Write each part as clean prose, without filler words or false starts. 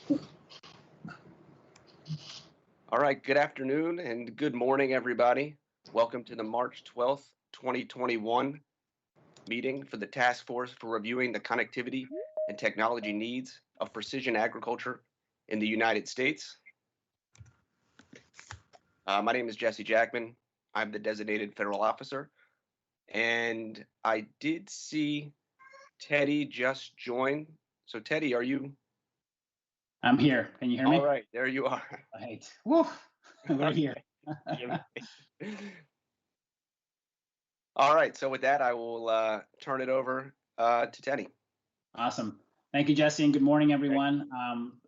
All right, good afternoon and good morning, everybody. Welcome to the March 12th, 2021 meeting for the Task Force for Reviewing the Connectivity and Technology Needs of Precision Agriculture in the United States. My name is Jesse Jackman. I'm the designated federal officer. And I did see Teddy just join. So Teddy, are you? I'm here. Can you hear me? All right, there you are. Right. Woof. We're here. All right, so with that, I will turn it over to Teddy. Awesome. Thank you, Jesse, and good morning, everyone.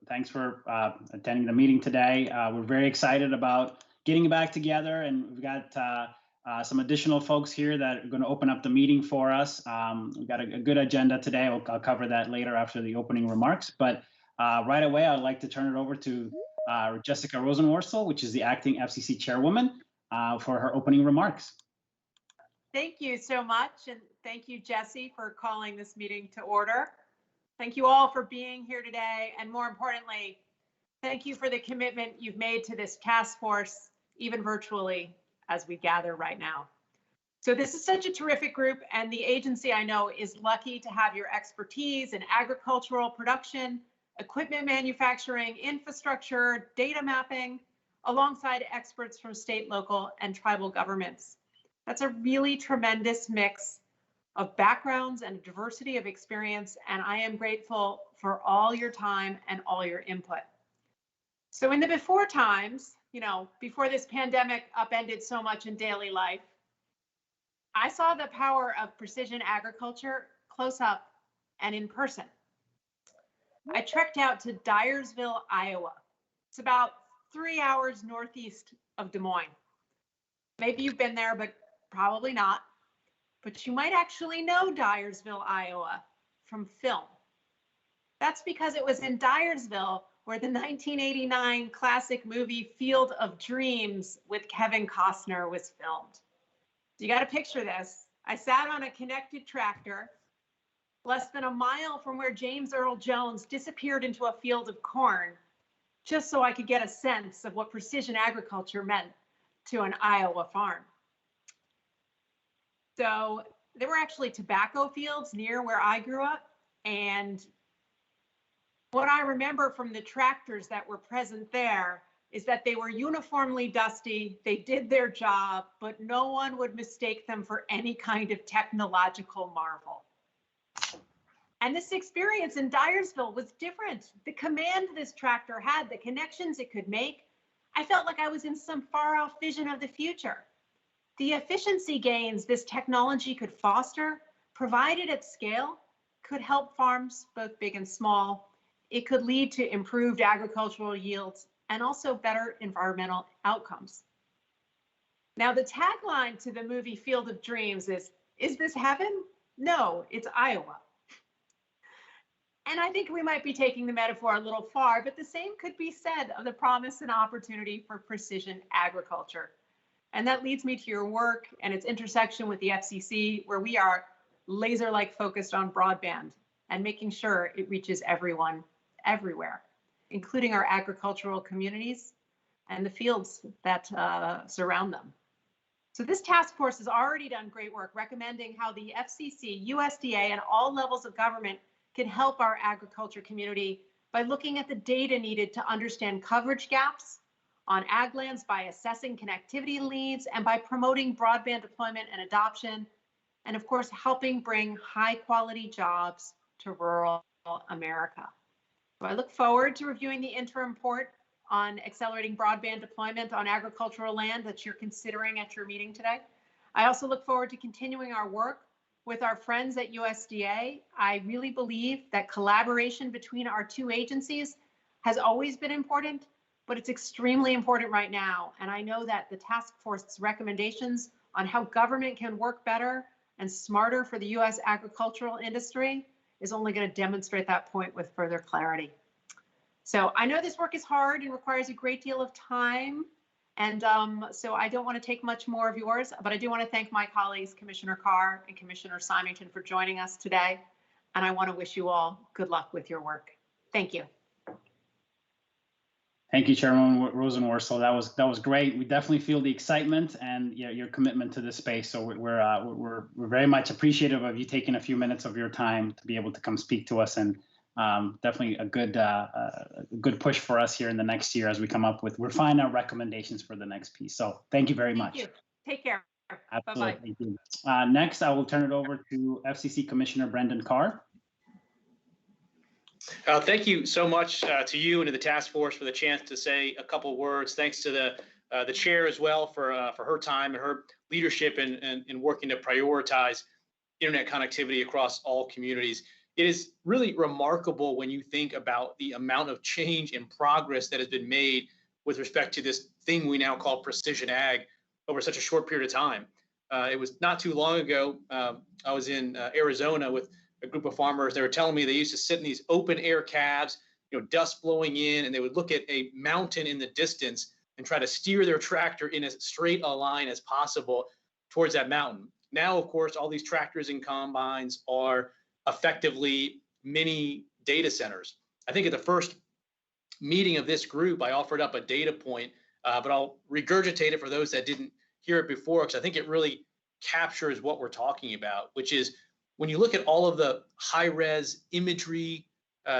Thanks for attending the meeting today. We're very excited about getting back together, and we've got some additional folks here that are going to open up the meeting for us. We've got a good agenda today. I'll cover that later after the opening remarks, but right away, I'd like to turn it over to Jessica Rosenworcel, which is the acting FCC Chairwoman, for her opening remarks. Thank you so much, and thank you, Jesse, for calling this meeting to order. Thank you all for being here today, and more importantly, thank you for the commitment you've made to this task force, even virtually, as we gather right now. So this is such a terrific group, and the agency, I know, is lucky to have your expertise in agricultural production, equipment manufacturing, infrastructure, data mapping, alongside experts from state, local, and tribal governments. That's a really tremendous mix of backgrounds and diversity of experience, and I am grateful for all your time and all your input. So in the before times, before this pandemic upended so much in daily life, I saw the power of precision agriculture close up and in person. I trekked out to Dyersville, Iowa. It's about 3 hours northeast of Des Moines. Maybe you've been there, but probably not. But you might actually know Dyersville, Iowa from film. That's because it was in Dyersville where the 1989 classic movie Field of Dreams with Kevin Costner was filmed. You got to picture this. I sat on a connected tractor less than a mile from where James Earl Jones disappeared into a field of corn, just so I could get a sense of what precision agriculture meant to an Iowa farm. So there were actually tobacco fields near where I grew up, and what I remember from the tractors that were present there is that they were uniformly dusty, they did their job, but no one would mistake them for any kind of technological marvel. And this experience in Dyersville was different. The command this tractor had, the connections it could make, I felt like I was in some far-off vision of the future. The efficiency gains this technology could foster, provided at scale, could help farms, both big and small. It could lead to improved agricultural yields and also better environmental outcomes. Now, the tagline to the movie Field of Dreams is this heaven? No, it's Iowa. And I think we might be taking the metaphor a little far, but the same could be said of the promise and opportunity for precision agriculture. And that leads me to your work and its intersection with the FCC, where we are laser-like focused on broadband and making sure it reaches everyone, everywhere, including our agricultural communities and the fields that surround them. So this task force has already done great work recommending how the FCC, USDA, and all levels of government can help our agriculture community by looking at the data needed to understand coverage gaps on ag lands, by assessing connectivity needs, and by promoting broadband deployment and adoption, and of course, helping bring high quality jobs to rural America. So I look forward to reviewing the interim report on accelerating broadband deployment on agricultural land that you're considering at your meeting today. I also look forward to continuing our work with our friends at USDA. I really believe that collaboration between our two agencies has always been important, but it's extremely important right now. And I know that the task force's recommendations on how government can work better and smarter for the US agricultural industry is only going to demonstrate that point with further clarity. So I know this work is hard and requires a great deal of time. And so I don't want to take much more of yours, but I do want to thank my colleagues, Commissioner Carr and Commissioner Symington, for joining us today. And I want to wish you all good luck with your work. Thank you. Thank you, Chairman Rosenworcel. That was great. We definitely feel the excitement and your commitment to this space. So we're very much appreciative of you taking a few minutes of your time to be able to come speak to us, and definitely a good push for us here in the next year as we come up with refine our recommendations for the next piece. So thank you very much. Thank you. Take care. Absolutely. Bye-bye. Thank you. Next, I will turn it over to FCC Commissioner Brendan Carr. Thank you so much to you and to the task force for the chance to say a couple words. Thanks to the chair as well for her time and her leadership in working to prioritize internet connectivity across all communities. It is really remarkable when you think about the amount of change and progress that has been made with respect to this thing we now call precision ag over such a short period of time. It was not too long ago, I was in Arizona with a group of farmers. They were telling me they used to sit in these open air cabs, dust blowing in, and they would look at a mountain in the distance and try to steer their tractor in as straight a line as possible towards that mountain. Now, of course, all these tractors and combines are effectively mini data centers. I think at the first meeting of this group, I offered up a data point, but I'll regurgitate it for those that didn't hear it before, because I think it really captures what we're talking about, which is when you look at all of the high-res imagery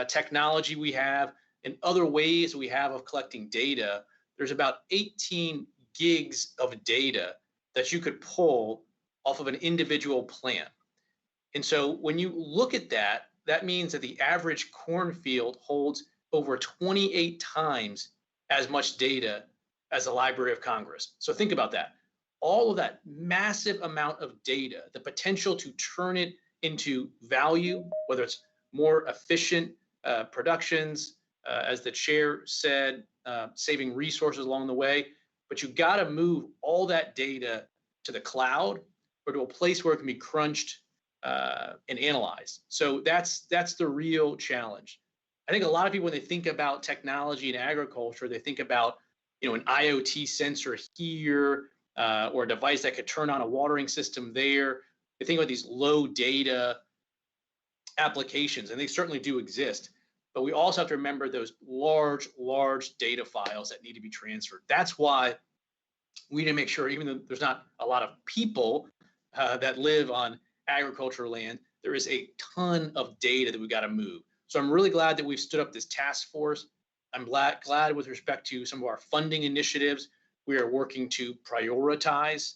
technology we have and other ways we have of collecting data, there's about 18 gigs of data that you could pull off of an individual plant. And so when you look at that, that means that the average cornfield holds over 28 times as much data as the Library of Congress. So think about that. All of that massive amount of data, the potential to turn it into value, whether it's more efficient productions, as the chair said, saving resources along the way, but you've got to move all that data to the cloud or to a place where it can be crunched and analyzed. So that's the real challenge. I think a lot of people, when they think about technology in agriculture, they think about an IoT sensor here or a device that could turn on a watering system there. They think about these low data applications, and they certainly do exist. But we also have to remember those large data files that need to be transferred. That's why we need to make sure, even though there's not a lot of people that live on agricultural land, there is a ton of data that we've got to move. So I'm really glad that we've stood up this task force. I'm glad with respect to some of our funding initiatives, we are working to prioritize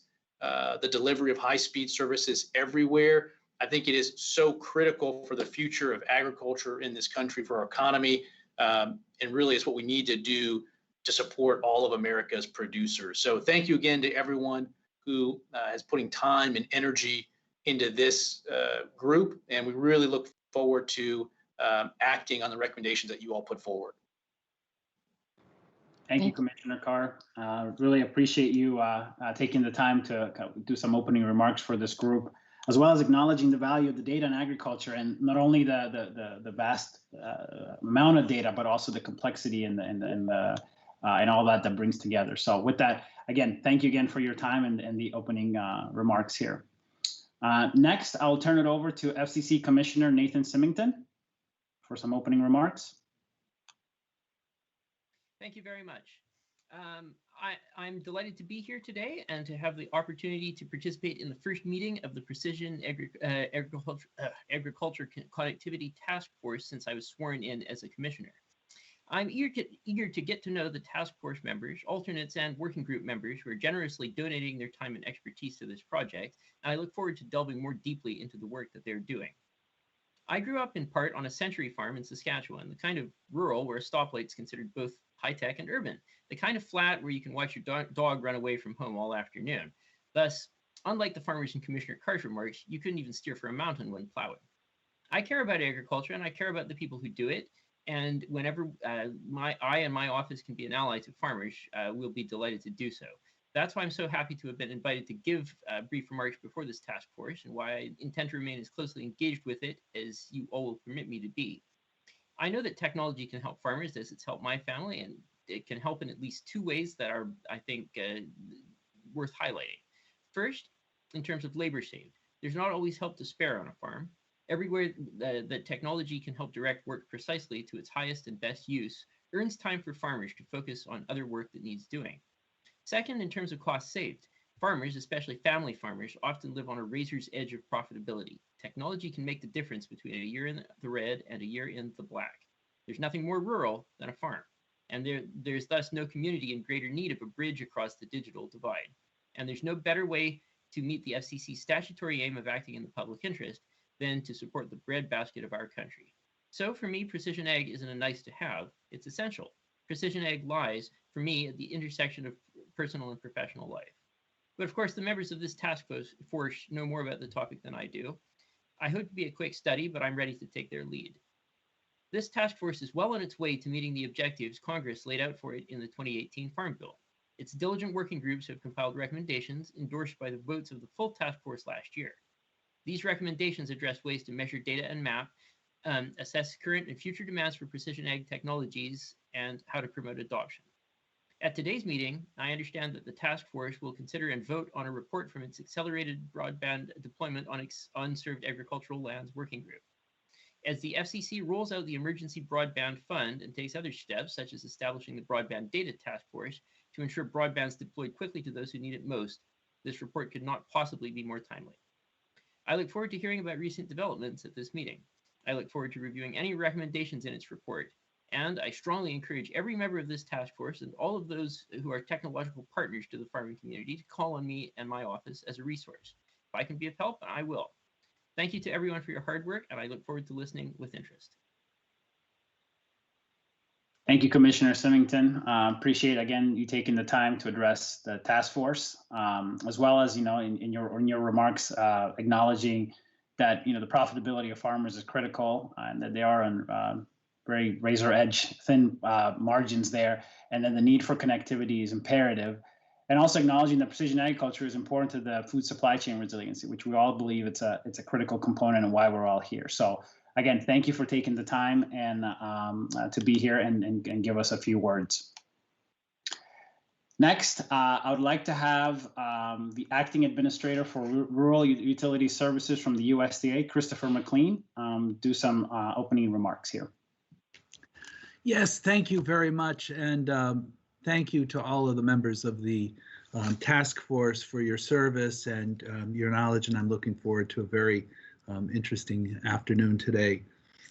the delivery of high-speed services everywhere. I think it is so critical for the future of agriculture in this country, for our economy, and really is what we need to do to support all of America's producers. So thank you again to everyone who is putting time and energy into this group, and we really look forward to acting on the recommendations that you all put forward. Thank you, Commissioner Carr. Really appreciate you taking the time to do some opening remarks for this group, as well as acknowledging the value of the data in agriculture, and not only the vast amount of data, but also the complexity and all that brings together. So with that, again, thank you again for your time and the opening remarks here. Next, I'll turn it over to FCC Commissioner Nathan Symington for some opening remarks. Thank you very much. I'm delighted to be here today and to have the opportunity to participate in the first meeting of the Precision Agriculture Connectivity Task Force since I was sworn in as a commissioner. I'm eager to get to know the task force members, alternates, and working group members who are generously donating their time and expertise to this project, and I look forward to delving more deeply into the work that they're doing. I grew up in part on a century farm in Saskatchewan, the kind of rural where a stoplight's considered both high-tech and urban, the kind of flat where you can watch your dog run away from home all afternoon. Thus, unlike the farmers in Commissioner Carr's remarks, you couldn't even steer for a mountain when plowing. I care about agriculture and I care about the people who do it, and whenever I and my office can be an ally to farmers, we'll be delighted to do so. That's why I'm so happy to have been invited to give brief remarks before this task force, and why I intend to remain as closely engaged with it as you all will permit me to be. I know that technology can help farmers as it's helped my family, and it can help in at least two ways that are, I think, worth highlighting. First, in terms of labor saved, there's not always help to spare on a farm. Everywhere that technology can help direct work precisely to its highest and best use, earns time for farmers to focus on other work that needs doing. Second, in terms of costs saved, farmers, especially family farmers, often live on a razor's edge of profitability. Technology can make the difference between a year in the red and a year in the black. There's nothing more rural than a farm, and there's thus no community in greater need of a bridge across the digital divide. And there's no better way to meet the FCC's statutory aim of acting in the public interest than to support the breadbasket of our country. So for me, precision ag isn't a nice to have, it's essential. Precision ag lies, for me, at the intersection of personal and professional life. But of course, the members of this task force know more about the topic than I do. I hope to be a quick study, but I'm ready to take their lead. This task force is well on its way to meeting the objectives Congress laid out for it in the 2018 Farm Bill. Its diligent working groups have compiled recommendations endorsed by the votes of the full task force last year. These recommendations address ways to measure data and map, assess current and future demands for precision ag technologies, and how to promote adoption. At today's meeting, I understand that the task force will consider and vote on a report from its Accelerated Broadband Deployment on Unserved Agricultural Lands Working Group. As the FCC rolls out the Emergency Broadband Fund and takes other steps, such as establishing the Broadband Data Task Force to ensure broadband is deployed quickly to those who need it most, this report could not possibly be more timely. I look forward to hearing about recent developments at this meeting. I look forward to reviewing any recommendations in its report, and I strongly encourage every member of this task force and all of those who are technological partners to the farming community to call on me and my office as a resource. If I can be of help, I will. Thank you to everyone for your hard work, and I look forward to listening with interest. Thank you, Commissioner Symington. Appreciate, again, you taking the time to address the task force, as well as, in your remarks, acknowledging that, the profitability of farmers is critical and that they are on very razor edge, thin margins there, and then the need for connectivity is imperative. And also acknowledging that precision agriculture is important to the food supply chain resiliency, which we all believe it's a critical component and why we're all here. So again, thank you for taking the time and to be here and give us a few words. Next, I would like to have the Acting Administrator for Rural Utility Services from the USDA, Christopher Mclean, do some opening remarks here. Yes, thank you very much. And thank you to all of the members of the task force for your service and your knowledge. And I'm looking forward to a very interesting afternoon today.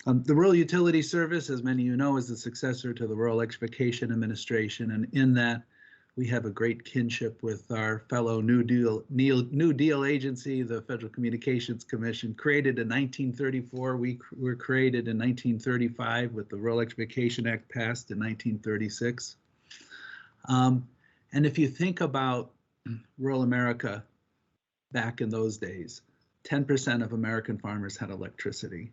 The Rural Utility Service, as many of you know, is the successor to the Rural Electrification Administration. And in that, we have a great kinship with our fellow New Deal agency, the Federal Communications Commission, created in 1934. We were created in 1935 with the Rural Electrification Act passed in 1936. And if you think about rural America back in those days, 10% of American farmers had electricity.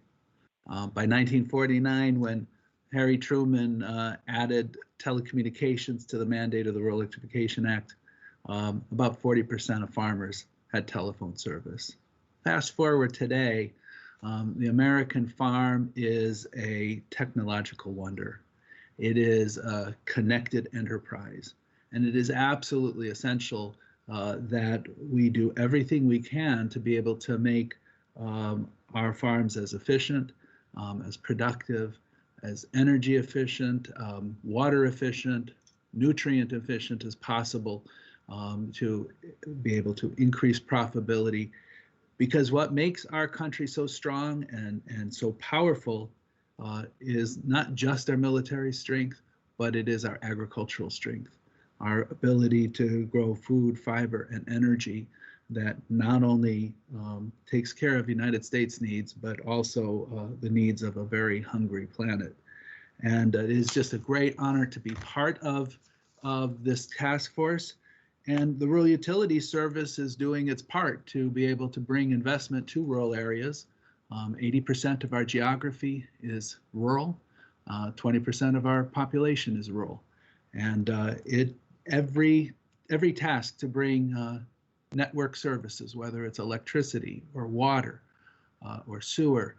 By 1949, when Harry Truman added telecommunications to the mandate of the Rural Electrification Act, about 40% of farmers had telephone service. Fast forward today, the American farm is a technological wonder. It is a connected enterprise, and it is absolutely essential that we do everything we can to be able to make our farms as efficient, as productive, as energy efficient, water efficient, nutrient efficient as possible, to be able to increase profitability. Because what makes our country so strong and so powerful is not just our military strength, but it is our agricultural strength, our ability to grow food, fiber, and energy that not only takes care of the United States needs, but also the needs of a very hungry planet. And it is just a great honor to be part of this task force. And the Rural Utility Service is doing its part to be able to bring investment to rural areas. 80% of our geography is rural, 20% of our population is rural. And every task to bring network services, whether it's electricity or water or sewer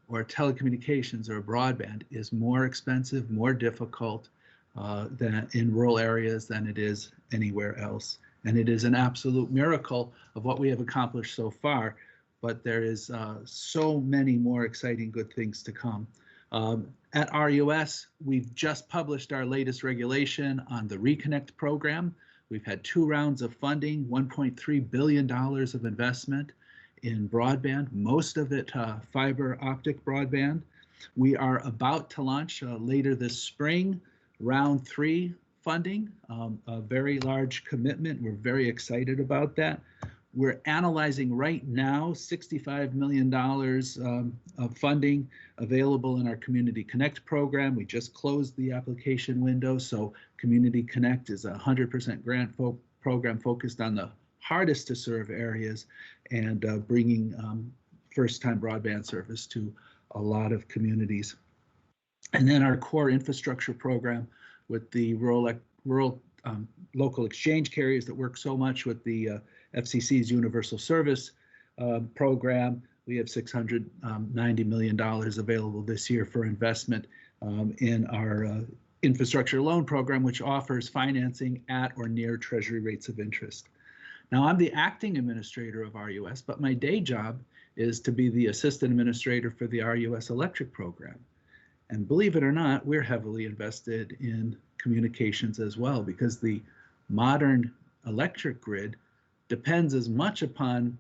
or telecommunications or broadband, is more expensive, more difficult than in rural areas than it is anywhere else. And it is an absolute miracle of what we have accomplished so far, but there is so many more exciting good things to come. At RUS, we've just published our latest regulation on the Reconnect program. We've had 2 rounds of funding, $1.3 billion of investment in broadband, most of it fiber optic broadband. We are about to launch later this spring, round 3 funding, a very large commitment. We're very excited about that. We're analyzing right now $65 million of funding available in our Community Connect program. We just closed the application window, so Community Connect is a 100% grant program focused on the hardest to serve areas and bringing first-time broadband service to a lot of communities. And then our core infrastructure program with the rural local exchange carriers that work so much with the FCC's Universal Service program. We have $690 million available this year for investment in our infrastructure loan program, which offers financing at or near Treasury rates of interest. Now, I'm the acting administrator of RUS, but my day job is to be the assistant administrator for the RUS electric program. And believe it or not, we're heavily invested in communications as well, because the modern electric grid depends as much upon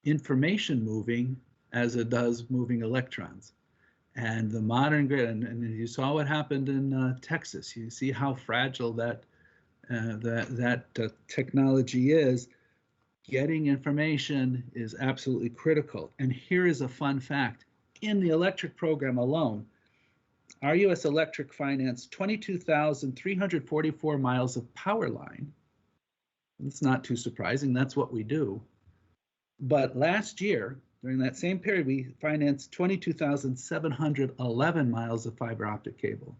information moving as it does moving electrons. And the modern grid, and you saw what happened in Texas. You see how fragile that technology is. Getting information is absolutely critical. And here is a fun fact. In the electric program alone, RUS Electric financed 22,344 miles of power line. It's not too surprising, that's what we do. But last year, during that same period, we financed 22,711 miles of fiber optic cable.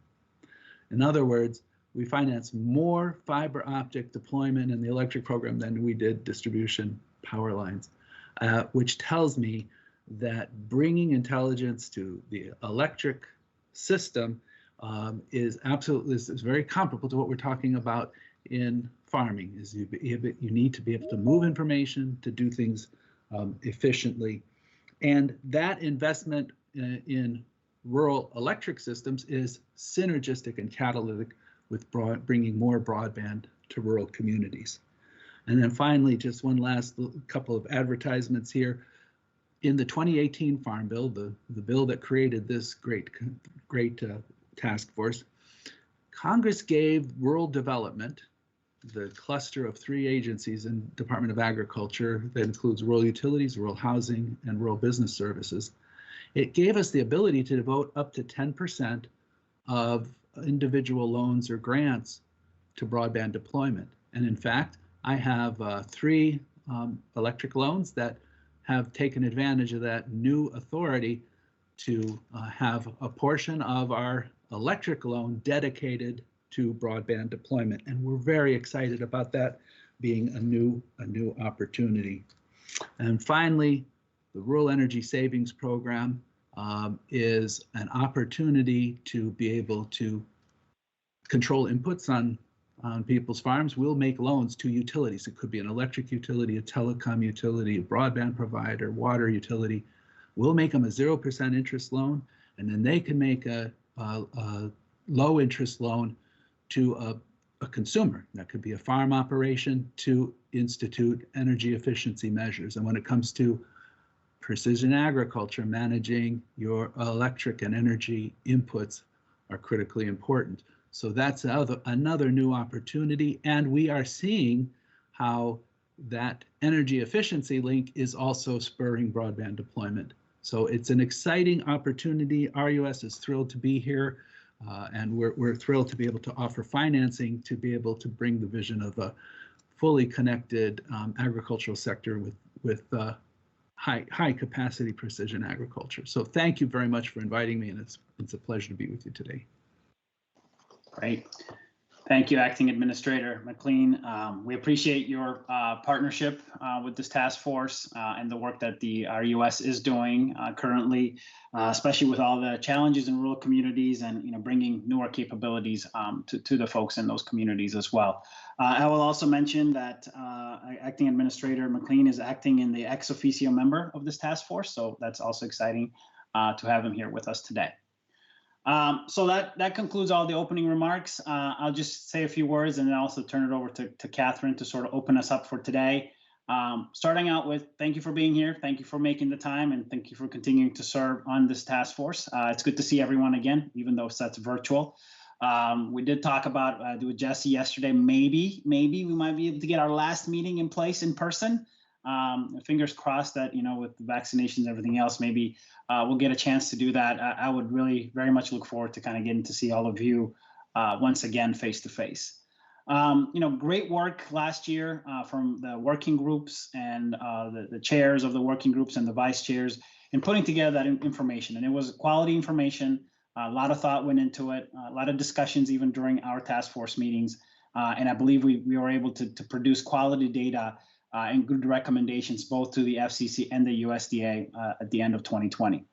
In other words, we financed more fiber optic deployment in the electric program than we did distribution power lines, which tells me that bringing intelligence to the electric system is very comparable to what we're talking about in farming. Is you need to be able to move information to do things efficiently, and that investment in rural electric systems is synergistic and catalytic with bringing more broadband to rural communities. And then finally, just one last couple of advertisements here. In the 2018 Farm Bill, the bill that created this great task force, Congress gave rural development, the cluster of 3 agencies in Department of Agriculture that includes rural utilities, rural housing, and rural business services. It gave us the ability to devote up to 10% of individual loans or grants to broadband deployment. And in fact, I have 3 electric loans that have taken advantage of that new authority to have a portion of our electric loan dedicated to broadband deployment. And we're very excited about that being a new opportunity. And finally, the Rural Energy Savings Program is an opportunity to be able to control inputs on people's farms. We'll make loans to utilities. It could be an electric utility, a telecom utility, a broadband provider, water utility. We'll make them a 0% interest loan, and then they can make a low interest loan to a consumer. That could be a farm operation to institute energy efficiency measures. And when it comes to precision agriculture, managing your electric and energy inputs are critically important. So that's another new opportunity. And we are seeing how that energy efficiency link is also spurring broadband deployment. So it's an exciting opportunity. RUS is thrilled to be here. And we're thrilled to be able to offer financing to be able to bring the vision of a fully connected agricultural sector with high capacity precision agriculture. So thank you very much for inviting me, and it's a pleasure to be with you today. Great. Thank you, Acting Administrator Mclean. We appreciate your partnership with this task force and the work that the RUS is doing currently, especially with all the challenges in rural communities and bringing newer capabilities to the folks in those communities as well. I will also mention that Acting Administrator Mclean is acting in the ex officio member of this task force, so that's also exciting to have him here with us today. So that concludes all the opening remarks. I'll just say a few words and then also turn it over to Catherine to sort of open us up for today. Starting out with, thank you for being here. Thank you for making the time, and thank you for continuing to serve on this task force. It's good to see everyone again, even though that's virtual. We did talk about with Jesse yesterday, maybe we might be able to get our last meeting in place in person. Fingers crossed that, with the vaccinations and everything else, maybe we'll get a chance to do that. I would really very much look forward to kind of getting to see all of you once again face to face. Great work last year from the working groups and the chairs of the working groups and the vice chairs in putting together that information. And it was quality information. A lot of thought went into it, a lot of discussions even during our task force meetings. And I believe we were able to produce quality data and good recommendations both to the FCC and the USDA at the end of 2020.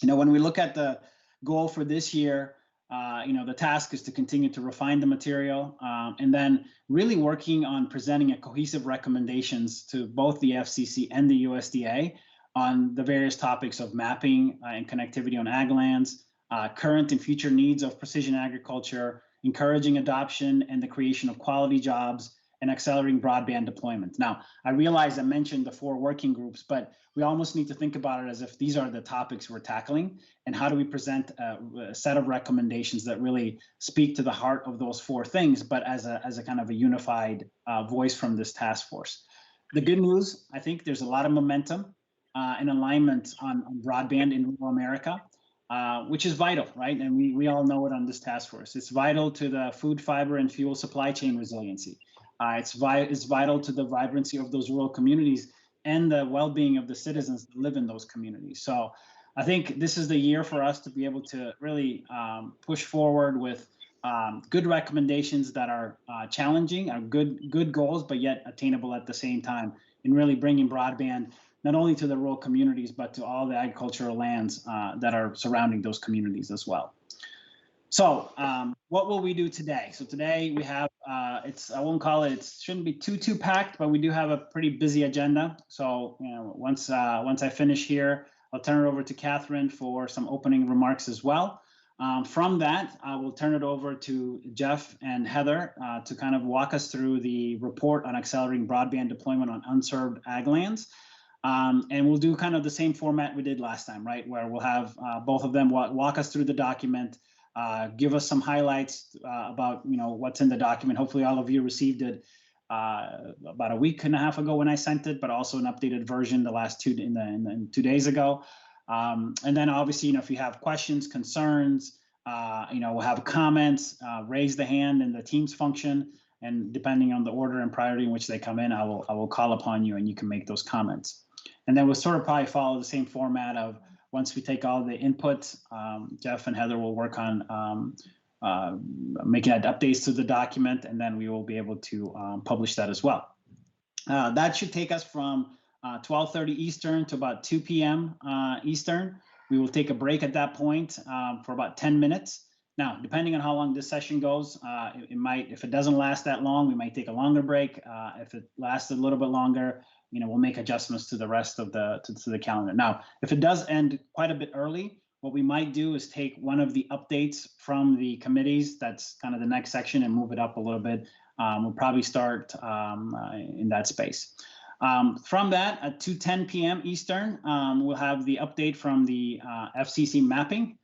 When we look at the goal for this year, the task is to continue to refine the material and then really working on presenting a cohesive recommendations to both the FCC and the USDA on the various topics of mapping and connectivity on ag lands, current and future needs of precision agriculture, encouraging adoption and the creation of quality jobs, and accelerating broadband deployment. Now, I realize I mentioned the 4 working groups, but we almost need to think about it as if these are the topics we're tackling, and how do we present a set of recommendations that really speak to the heart of those 4 things, but as a kind of a unified voice from this task force. The good news, I think there's a lot of momentum and alignment on broadband in rural America, which is vital, right? And we all know it on this task force. It's vital to the food, fiber, and fuel supply chain resiliency. It's vital to the vibrancy of those rural communities and the well-being of the citizens that live in those communities. So I think this is the year for us to be able to really push forward with good recommendations that are challenging, are good goals, but yet attainable at the same time, in really bringing broadband not only to the rural communities, but to all the agricultural lands that are surrounding those communities as well. So what will we do today? So today we have, I won't call it, shouldn't be too packed, but we do have a pretty busy agenda. So once I finish here, I'll turn it over to Catherine for some opening remarks as well. From that, I will turn it over to Jeff and Heather to kind of walk us through the report on accelerating broadband deployment on unserved ag lands. And we'll do kind of the same format we did last time, right? Where we'll have both of them walk us through the document, give us some highlights about what's in the document. Hopefully all of you received it about a week and a half ago when I sent it, but also an updated version the last 2 days ago. And then obviously, if you have questions, concerns, we'll have comments, raise the hand in the Teams function, and depending on the order and priority in which they come in, I will call upon you and you can make those comments. And then we'll sort of probably follow the same format of, once we take all the input, Jeff and Heather will work on making updates to the document, and then we will be able to publish that as well. That should take us from 12:30 Eastern to about 2 p.m. Eastern. We will take a break at that point for about 10 minutes. Now, depending on how long this session goes, if it doesn't last that long, we might take a longer break. If it lasts a little bit longer, we'll make adjustments to the rest of the calendar. Now, if it does end quite a bit early, what we might do is take one of the updates from the committees, that's kind of the next section, and move it up a little bit. We'll probably start in that space. From that, at 2:10 p.m. Eastern, we'll have the update from the FCC mapping.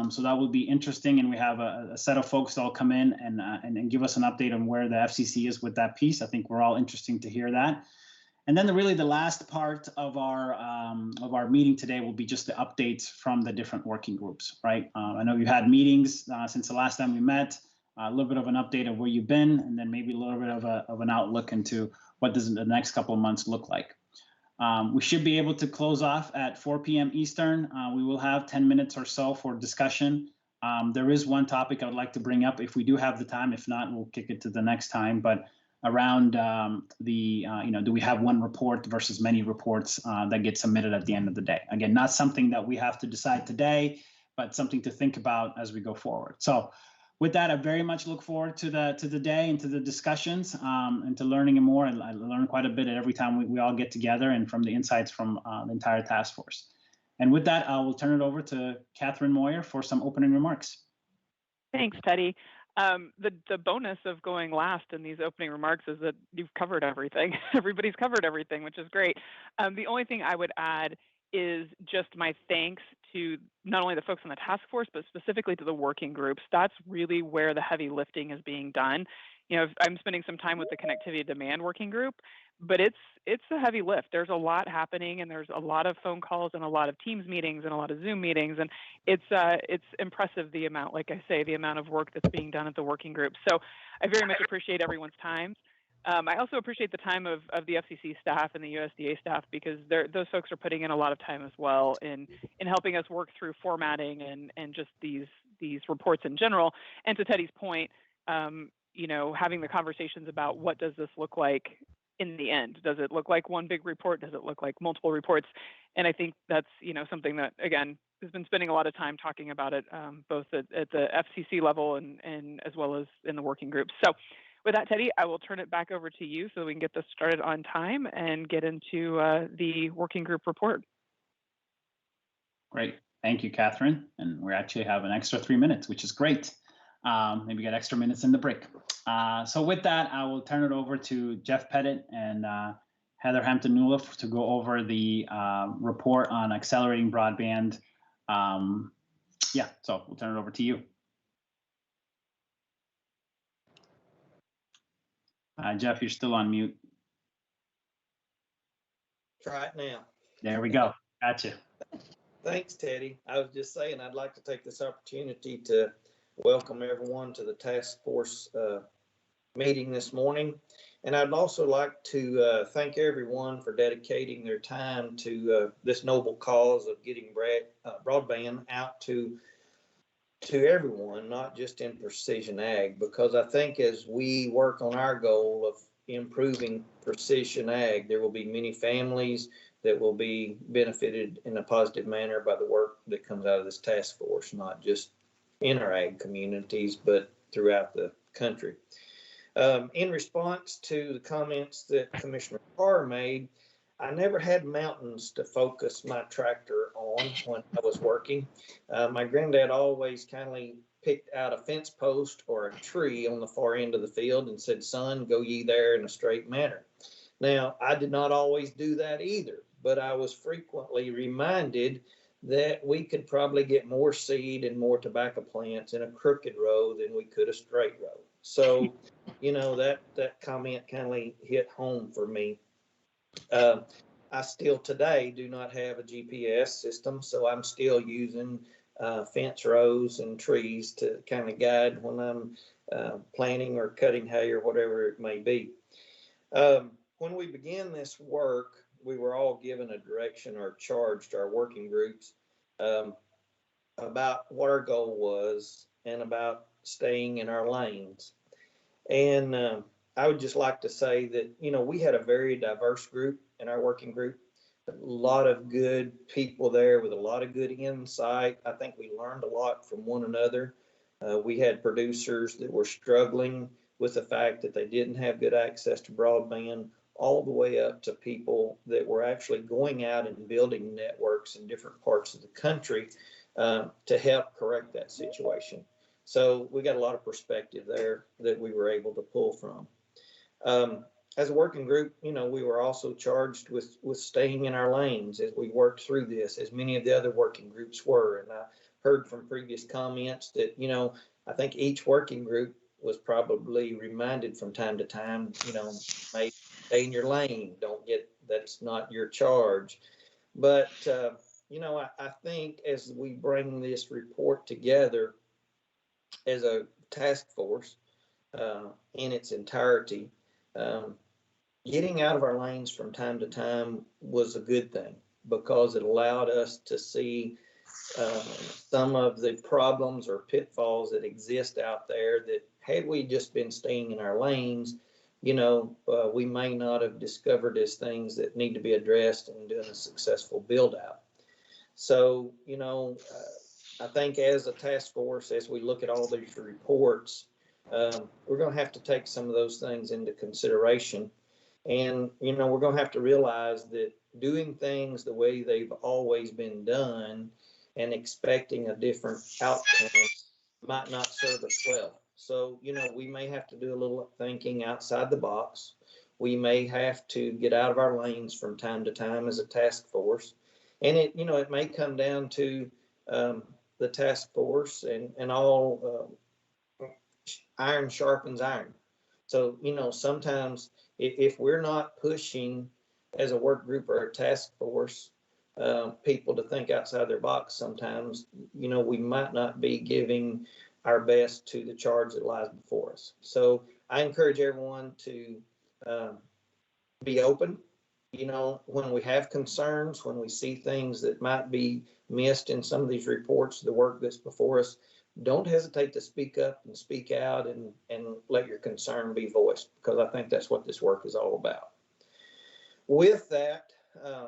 So that will be interesting, and we have a set of folks that'll come in and give us an update on where the FCC is with that piece. I think we're all interested to hear that. And then really the last part of our meeting today will be just the updates from the different working groups, right? I know you had meetings since the last time we met, a little bit of an update of where you've been, and then maybe a little bit of an outlook into what does the next couple of months look like. We should be able to close off at 4 p.m. Eastern. We will have 10 minutes or so for discussion. There is one topic I would like to bring up if we do have the time. If not, we'll kick it to the next time. But around do we have one report versus many reports that get submitted at the end of the day? Again, not something that we have to decide today, but something to think about as we go forward. So with that, I very much look forward to the day and to the discussions and to learning more. And I learn quite a bit every time we all get together, and from the insights from the entire task force. And with that, I will turn it over to Catherine Moyer for some opening remarks. Thanks, Teddy. The bonus of going last in these opening remarks is that you've covered everything. Everybody's covered everything, which is great. The only thing I would add is just my thanks to not only the folks on the task force, but specifically to the working groups. That's really where the heavy lifting is being done. You know, I'm spending some time with the connectivity demand working group, but it's a heavy lift. There's a lot happening, and there's a lot of phone calls and a lot of Teams meetings and a lot of Zoom meetings, and it's impressive the amount, like I say, the amount of work that's being done at the working group. So I very much appreciate everyone's time. I also appreciate the time of the FCC staff and the USDA staff, because those folks are putting in a lot of time as well in helping us work through formatting and just these reports in general. And to Teddy's point, you know, having the conversations about what does this look like in the end? Does it look like one big report? Does it look like multiple reports? And I think that's, you know, something that, again, has been spending a lot of time talking about it, both at the FCC level and as well as in the working groups. So with that, Teddy, I will turn it back over to you so we can get this started on time and get into the working group report. Great. Thank you, Catherine. And we actually have an extra 3 minutes, which is great. Maybe get extra minutes in the break. So with that, I will turn it over to Jeff Pettit and Heather Hampton-Newell to go over the report on accelerating broadband. Yeah, so we'll turn it over to you. Jeff, you're still on mute. Try it now. There we go. Gotcha. Thanks, Teddy. I was just saying I'd like to take this opportunity to welcome everyone to the task force meeting this morning. And I'd also like to thank everyone for dedicating their time to this noble cause of getting broadband out to everyone, not just in precision ag, because I think as we work on our goal of improving precision ag, there will be many families that will be benefited in a positive manner by the work that comes out of this task force, not just in our ag communities, but throughout the country. In response to the comments that Commissioner Carr made, I never had mountains to focus my tractor on when I was working. My granddad always kindly picked out a fence post or a tree on the far end of the field and said, "Son, go ye there in a straight manner." Now, I did not always do that either, but I was frequently reminded that we could probably get more seed and more tobacco plants in a crooked row than we could a straight row. So, you know, that comment kind of hit home for me. I still today do not have a GPS system, so I'm still using fence rows and trees to kind of guide when I'm planting or cutting hay or whatever it may be. When we began this work, we were all given a direction or charge to our working groups about what our goal was and about staying in our lanes. And I would just like to say that, you know, we had a very diverse group in our working group, a lot of good people there with a lot of good insight. I think we learned a lot from one another. We had producers that were struggling with the fact that they didn't have good access to broadband, all the way up to people that were actually going out and building networks in different parts of the country to help correct that situation. So we got a lot of perspective there that we were able to pull from. As a working group, you know, we were also charged with staying in our lanes as we worked through this, as many of the other working groups were. And I heard from previous comments that, you know, I think each working group was probably reminded from time to time, you know, maybe stay in your lane, don't get, that's not your charge. But, you know, I think as we bring this report together as a task force in its entirety, getting out of our lanes from time to time was a good thing, because it allowed us to see some of the problems or pitfalls that exist out there that had we just been staying in our lanes, you know, we may not have discovered as things that need to be addressed and doing a successful build out. So, you know, I think as a task force, as we look at all these reports, we're going to have to take some of those things into consideration. And, you know, we're going to have to realize that doing things the way they've always been done and expecting a different outcome might not serve us well. So, we may have to do a little thinking outside the box. We may have to get out of our lanes from time to time as a task force. And it may come down to the task force and all iron sharpens iron. So, sometimes if we're not pushing as a work group or a task force, people to think outside their box, sometimes, we might not be giving our best to the charge that lies before us. So I encourage everyone to be open. When we have concerns, when we see things that might be missed in some of these reports, the work that's before us, don't hesitate to speak up and speak out and let your concern be voiced, because I think that's what this work is all about. With that,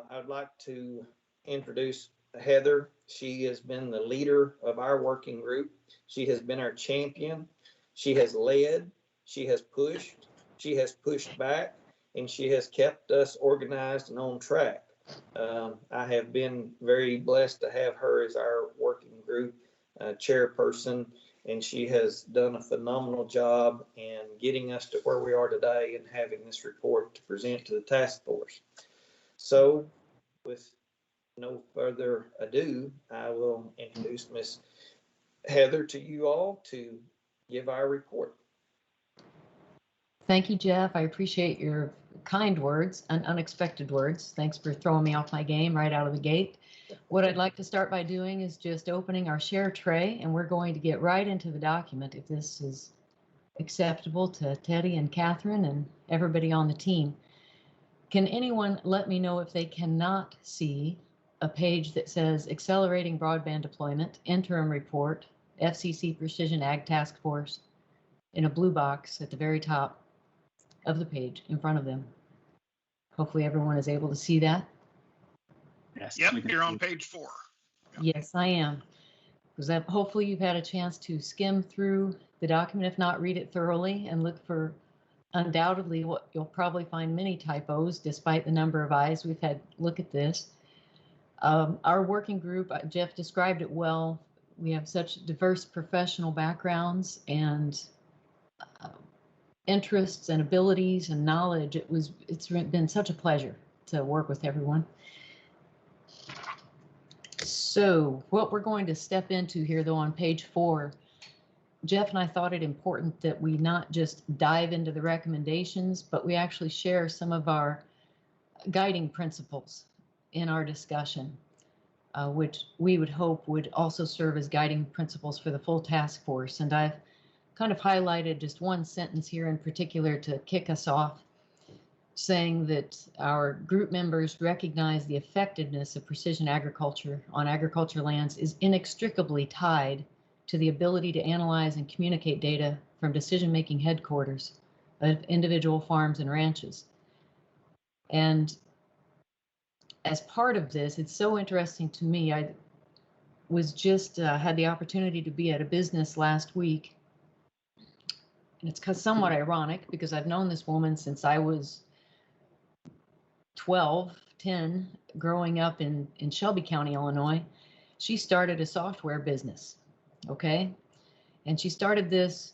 I'd like to introduce Heather. She has been the leader of our working group. She has been our champion. She has led, she has pushed back, and she has kept us organized and on track. I have been very blessed to have her as our working group chairperson, and she has done a phenomenal job in getting us to where we are today and having this report to present to the task force. So with no further ado, I will introduce Ms. Heather to you all to give our report. Thank you, Jeff. I appreciate your kind words and unexpected words. Thanks for throwing me off my game right out of the gate. What I'd like to start by doing is just opening our share tray, and we're going to get right into the document if this is acceptable to Teddy and Catherine and everybody on the team. Can anyone let me know if they cannot see a page that says Accelerating Broadband Deployment, Interim Report, FCC Precision Ag Task Force, in a blue box at the very top of the page in front of them? Hopefully everyone is able to see that. Yes. Yep, you're on page 4. Yes, I am. Because hopefully you've had a chance to skim through the document, if not read it thoroughly, and look for undoubtedly what you'll probably find many typos despite the number of eyes we've had look at this. Our working group, Jeff described it well. We have such diverse professional backgrounds and interests and abilities and knowledge. It's been such a pleasure to work with everyone. So what we're going to step into here, though, on page 4, Jeff and I thought it important that we not just dive into the recommendations, but we actually share some of our guiding principles in our discussion, which we would hope would also serve as guiding principles for the full task force. And I've kind of highlighted just one sentence here in particular to kick us off, saying that our group members recognize the effectiveness of precision agriculture on agriculture lands is inextricably tied to the ability to analyze and communicate data from decision-making headquarters of individual farms and ranches. And as part of this, it's so interesting to me. I was just had the opportunity to be at a business last week. And it's somewhat ironic because I've known this woman since I was 10, growing up in Shelby County, Illinois. She started a software business, okay? And she started this,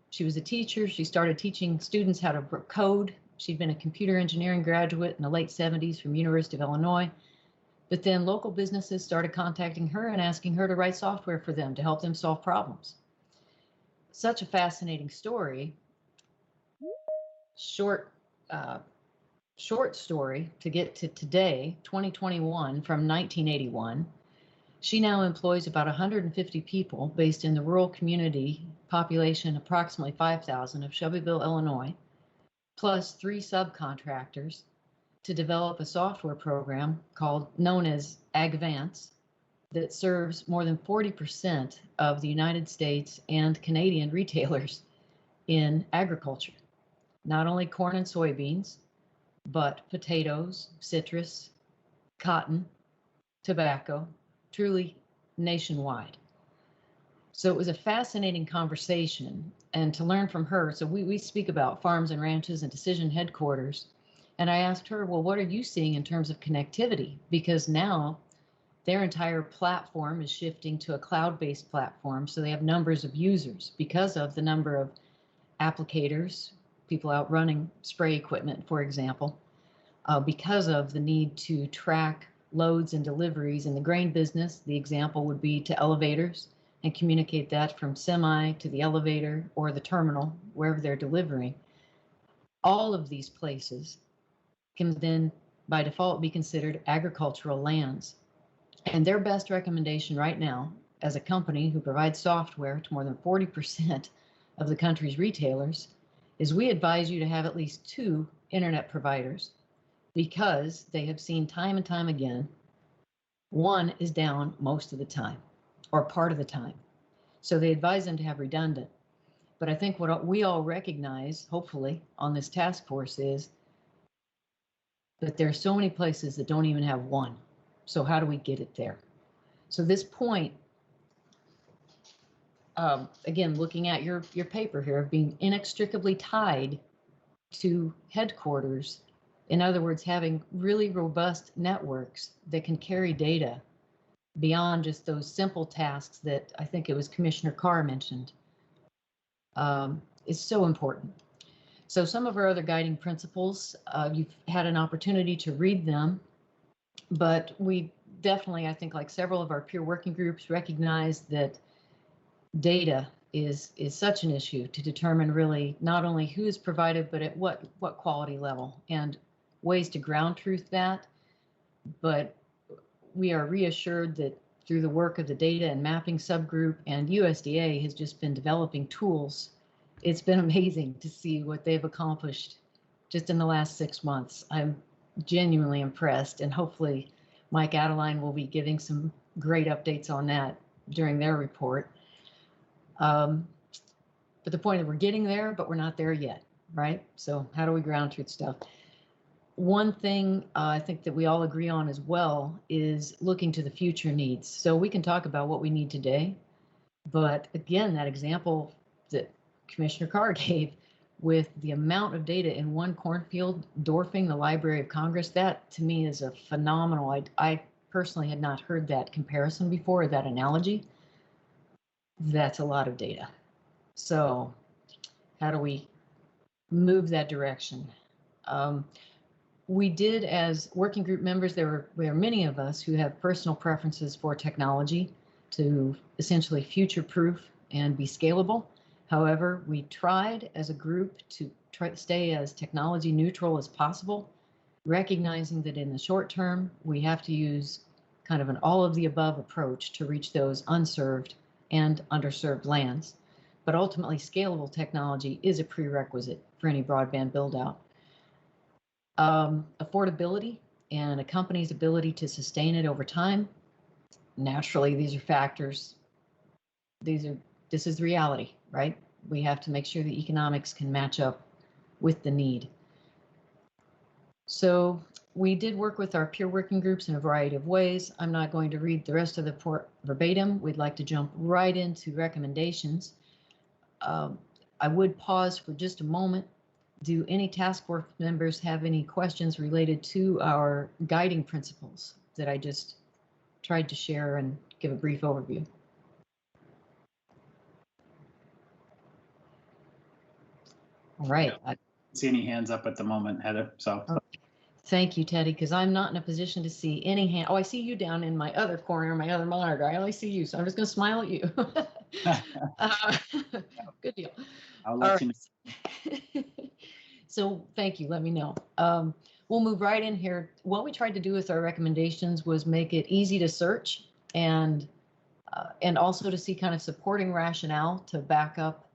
she was a teacher. She started teaching students how to code. She'd been a computer engineering graduate in the late 70s from University of Illinois. But then local businesses started contacting her and asking her to write software for them to help them solve problems. Such a fascinating story. Short story to get to today, 2021, from 1981. She now employs about 150 people based in the rural community, population approximately 5,000 of Shelbyville, Illinois, plus 3 subcontractors to develop a software program known as AgVance that serves more than 40% of the United States and Canadian retailers in agriculture. Not only corn and soybeans, but potatoes, citrus, cotton, tobacco, truly nationwide. So it was a fascinating conversation, and to learn from her. So we speak about farms and ranches and decision headquarters. And I asked her, well, what are you seeing in terms of connectivity? Because now their entire platform is shifting to a cloud-based platform. So they have numbers of users because of the number of applicators, people out running spray equipment, for example, because of the need to track loads and deliveries in the grain business. The example would be to elevators and communicate that from semi to the elevator or the terminal, wherever they're delivering. All of these places can then by default be considered agricultural lands. And their best recommendation right now, as a company who provides software to more than 40% of the country's retailers, is we advise you to have at least 2 internet providers, because they have seen time and time again, one is down most of the time or part of the time. So they advise them to have redundant. But I think what we all recognize, hopefully, on this task force is that there are so many places that don't even have one. So how do we get it there? So this point, again, looking at your paper here, of being inextricably tied to headquarters, in other words, having really robust networks that can carry data beyond just those simple tasks that I think it was Commissioner Carr mentioned, is so important. So some of our other guiding principles, you've had an opportunity to read them, but we definitely, I think, like several of our peer working groups, recognize that data is such an issue to determine really not only who is provided, but at what quality level, and ways to ground truth that. But we are reassured that through the work of the data and mapping subgroup, and USDA has just been developing tools. It's been amazing to see what they've accomplished just in the last 6 months. I'm genuinely impressed, and hopefully Mike Adeline will be giving some great updates on that during their report. But the point is, we're getting there, but we're not there yet, right? So how do we ground truth stuff? One thing I think that we all agree on as well is looking to the future needs. So we can talk about what we need today, but again, that example that Commissioner Carr gave with the amount of data in one cornfield dwarfing the Library of Congress, that to me is a phenomenal. I personally had not heard that comparison before, that analogy. That's a lot of data. So how do we move that direction? We did, as working group members, there were many of us who have personal preferences for technology to essentially future-proof and be scalable. However, we tried as a group to stay as technology neutral as possible, recognizing that in the short term, we have to use kind of an all-of-the-above approach to reach those unserved and underserved lands. But ultimately, scalable technology is a prerequisite for any broadband build-out. Affordability and a company's ability to sustain it over time. Naturally, these are factors. This is the reality, right? We have to make sure the economics can match up with the need. So we did work with our peer working groups in a variety of ways. I'm not going to read the rest of the report verbatim. We'd like to jump right into recommendations. I would pause for just a moment. Do any task force members have any questions related to our guiding principles that I just tried to share and give a brief overview? All right. I don't see any hands up at the moment, Heather. So thank you, Teddy, because I'm not in a position to see any hand. Oh, I see you down in my other corner, my other monitor. I only see you, so I'm just going to smile at you. Good deal. I'll let you know. So thank you. Let me know. We'll move right in here. What we tried to do with our recommendations was make it easy to search and also to see kind of supporting rationale to back up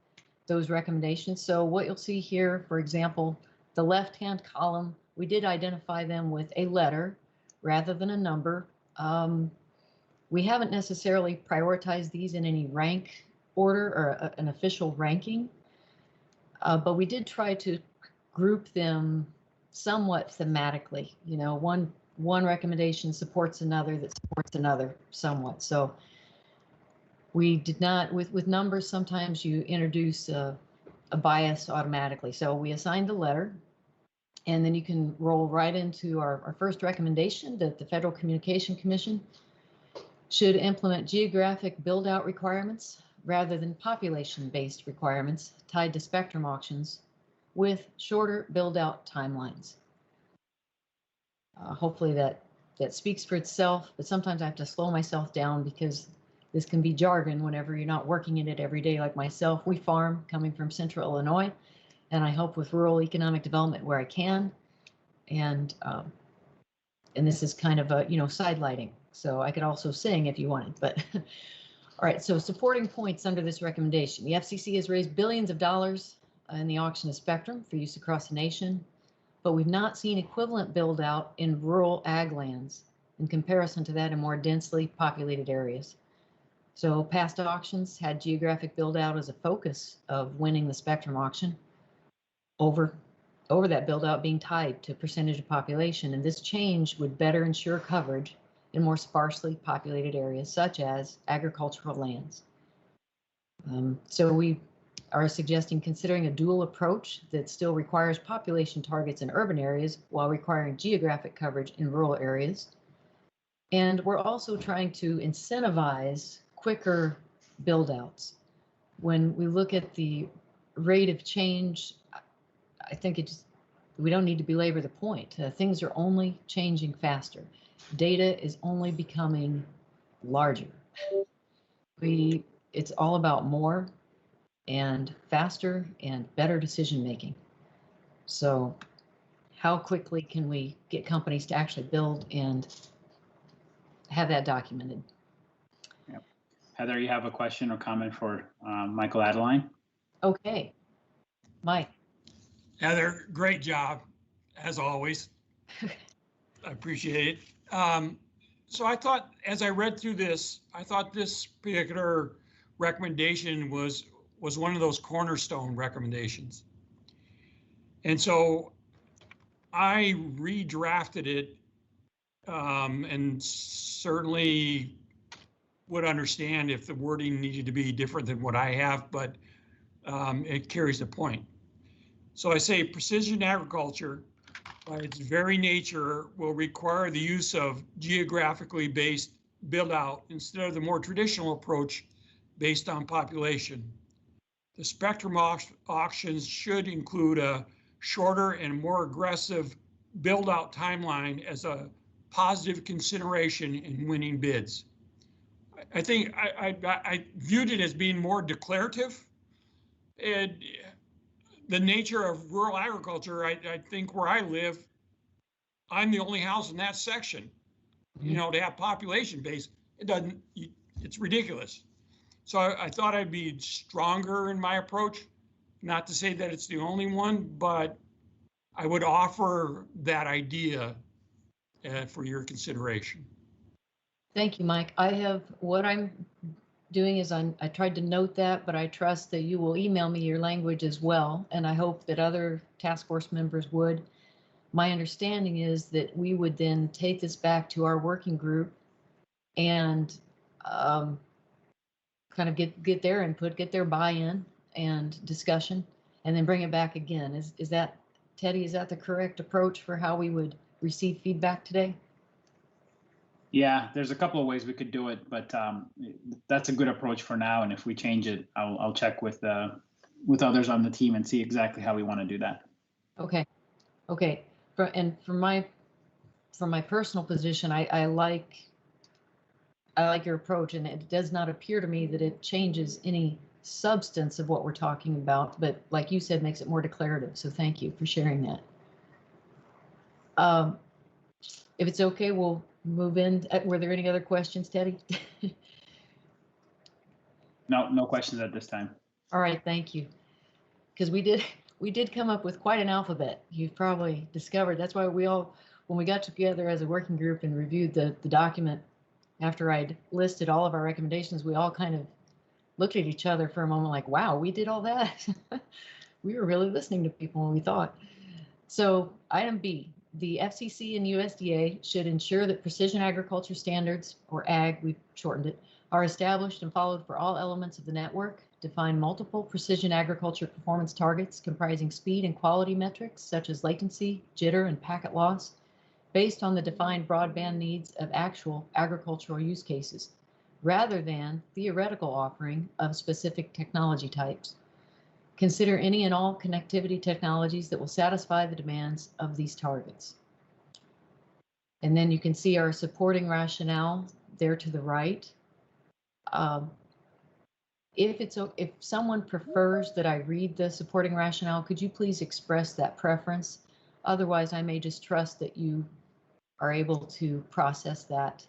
those recommendations. So what you'll see here, for example, the left-hand column, we did identify them with a letter rather than a number. We haven't necessarily prioritized these in any rank order or an official ranking, but we did try to group them somewhat thematically. You know, one recommendation supports another that supports another somewhat. So we did not, with numbers, sometimes you introduce a bias automatically. So we assigned a letter, And then you can roll right into our first recommendation that the Federal Communication Commission should implement geographic build-out requirements rather than population-based requirements tied to spectrum auctions with shorter build-out timelines. Hopefully that speaks for itself, but sometimes I have to slow myself down because this can be jargon whenever you're not working in it every day like myself. We farm coming from Central Illinois, and I help with rural economic development where I can. And this is kind of a, sidelighting. So I could also sing if you wanted, but all right. So supporting points under this recommendation. The FCC has raised billions of dollars in the auction of spectrum for use across the nation, but we've not seen equivalent build out in rural ag lands in comparison to that in more densely populated areas. So past auctions had geographic build out as a focus of winning the spectrum auction over that build out being tied to percentage of population. And this change would better ensure coverage in more sparsely populated areas such as agricultural lands. So we are suggesting considering a dual approach that still requires population targets in urban areas while requiring geographic coverage in rural areas. And we're also trying to incentivize quicker build outs. When we look at the rate of change, I think we don't need to belabor the point. Things are only changing faster. Data is only becoming larger. It's all about more and faster and better decision making. So how quickly can we get companies to actually build and have that documented? Yep. Heather, you have a question or comment for Michael Adeline? Okay, Mike. Heather, great job, as always. I appreciate it. So I thought, as I read through this, I thought this particular recommendation was one of those cornerstone recommendations. And so I redrafted it and certainly would understand if the wording needed to be different than what I have, but it carries the point. So I say precision agriculture, by its very nature, will require the use of geographically based build out instead of the more traditional approach based on population. The spectrum auctions should include a shorter and more aggressive build out timeline as a positive consideration in winning bids. I think I viewed it as being more declarative. And the nature of rural agriculture, I think where I live, I'm the only house in that section. You know, to have population base, it's ridiculous. So I thought I'd be stronger in my approach, not to say that it's the only one, but I would offer that idea for your consideration. Thank you, Mike. What I'm doing is I tried to note that, but I trust that you will email me your language as well. And I hope that other task force members would. My understanding is that we would then take this back to our working group and kind of get their input, get their buy-in and discussion, and then bring it back again. Is that, Teddy, is that the correct approach for how we would receive feedback today? Yeah, there's a couple of ways we could do it, but that's a good approach for now. And if we change it, I'll check with others on the team and see exactly how we want to do that. Okay. From my personal position, I like your approach, and it does not appear to me that it changes any substance of what we're talking about, but like you said, makes it more declarative. So thank you for sharing that. If it's okay, we'll move in. Were there any other questions, Teddy? No questions at this time. All right, thank you. Because we did come up with quite an alphabet. You've probably discovered. That's why when we got together as a working group and reviewed the document, after I'd listed all of our recommendations, we all kind of looked at each other for a moment like, wow, we did all that. We were really listening to people when we thought. So item B, the FCC and USDA should ensure that precision agriculture standards, or AG, we've shortened it, are established and followed for all elements of the network, define multiple precision agriculture performance targets comprising speed and quality metrics such as latency, jitter, and packet loss based on the defined broadband needs of actual agricultural use cases, rather than theoretical offering of specific technology types. Consider any and all connectivity technologies that will satisfy the demands of these targets. And then you can see our supporting rationale there to the right. If someone prefers that I read the supporting rationale, could you please express that preference? Otherwise, I may just trust that you are able to process that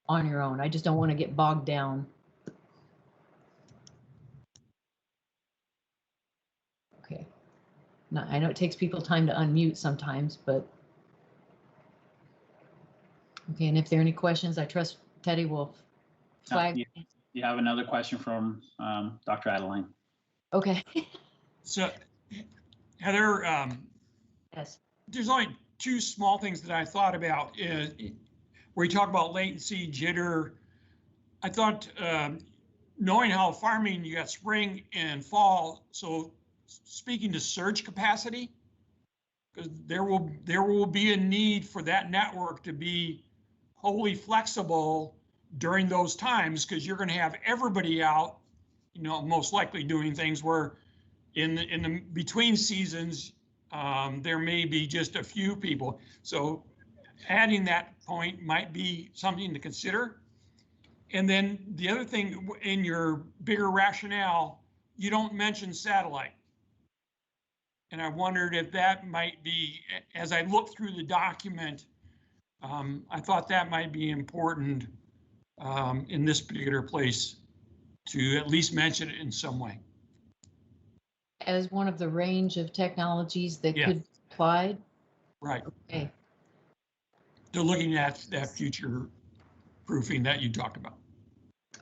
on your own. I just don't want to get bogged down. Okay. Now, I know it takes people time to unmute sometimes, but okay. And if there are any questions, I trust Teddy will flag. You have another question from Dr. Adeline. Okay. So, Heather, Yes. there's only two small things that I thought about where you talk about latency, jitter. I thought knowing how farming, you got spring and fall, so speaking to surge capacity, because there will be a need for that network to be wholly flexible during those times, because you're going to have everybody out, most likely doing things where in the between seasons, there may be just a few people. So adding that point might be something to consider. And then the other thing in your bigger rationale, you don't mention satellite. And I wondered if that might be, as I looked through the document, I thought that might be important in this particular place to at least mention it in some way. As one of the range of technologies that could be applied. Right. Okay. They're looking at that future proofing that you talked about.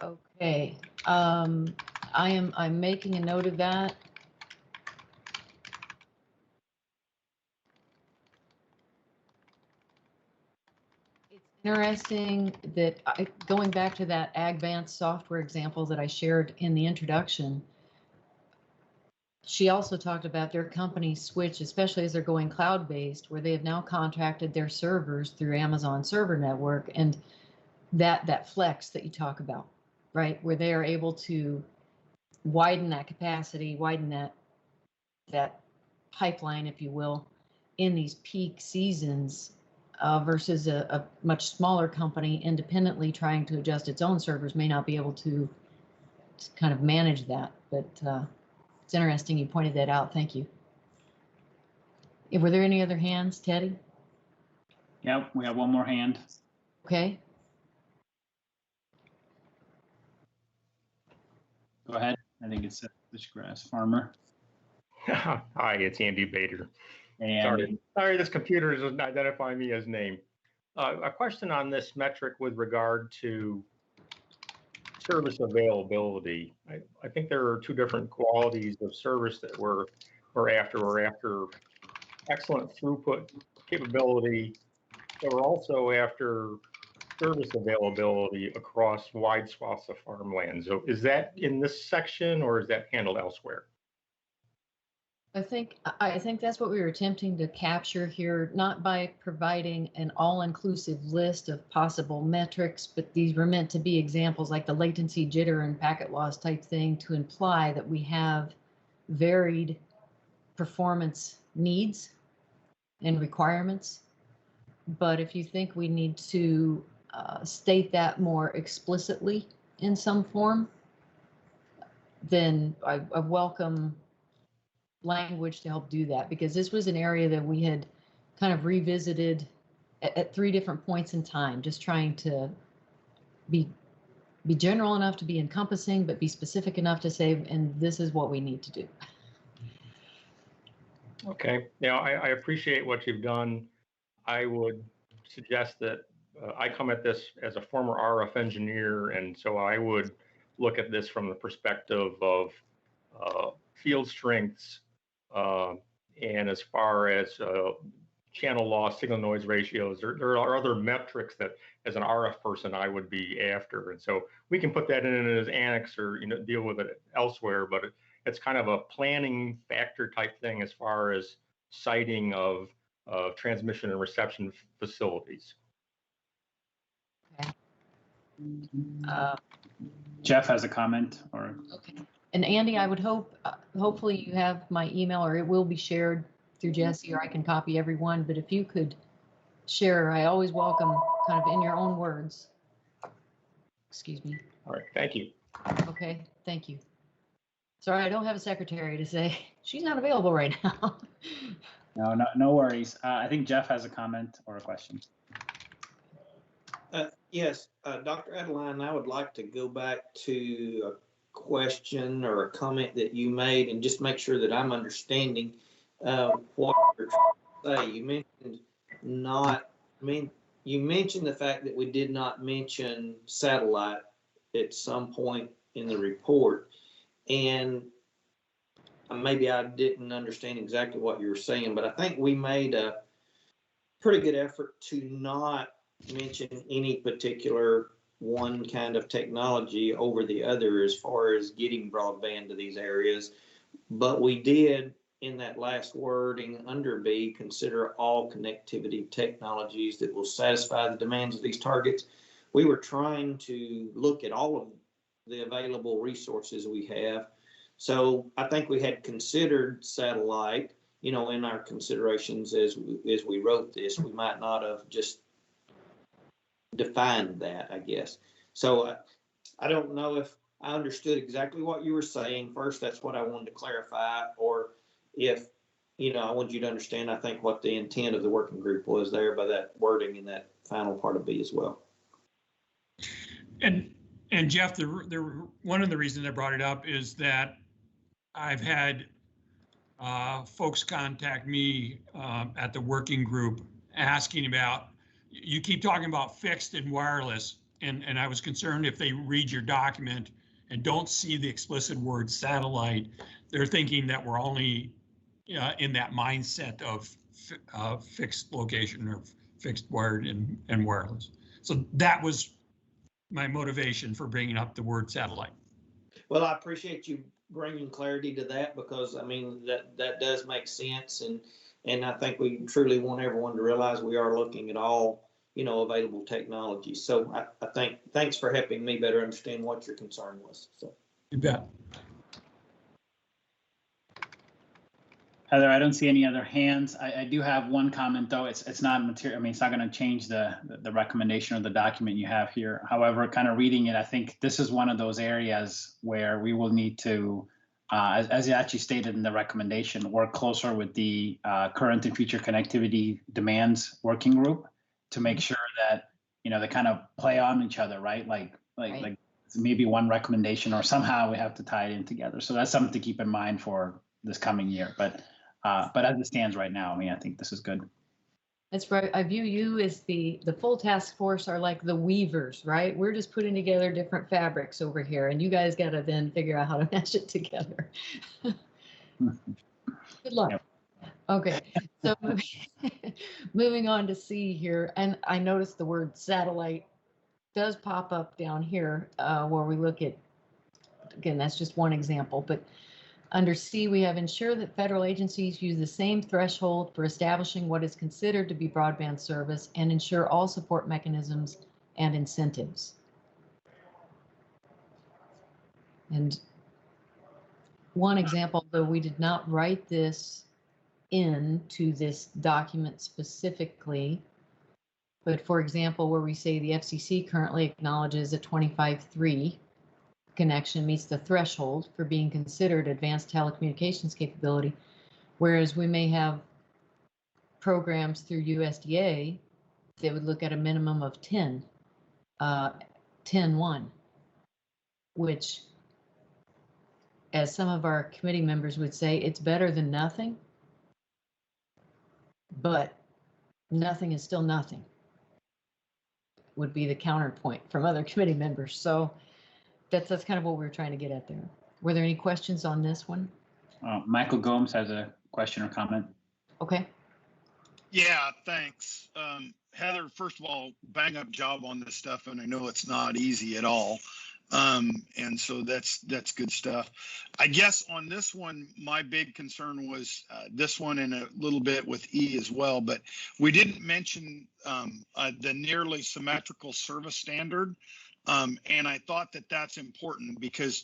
Okay. I'm making a note of that. It's interesting that going back to that Advanced software example that I shared in the introduction, she also talked about their company switch, especially as they're going cloud-based, where they have now contracted their servers through Amazon Server Network, and that flex that you talk about, right, where they are able to widen that capacity, widen that pipeline, if you will, in these peak seasons versus a much smaller company independently trying to adjust its own servers may not be able to kind of manage that, but it's interesting you pointed that out. Thank you. Were there any other hands, Teddy? Yep, we have one more hand. Okay. Go ahead. I think it's this grass farmer. Hi, it's Andy Bader. And Sorry, this computer doesn't identify me as name. A question on this metric with regard to service availability. I think there are two different qualities of service that we're after. We're after excellent throughput capability, but we're also after service availability across wide swaths of farmland. So is that in this section or is that handled elsewhere? I think that's what we were attempting to capture here, not by providing an all-inclusive list of possible metrics, but these were meant to be examples like the latency, jitter, and packet loss type thing to imply that we have varied performance needs and requirements. But if you think we need to state that more explicitly in some form, then I welcome language to help do that, because this was an area that we had kind of revisited at 3 different points in time, just trying to be general enough to be encompassing, but be specific enough to say, and this is what we need to do. Okay, now I appreciate what you've done. I would suggest that I come at this as a former RF engineer, and so I would look at this from the perspective of field strengths, and as far as channel loss, signal noise ratios. There are other metrics that, as an RF person, I would be after. And so we can put that in as annex or deal with it elsewhere, but it's kind of a planning factor type thing as far as siting of transmission and reception facilities. Jeff has a comment or. Okay. And Andy, I would hope, hopefully you have my email, or it will be shared through Jesse, or I can copy everyone. But if you could share, I always welcome kind of in your own words. Excuse me. All right, thank you. Okay, thank you. Sorry, I don't have a secretary to say she's not available right now. No worries. I think Jeff has a comment or a question. Yes, Dr. Adeline, I would like to go back to a question or a comment that you made and just make sure that I'm understanding what you're trying to say. You mentioned the fact that we did not mention satellite at some point in the report, and maybe I didn't understand exactly what you were saying, but I think we made a pretty good effort to not mention any particular one kind of technology over the other as far as getting broadband to these areas. But we did, in that last wording under B, consider all connectivity technologies that will satisfy the demands of these targets. We were trying to look at all of the available resources we have. So I think we had considered satellite, in our considerations as we wrote this. We might not have just defined that, I guess. So I don't know if I understood exactly what you were saying. First, that's what I wanted to clarify, or if, I want you to understand, I think, what the intent of the working group was there by that wording in that final part of B as well. And Jeff, one of the reasons I brought it up is that I've had folks contact me at the working group asking about, you keep talking about fixed and wireless, and I was concerned if they read your document and don't see the explicit word satellite, they're thinking that we're only in that mindset of fixed location or fixed wired and wireless. So that was my motivation for bringing up the word satellite. Well, I appreciate you bringing clarity to that, because that does make sense, and I think we truly want everyone to realize we are looking at all available technologies. So I think, thanks for helping me better understand what your concern was. So you bet. Heather, I don't see any other hands. I do have one comment though. It's not material. I mean, it's not going to change the recommendation or the document you have here. However, kind of reading it, I think this is one of those areas where we will need to, as you actually stated in the recommendation, work closer with the current and future connectivity demands working group to make sure that, they kind of play on each other, right? Like maybe one recommendation or somehow we have to tie it in together. So that's something to keep in mind for this coming year. But as it stands right now, I think this is good. That's right. I view you as the full task force are like the weavers, right? We're just putting together different fabrics over here, and you guys got to then figure out how to mesh it together. Good luck. Yep. Okay, so moving on to C here, and I noticed the word satellite does pop up down here where we look at, again, that's just one example, but under C, we have ensure that federal agencies use the same threshold for establishing what is considered to be broadband service and ensure all support mechanisms and incentives. And one example, though we did not write this into this document specifically, but for example, where we say the FCC currently acknowledges a 25.3 connection meets the threshold for being considered advanced telecommunications capability, whereas we may have programs through USDA that would look at a minimum of 10.1, which, as some of our committee members would say, it's better than nothing, but nothing is still nothing, would be the counterpoint from other committee members. So that's kind of what we were trying to get at there. Were there any questions on this one? Michael Gomes has a question or comment. Okay. Yeah, thanks. Heather, first of all, bang up job on this stuff, and I know it's not easy at all. And so that's good stuff. I guess on this one, my big concern was this one and a little bit with E as well, but we didn't mention the nearly symmetrical service standard. And I thought that that's important because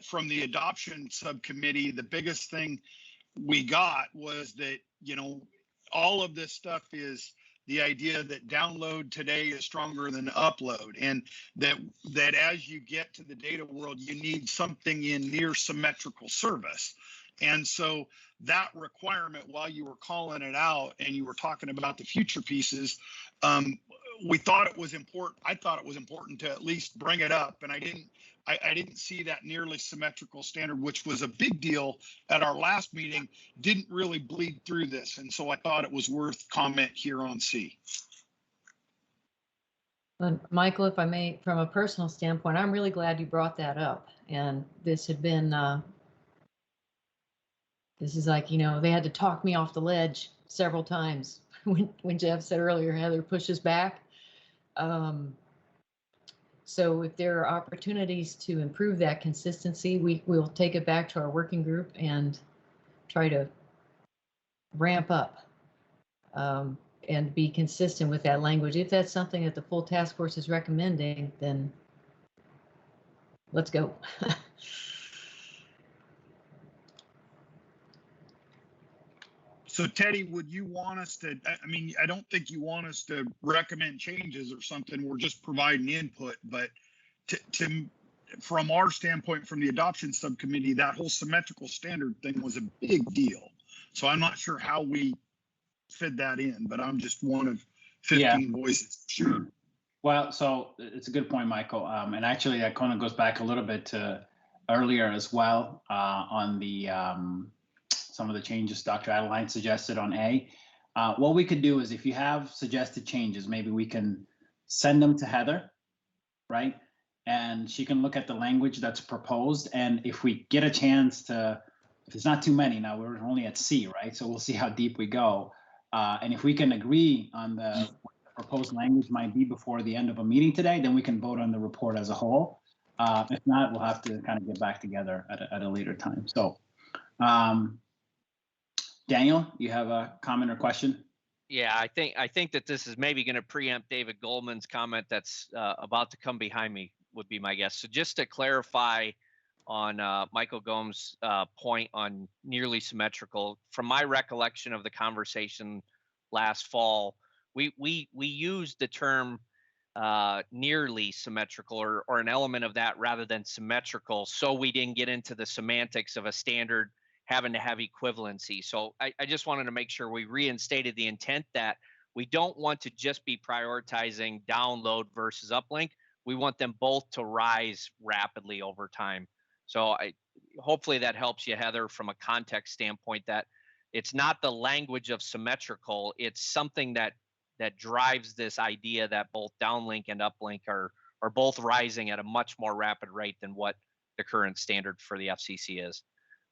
from the adoption subcommittee, the biggest thing we got was that, you know, all of this stuff is the idea that download today is stronger than upload, and that as you get to the data world, you need something in near symmetrical service. And so that requirement, while you were calling it out and you were talking about the future pieces, we thought it was important. I thought it was important to at least bring it up, and I didn't see that nearly symmetrical standard, which was a big deal at our last meeting, didn't really bleed through this. And so I thought it was worth comment here on C. And Michael, if I may, from a personal standpoint, I'm really glad you brought that up. And this had been, this is like, you know, they had to talk me off the ledge several times when Jeff said earlier, Heather pushes back. So if there are opportunities to improve that consistency, we'll take it back to our working group and try to ramp up and be consistent with that language. If that's something that the full task force is recommending, then let's go. So Teddy, would you want us to, I mean, I don't think you want us to recommend changes or something. We're just providing input, but from our standpoint, from the adoption subcommittee, that whole symmetrical standard thing was a big deal. So I'm not sure how we fit that in, but I'm just one of 15 voices. Sure. Well, so it's a good point, Michael. And actually that kind of goes back a little bit to earlier as well on the some of the changes Dr. Adeline suggested on A. What we could do is if you have suggested changes, maybe we can send them to Heather, right? And she can look at the language that's proposed. And if we get a chance to, if it's not too many, now we're only at C, right? So we'll see how deep we go. And if we can agree on the proposed language might be before the end of a meeting today, then we can vote on the report as a whole. If not, we'll have to kind of get back together at a later time. So, Daniel, you have a comment or question? Yeah, I think that this is maybe going to preempt David Goldman's comment that's about to come behind me, would be my guess. So just to clarify on Michael Gomes' point on nearly symmetrical, from my recollection of the conversation last fall, we used the term nearly symmetrical or an element of that rather than symmetrical, so we didn't get into the semantics of a standard having to have equivalency. So I just wanted to make sure we reinstated the intent that we don't want to just be prioritizing download versus uplink. We want them both to rise rapidly over time. So hopefully that helps you, Heather, from a context standpoint, that it's not the language of symmetrical, it's something that drives this idea that both downlink and uplink are both rising at a much more rapid rate than what the current standard for the FCC is.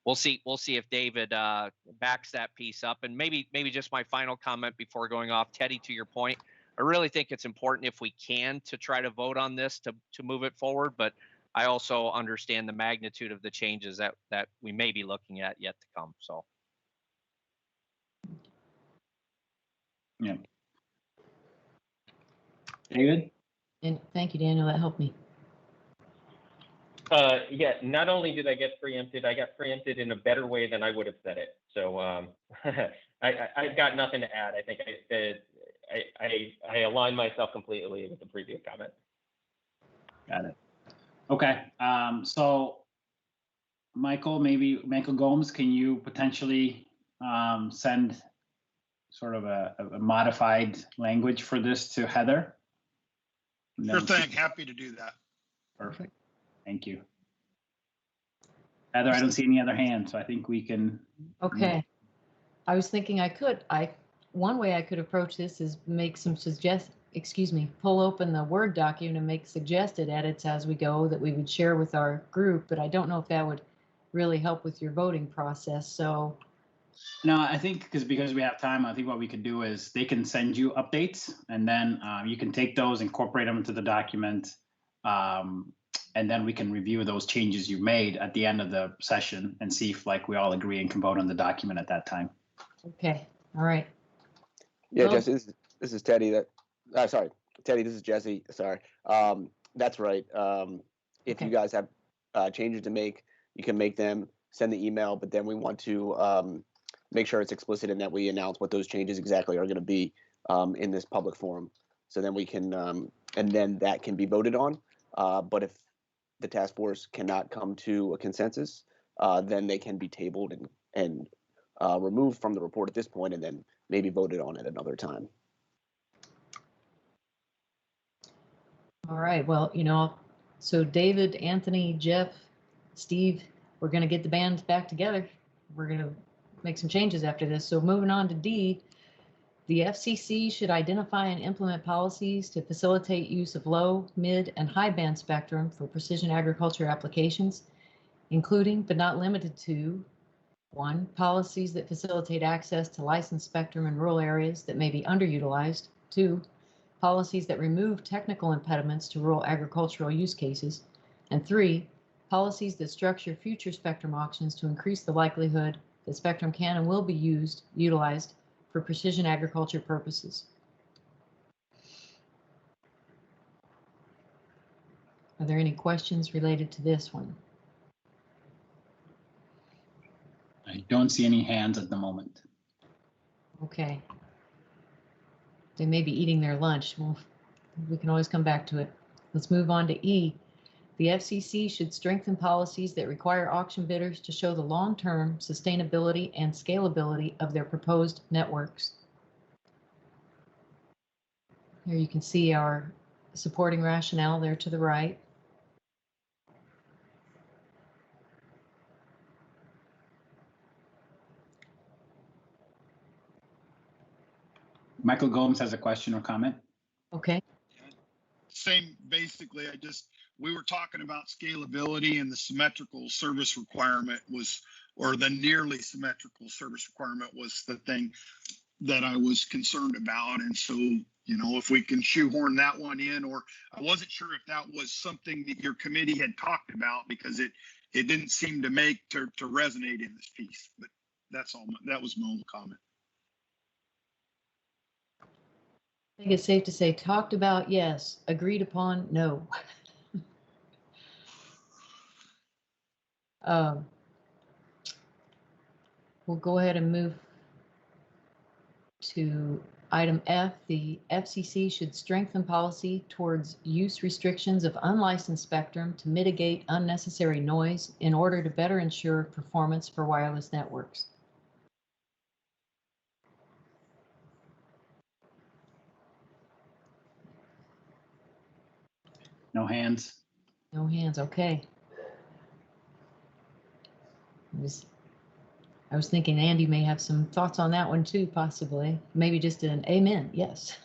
We'll see if David backs that piece up. And maybe just my final comment before going off, Teddy, to your point, I really think it's important if we can to try to vote on this to move it forward. But I also understand the magnitude of the changes that we may be looking at yet to come. So. Yeah. David? And thank you, Daniel. That helped me. Yeah, not only did I get preempted, I got preempted in a better way than I would have said it. So I've got nothing to add. I think I align myself completely with the previous comment. Got it. Okay. So Michael Gomes, can you potentially send sort of a modified language for this to Heather? Sure thing. Happy to do that. Perfect. Thank you. Heather, I don't see any other hands, so I think we can. Okay. I was thinking one way I could approach this is make some pull open the Word document and make suggested edits as we go that we would share with our group, but I don't know if that would really help with your voting process. So No, I think because we have time, I think what we could do is they can send you updates, and then you can take those, incorporate them into the document, and then we can review those changes you made at the end of the session and see if like we all agree and can vote on the document at that time. Okay, all right. Yeah, Well- Jesse, this is Teddy. Sorry, Teddy. This is Jesse. Sorry. That's right. If Okay. you guys have changes to make, you can make them. Send the email, but then we want to make sure it's explicit in that we announce what those changes exactly are going to be in this public forum. So then we can, and then that can be voted on. But if the task force cannot come to a consensus, then they can be tabled and removed from the report at this point, and then maybe voted on at another time. All right, well, so David, Anthony, Jeff, Steve, we're going to get the band back together. We're going to make some changes after this. So moving on to D, the FCC should identify and implement policies to facilitate use of low, mid, and high band spectrum for precision agriculture applications, including but not limited to 1, policies that facilitate access to licensed spectrum in rural areas that may be underutilized. 2, policies that remove technical impediments to rural agricultural use cases. And 3, policies that structure future spectrum auctions to increase the likelihood that spectrum can and will be utilized for precision agriculture purposes. Are there any questions related to this one? I don't see any hands at the moment. Okay. They may be eating their lunch. Well, we can always come back to it. Let's move on to E. The FCC should strengthen policies that require auction bidders to show the long-term sustainability and scalability of their proposed networks. Here you can see our supporting rationale there to the right. Michael Gomes has a question or comment. Okay. Same, basically, we were talking about scalability, and the symmetrical service requirement was, or the nearly symmetrical service requirement was the thing that I was concerned about. And so, if we can shoehorn that one in, or I wasn't sure if that was something that your committee had talked about, because it didn't seem to resonate in this piece, but that's all, that was my only comment. I think it's safe to say talked about, yes. Agreed upon, no. We'll go ahead and move to item F. The FCC should strengthen policy towards use restrictions of unlicensed spectrum to mitigate unnecessary noise in order to better ensure performance for wireless networks. No hands. No hands, okay. I was thinking Andy may have some thoughts on that one too, possibly. Maybe just an amen, yes.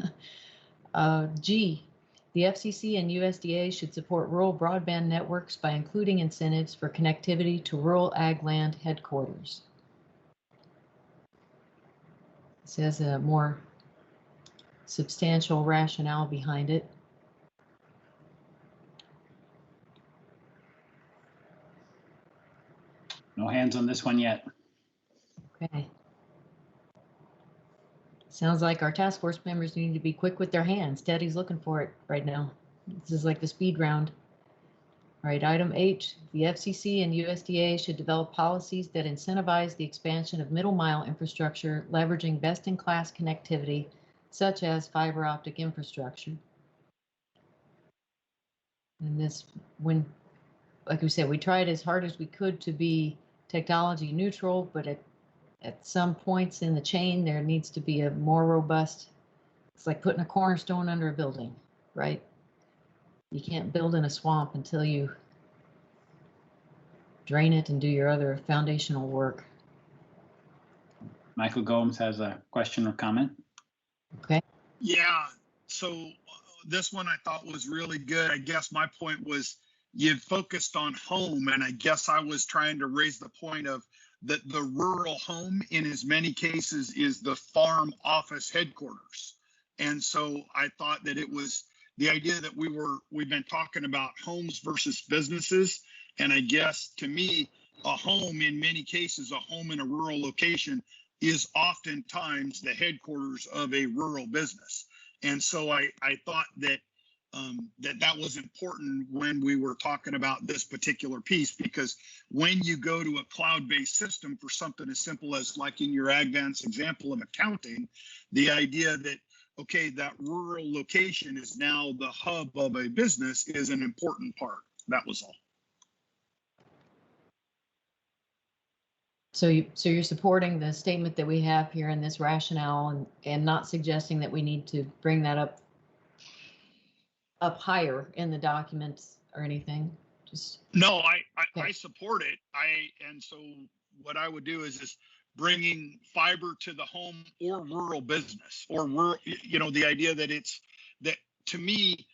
G, the FCC and USDA should support rural broadband networks by including incentives for connectivity to rural ag land headquarters. This has a more substantial rationale behind it. No hands on this one yet. Okay. Sounds like our task force members need to be quick with their hands. Teddy's looking for it right now. This is like the speed round. All right, item H, the FCC and USDA should develop policies that incentivize the expansion of middle mile infrastructure, leveraging best-in-class connectivity, such as fiber optic infrastructure. And this, like we said, we tried as hard as we could to be technology neutral, but at some points in the chain, there needs to be a more robust, it's like putting a cornerstone under a building, right? You can't build in a swamp until you drain it and do your other foundational work. Michael Gomes has a question or comment. Okay. Yeah, so this one I thought was really good. I guess my point was you focused on home, and I guess I was trying to raise the point of that the rural home in as many cases is the farm office headquarters. And so I thought that it was the idea that we've been talking about homes versus businesses. And I guess to me, a home in many cases, a home in a rural location is oftentimes the headquarters of a rural business. And so I thought that that was important when we were talking about this particular piece, because when you go to a cloud-based system for something as simple as, like in your advanced example of accounting, the idea that, okay, that rural location is now the hub of a business is an important part. That was all. So you're supporting the statement that we have here in this rationale, and not suggesting that we need to bring that up higher in the documents or anything. Just no, I support it. And so what I would do is bringing fiber to the home or rural business, or rural, the idea that that to me,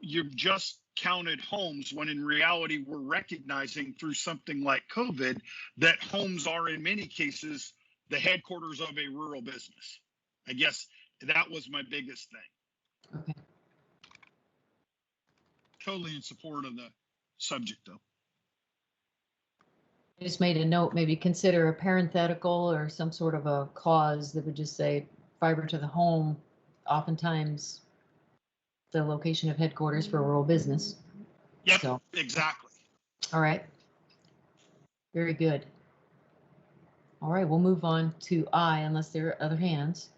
you've just counted homes, when in reality we're recognizing through something like COVID that homes are in many cases the headquarters of a rural business. I guess that was my biggest thing. Okay. Totally in support of the subject, though. I just made a note, maybe consider a parenthetical or some sort of a clause that would just say fiber to the home, oftentimes the location of headquarters for a rural business. Yep, so, exactly. All right. Very good. All right, we'll move on to I, unless there are other hands.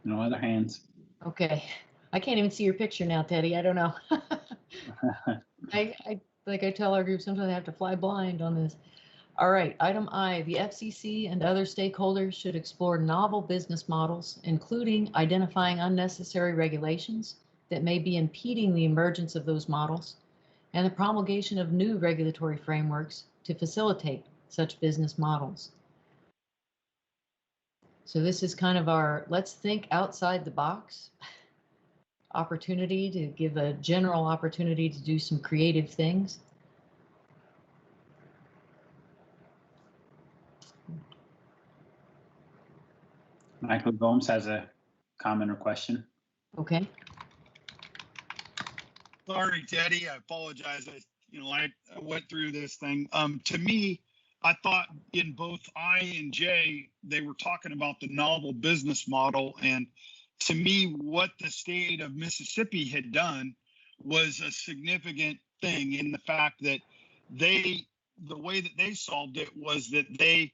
No other hands. Okay. I can't even see your picture now, Teddy. I don't know. I like I tell our group, sometimes I have to fly blind on this. All right, item I, the FCC and other stakeholders should explore novel business models, including identifying unnecessary regulations that may be impeding the emergence of those models, and the promulgation of new regulatory frameworks to facilitate such business models. So this is kind of our let's think outside the box opportunity, to give a general opportunity to do some creative things. Michael Gomes has a comment or question. Okay. Sorry, Teddy. I apologize. I went through this thing. To me, I thought in both I and J, they were talking about the novel business model. And to me, what the state of Mississippi had done was a significant thing, in the fact that the way that they solved it was that they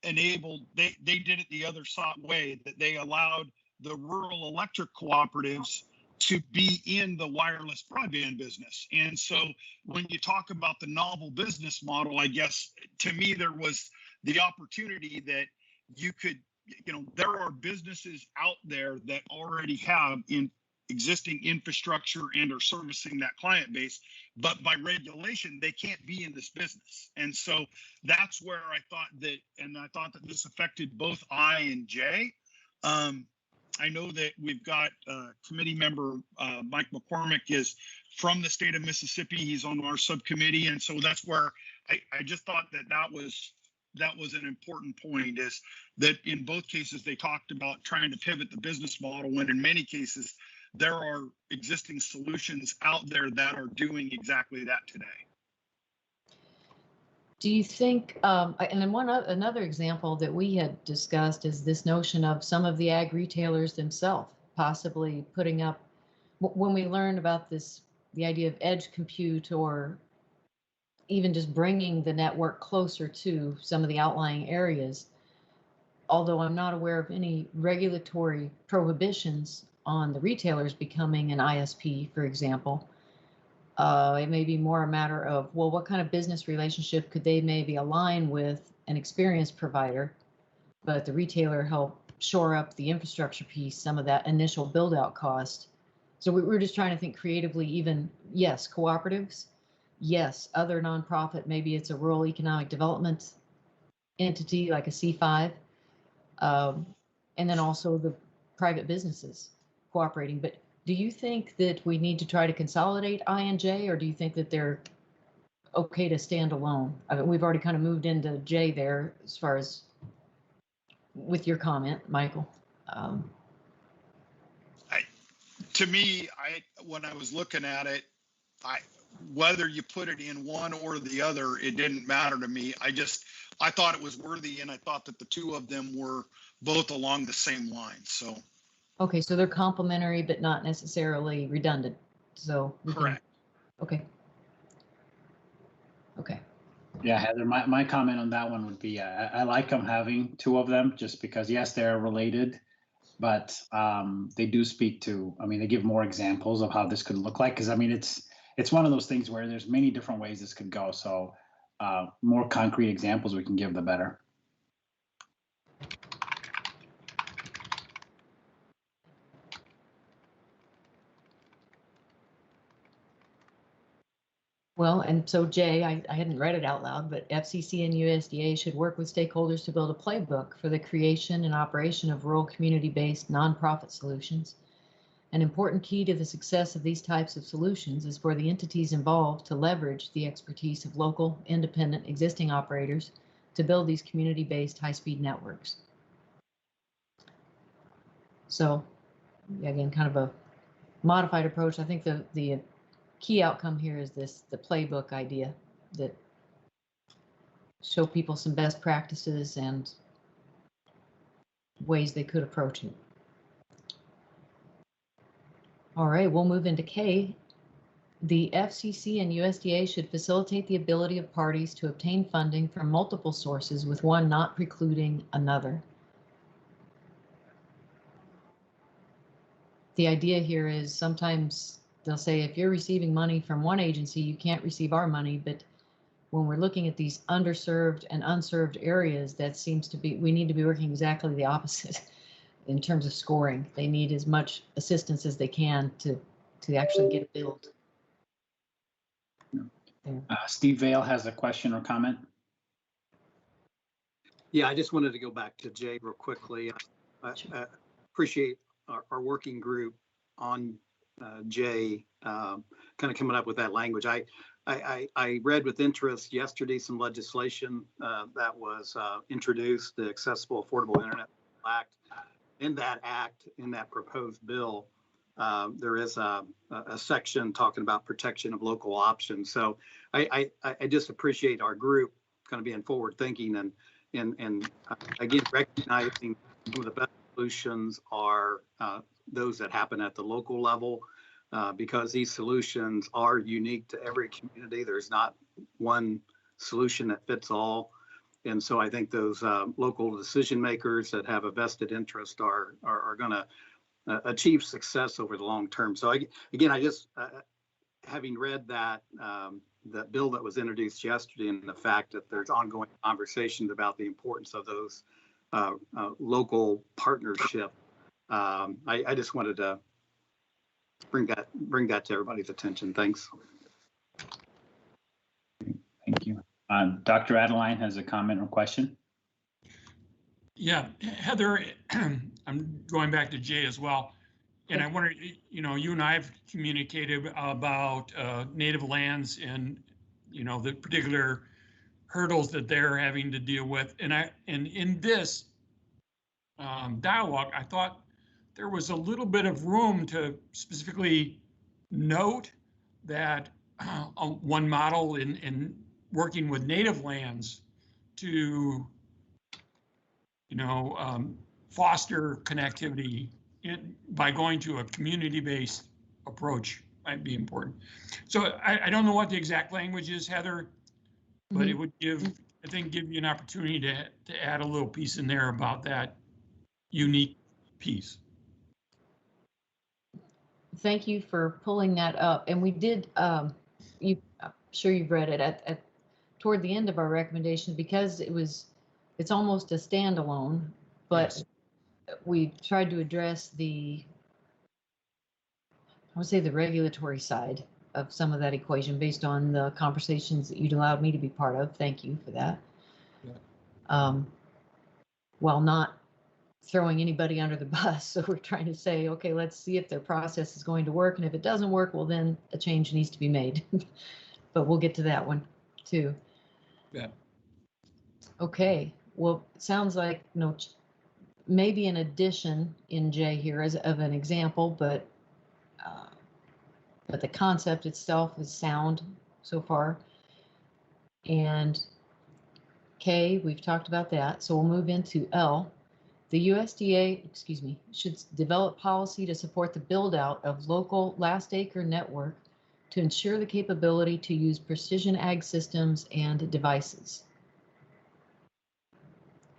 did it the other way, that they allowed the rural electric cooperatives to be in the wireless broadband business. And so when you talk about the novel business model, I guess to me, there was the opportunity that you could, there are businesses out there that already have existing infrastructure and are servicing that client base, but by regulation, they can't be in this business. And so that's where I thought that this affected both I and J. I know that we've got committee member Mike McCormick is from the state of Mississippi. He's on our subcommittee. And so that's where I just thought that was an important point, is that in both cases, they talked about trying to pivot the business model, when in many cases, there are existing solutions out there that are doing exactly that today. Do you think, and then another example that we had discussed is this notion of some of the ag retailers themselves possibly putting up, when we learned about this, the idea of edge compute, or even just bringing the network closer to some of the outlying areas, although I'm not aware of any regulatory prohibitions on the retailers becoming an ISP, for example. It may be more a matter of, well, what kind of business relationship could they maybe align with an experienced provider, but the retailer help shore up the infrastructure piece, some of that initial build out cost. So we're just trying to think creatively, even, yes, cooperatives, yes, other nonprofit, maybe it's a rural economic development entity like a C5, and then also the private businesses cooperating. But Do you think that we need to try to consolidate I and J, or do you think that they're okay to stand alone? I mean, we've already kind of moved into J there as far as with your comment, Michael. To me, when I was looking at it, whether you put it in one or the other, it didn't matter to me. I thought it was worthy, and I thought that the two of them were both along the same line. So. Okay, so they're complementary, but not necessarily redundant. So. Correct. Okay. Okay. Yeah, Heather, my comment on that one would be, I like them having two of them just because, yes, they're related, but they do speak to, I mean, they give more examples of how this could look like. Because, I mean, it's one of those things where there's many different ways this could go. So more concrete examples we can give, the better. Well, and so Jay, I hadn't read it out loud, but FCC and USDA should work with stakeholders to build a playbook for the creation and operation of rural community-based nonprofit solutions. An important key to the success of these types of solutions is for the entities involved to leverage the expertise of local, independent, existing operators to build these community-based high-speed networks. So, again, kind of a modified approach. I think the key outcome here is the playbook idea, that show people some best practices and ways they could approach it. All right, we'll move into K. The FCC and USDA should facilitate the ability of parties to obtain funding from multiple sources, with one not precluding another. The idea here is sometimes they'll say, if you're receiving money from one agency, you can't receive our money. But when we're looking at these underserved and unserved areas, that seems to be, we need to be working exactly the opposite in terms of scoring. They need as much assistance as they can to actually get billed. Steve Vale has a question or comment. Yeah, I just wanted to go back to Jay real quickly. I appreciate our working group on Jay kind of coming up with that language. I read with interest yesterday some legislation that was introduced, the Accessible Affordable Internet Act. In that act, in that proposed bill, there is a section talking about protection of local options. So I just appreciate our group kind of being forward thinking and again, recognizing some of the best solutions are those that happen at the local level, because these solutions are unique to every community. There's not one solution that fits all. And so I think those local decision makers that have a vested interest are going to achieve success over the long term. So I just, having read that, that bill that was introduced yesterday, and the fact that there's ongoing conversations about the importance of those local partnership, I just wanted to bring that to everybody's attention. Thanks. Thank you. Dr. Adeline has a comment or question. Yeah, Heather, I'm going back to Jay as well. And I wonder, you and I have communicated about native lands and, the particular hurdles that they're having to deal with. And in this dialogue, I thought there was a little bit of room to specifically note that one model in working with native lands to, foster connectivity by going to a community-based approach might be important. So I don't know what the exact language is, Heather, but it would give you an opportunity to add a little piece in there about that unique piece. Thank you for pulling that up. And we did, I'm sure you've read it at toward the end of our recommendation, because it's almost a standalone, but yes, we tried to address the regulatory side of some of that equation based on the conversations that you'd allowed me to be part of. Thank you for that. Yeah. While not throwing anybody under the bus. So we're trying to say, okay, let's see if their process is going to work. And if it doesn't work, well, then a change needs to be made. But we'll get to that one too. Yeah. Okay, well, it sounds like, maybe an addition in J here as of an example, but the concept itself is sound so far. And K, we've talked about that. So we'll move into L. The USDA, should develop policy to support the build out of local last acre network to ensure the capability to use precision ag systems and devices.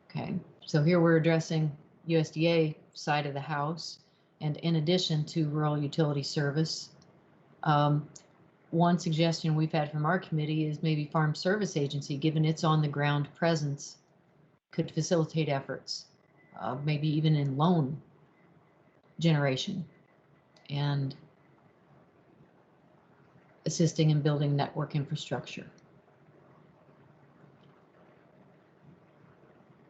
Okay, so here we're addressing USDA side of the house, and in addition to rural utility service. One suggestion we've had from our committee is maybe Farm Service Agency, given its on-the-ground presence, could facilitate efforts, maybe even in loan generation and assisting in building network infrastructure.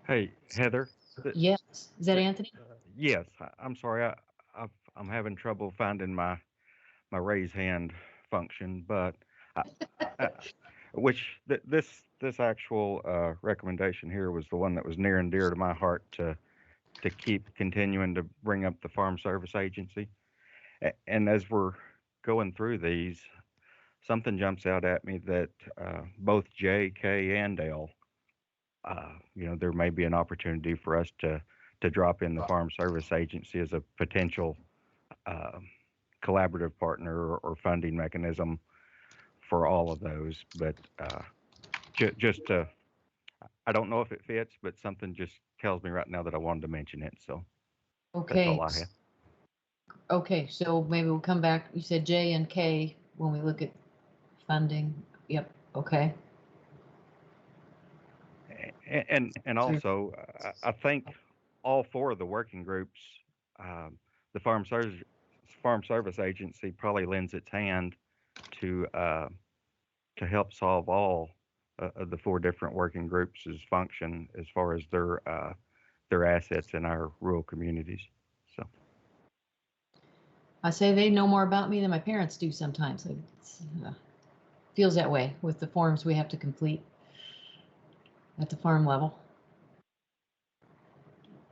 Hey, Heather. Yes, is that Anthony? Yes, I'm sorry. I'm having trouble finding my raise hand function, but this actual recommendation here was the one that was near and dear to my heart to keep continuing to bring up the Farm Service Agency. And as we're going through these, something jumps out at me that both J, K, and L, there may be an opportunity for us to drop in the Farm Service Agency as a potential collaborative partner or funding mechanism for all of those. But I don't know if it fits, but something just tells me right now that I wanted to mention it. So Okay. that's all I have. Okay, so maybe we'll come back. You said J and K when we look at funding. Yep. Okay. And also, I think all four of the working groups, the Farm Service Agency probably lends its hand to help solve all of the four different working groups' function as far as their assets in our rural communities. So I say they know more about me than my parents do sometimes. It feels that way with the forms we have to complete at the farm level.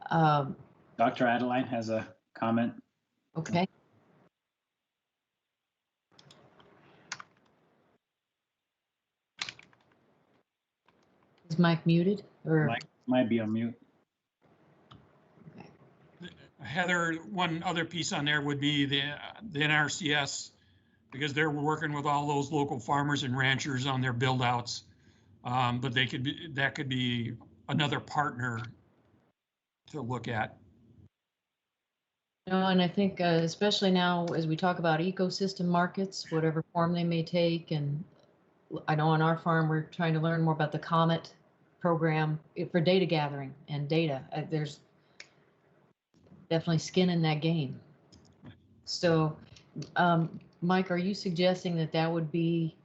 Dr. Adeline has a comment. Okay. Is Mike muted? Or Mike might be on mute. Heather, one other piece on there would be the NRCS, because they're working with all those local farmers and ranchers on their build outs. But that could be another partner to look at. And I think especially now as we talk about ecosystem markets, whatever form they may take, and I know on our farm we're trying to learn more about the COMET program for data gathering and data. There's definitely skin in that game. So, Mike, are you suggesting that would be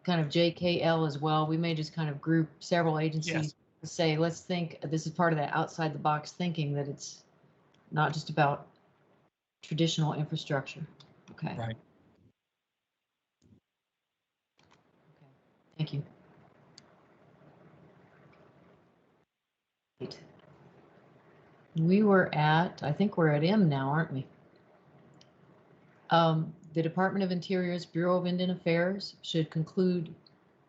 kind of JKL as well? We may just kind of group several agencies to say, let's think, this is part of that outside the box thinking, that it's not just about traditional infrastructure. Okay. Right. Okay. Thank you. We were at, I think we're at M now, aren't we? The Department of Interior's Bureau of Indian Affairs should conclude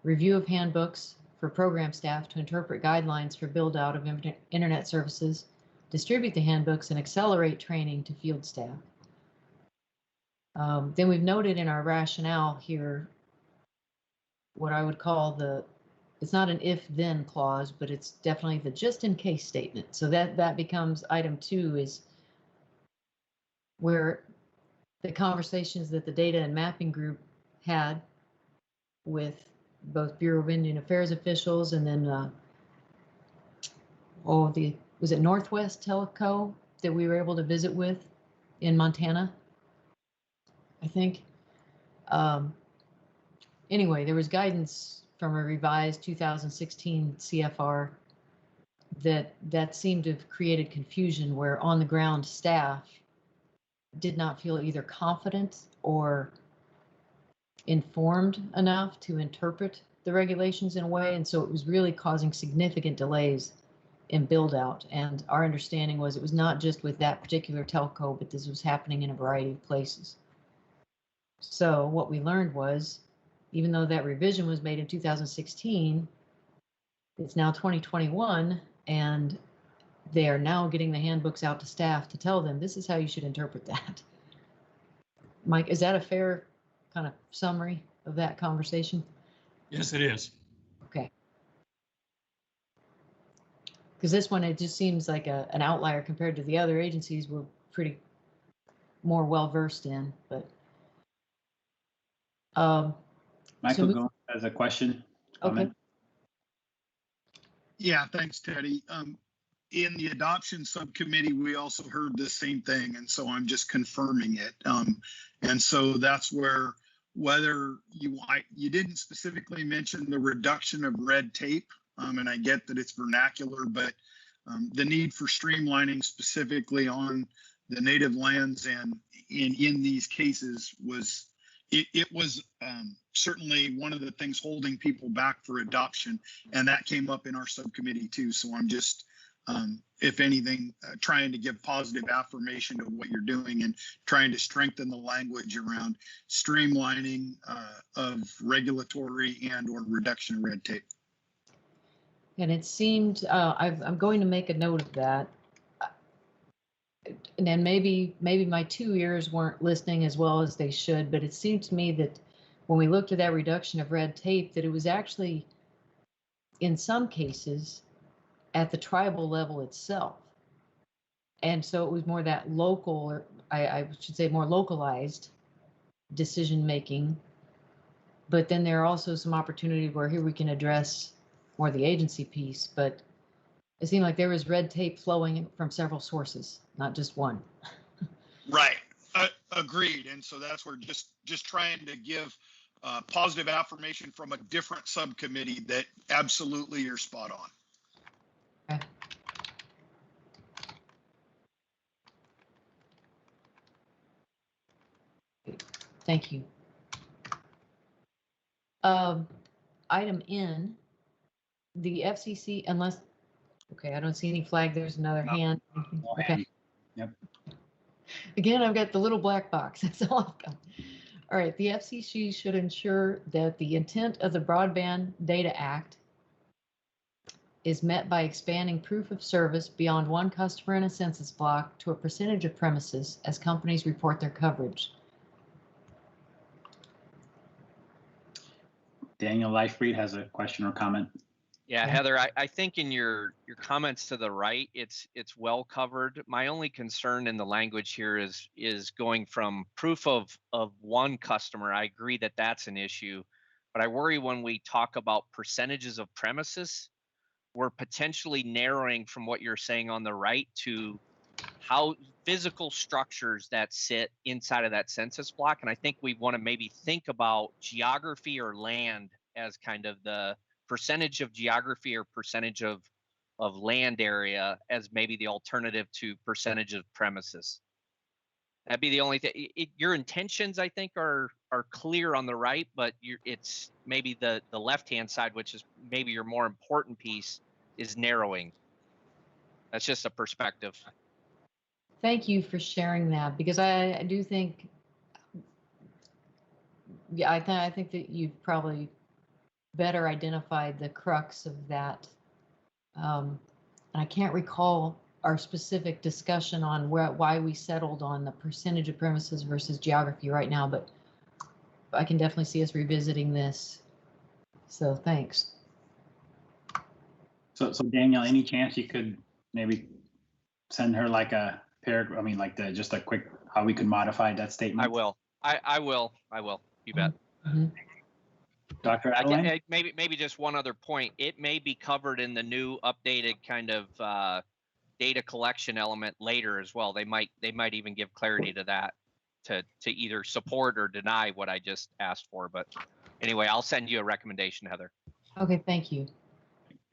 review of handbooks for program staff to interpret guidelines for build out of internet services, distribute the handbooks, and accelerate training to field staff. Then we've noted in our rationale here what I would call it's not an if-then clause, but it's definitely the just-in-case statement. So that becomes item 2, is where the conversations that the data and mapping group had with both Bureau of Indian Affairs officials and then, was it Northwest Teleco that we were able to visit with in Montana, I think. Anyway, there was guidance from a revised 2016 CFR that seemed to have created confusion where on the ground staff did not feel either confident or informed enough to interpret the regulations in a way. And so it was really causing significant delays in build out. And our understanding was it was not just with that particular telco, but this was happening in a variety of places. So what we learned was, even though that revision was made in 2016, it's now 2021, and they are now getting the handbooks out to staff to tell them this is how you should interpret that. Mike, is that a fair kind of summary of that conversation? Yes, it is. Okay. Because this one, it just seems like an outlier compared to the other agencies we're pretty more well versed in, but. Michael so Gomes has a question. Okay. Comment. Yeah, thanks, Teddy. In the adoption subcommittee, we also heard the same thing, and so I'm just confirming it. And so that's where whether you didn't specifically mention the reduction of red tape, and I get that it's vernacular, but the need for streamlining specifically on the native lands and in these cases was it was certainly one of the things holding people back for adoption, and that came up in our subcommittee too. So I'm just, if anything, trying to give positive affirmation to what you're doing and trying to strengthen the language around streamlining of regulatory and or reduction of red tape. And it seemed, I'm going to make a note of that. And then maybe my 2 ears weren't listening as well as they should, but it seemed to me that when we looked at that reduction of red tape, that it was actually, in some cases, at the tribal level itself. And so it was more that local, or I should say more localized decision making. But then there are also some opportunities where here we can address more the agency piece, but it seemed like there was red tape flowing from several sources, not just one. Right. Agreed. And so that's where just trying to give positive affirmation from a different subcommittee that absolutely you're spot on. Okay. Thank you. Item N, the FCC, unless, okay, I don't see any flag. There's another hand. No Okay. hand. Yep. Again, I've got the little black box. That's all I've got. All right. The FCC should ensure that the intent of the Broadband Data Act is met by expanding proof of service beyond one customer in a census block to a percentage of premises as companies report their coverage. Daniel Leifried has a question or comment. Yeah, Okay. Heather, I think in your comments to the right, it's well covered. My only concern in the language here is going from proof of one customer. I agree that that's an issue, but I worry when we talk about percentages of premises, we're potentially narrowing from what you're saying on the right to how physical structures that sit inside of that census block. And I think we want to maybe think about geography or land as kind of the percentage of geography or percentage of land area as maybe the alternative to percentage of premises. That'd be the only thing. Your intentions, I think, are clear on the right, but it's maybe the left-hand side, which is maybe your more important piece, is narrowing. That's just a perspective. Thank you for sharing that, because I do think, yeah, I think that you've probably better identified the crux of that. And I can't recall our specific discussion on why we settled on the percentage of premises versus geography right now, but I can definitely see us revisiting this. So thanks. So Daniel, any chance you could maybe send her like a paragraph? I mean, like just a quick how we could modify that statement. I will. I will. You bet. Mm-hmm. Dr. Adeline? Maybe just one other point. It may be covered in the new updated kind of data collection element later as well. They might even give clarity to that to either support or deny what I just asked for. But anyway, I'll send you a recommendation, Heather. Okay, thank you.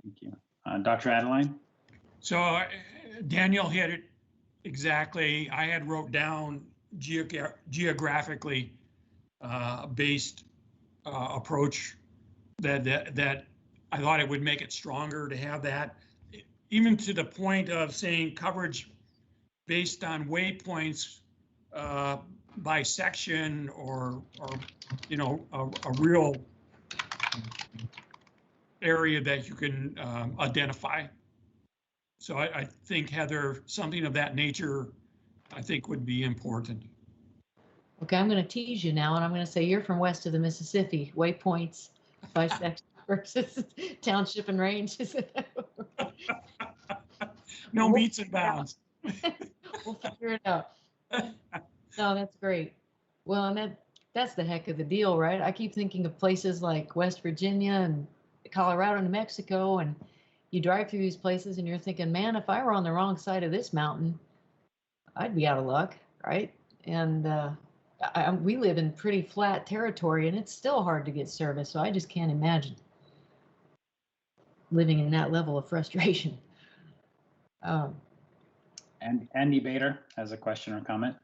Thank you. Dr. Adeline? So Daniel hit it exactly. I had wrote down geographically based approach that I thought it would make it stronger to have that, even to the point of saying coverage based on waypoints by section or you know, a real area that you can identify. So I think, Heather, something of that nature, I think would be important. Okay, I'm going to tease you now, and I'm going to say you're from west of the Mississippi. Waypoints by section versus township and ranges. No meets and bounds. We'll figure it out. No, that's great. Well, and that's the heck of the deal, right? I keep thinking of places like West Virginia and Colorado, New Mexico, and you drive through these places and you're thinking, man, if I were on the wrong side of this mountain, I'd be out of luck, right? And we live in pretty flat territory, and it's still hard to get service. So I just can't imagine living in that level of frustration. And Andy Bader has a question or comment.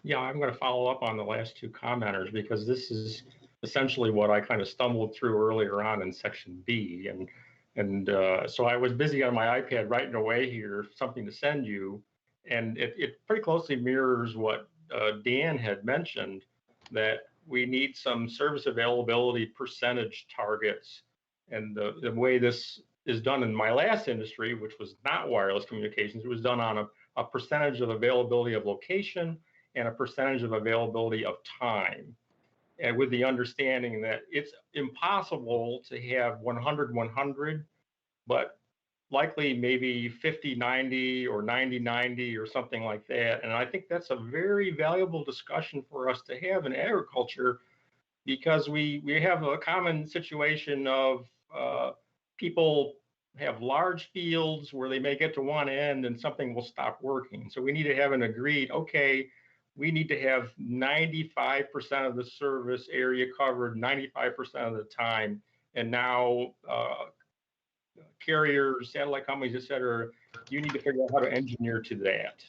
Yeah, I'm going to follow up on the last two commenters because this is essentially what I kind of stumbled through earlier on in section B. And so I was busy on my iPad writing away here, something to send you. And it pretty closely mirrors what Dan had mentioned, that we need some service availability percentage targets. And the way this is done in my last industry, which was not wireless communications, it was done on a percentage of availability of location and a percentage of availability of time. And with the understanding that it's impossible to have 100-100, but likely maybe 50-90 or 90-90 or something like that. And I think that's a very valuable discussion for us to have in agriculture, because we have a common situation of people have large fields where they may get to one end and something will stop working. So we need to have an agreed, okay, we need to have 95% of the service area covered 95% of the time. And now carriers, satellite companies, et cetera, you need to figure out how to engineer to that.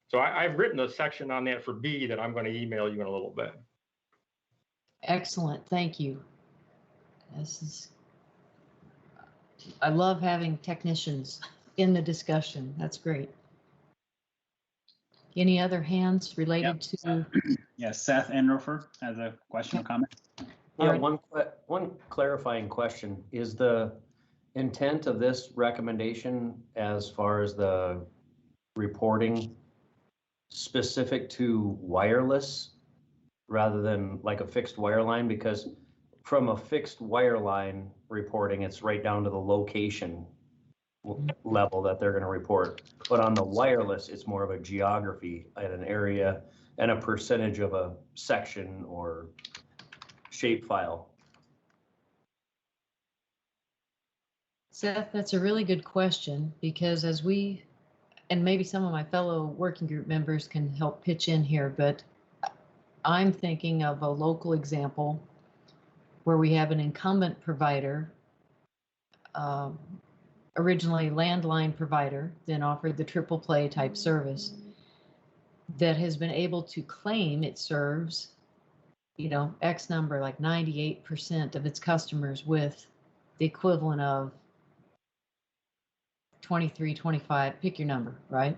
So I've written a section on that for B that I'm going to email you in a little bit. Excellent, thank you. I love having technicians in the discussion. That's great. Any other hands related to? Yes, Seth Enrofer has a question or comment. Yeah, right. one clarifying question. Is the intent of this recommendation as far as the reporting specific to wireless rather than like a fixed wire line? Because from a fixed wire line reporting, it's right down to the location level that they're going to report. But on the wireless, it's more of a geography at an area and a percentage of a section or shapefile. Seth, that's a really good question, because as we, and maybe some of my fellow working group members can help pitch in here, but I'm thinking of a local example where we have an incumbent provider, originally landline provider, then offered the triple play type service, that has been able to claim it serves, you know, X number, like 98% of its customers with the equivalent of 23, 25, pick your number, right?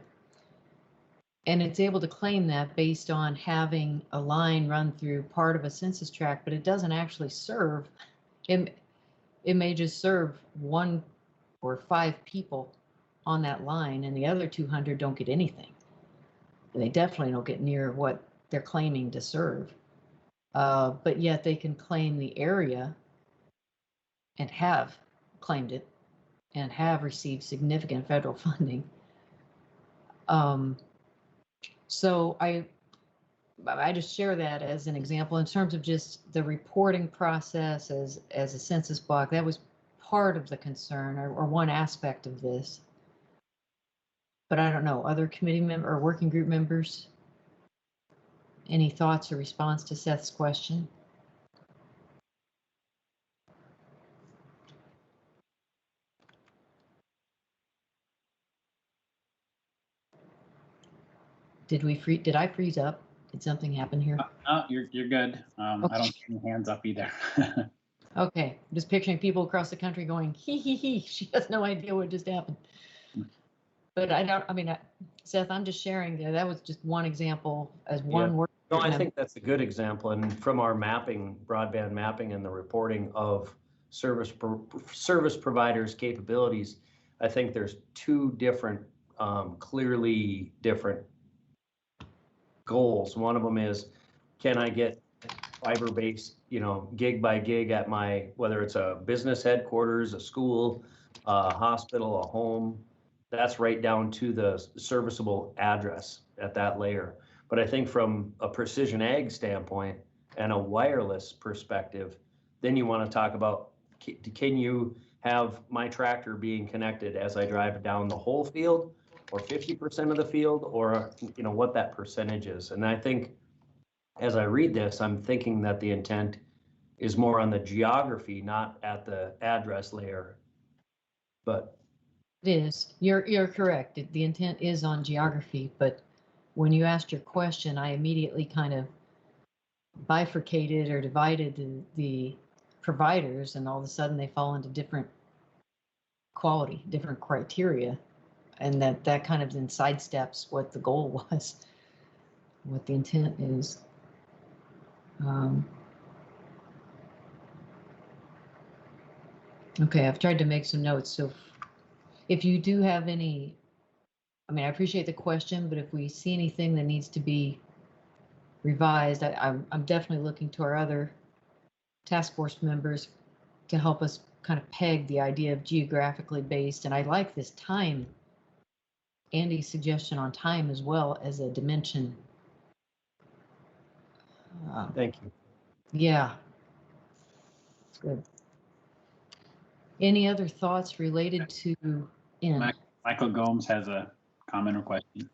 And it's able to claim that based on having a line run through part of a census tract, but it doesn't actually serve. It may just serve 1 or 5 people on that line, and the other 200 don't get anything. And they definitely don't get near what they're claiming to serve. But yet they can claim the area and have claimed it and have received significant federal funding. So I just share that as an example in terms of just the reporting process as a census block. That was part of the concern or one aspect of this. But I don't know, other committee member or working group members, any thoughts or response to Seth's question? Did I freeze up? Did something happen here? Oh, you're good. I don't see any hands up either. Okay, I'm just picturing people across the country going, hee hee hee, she has no idea what just happened. But Seth, I'm just sharing there. That was just one example as one word. No, I think that's a good example. And from our mapping, broadband mapping and the reporting of service providers' capabilities, I think there's two different, clearly different goals. One of them is, can I get fiber-based, gig by gig at my, whether it's a business headquarters, a school, a hospital, a home, that's right down to the serviceable address at that layer. But I think from a precision ag standpoint and a wireless perspective, then you want to talk about, can you have my tractor being connected as I drive down the whole field, or 50% of the field, or what that percentage is. And I think as I read this, I'm thinking that the intent is more on the geography, not at the address layer. But It is. You're correct. The intent is on geography, but when you asked your question, I immediately kind of bifurcated or divided the providers, and all of a sudden they fall into different quality, different criteria, and that kind of then sidesteps what the goal was, what the intent is. Okay, I've tried to make some notes. So if you do have any, I appreciate the question, but if we see anything that needs to be revised, I'm definitely looking to our other task force members to help us kind of peg the idea of geographically based. And I like this time, Andy's suggestion on time as well as a dimension. thank you. Yeah, that's good. Any other thoughts related to N? Michael Gomes has a comment or question.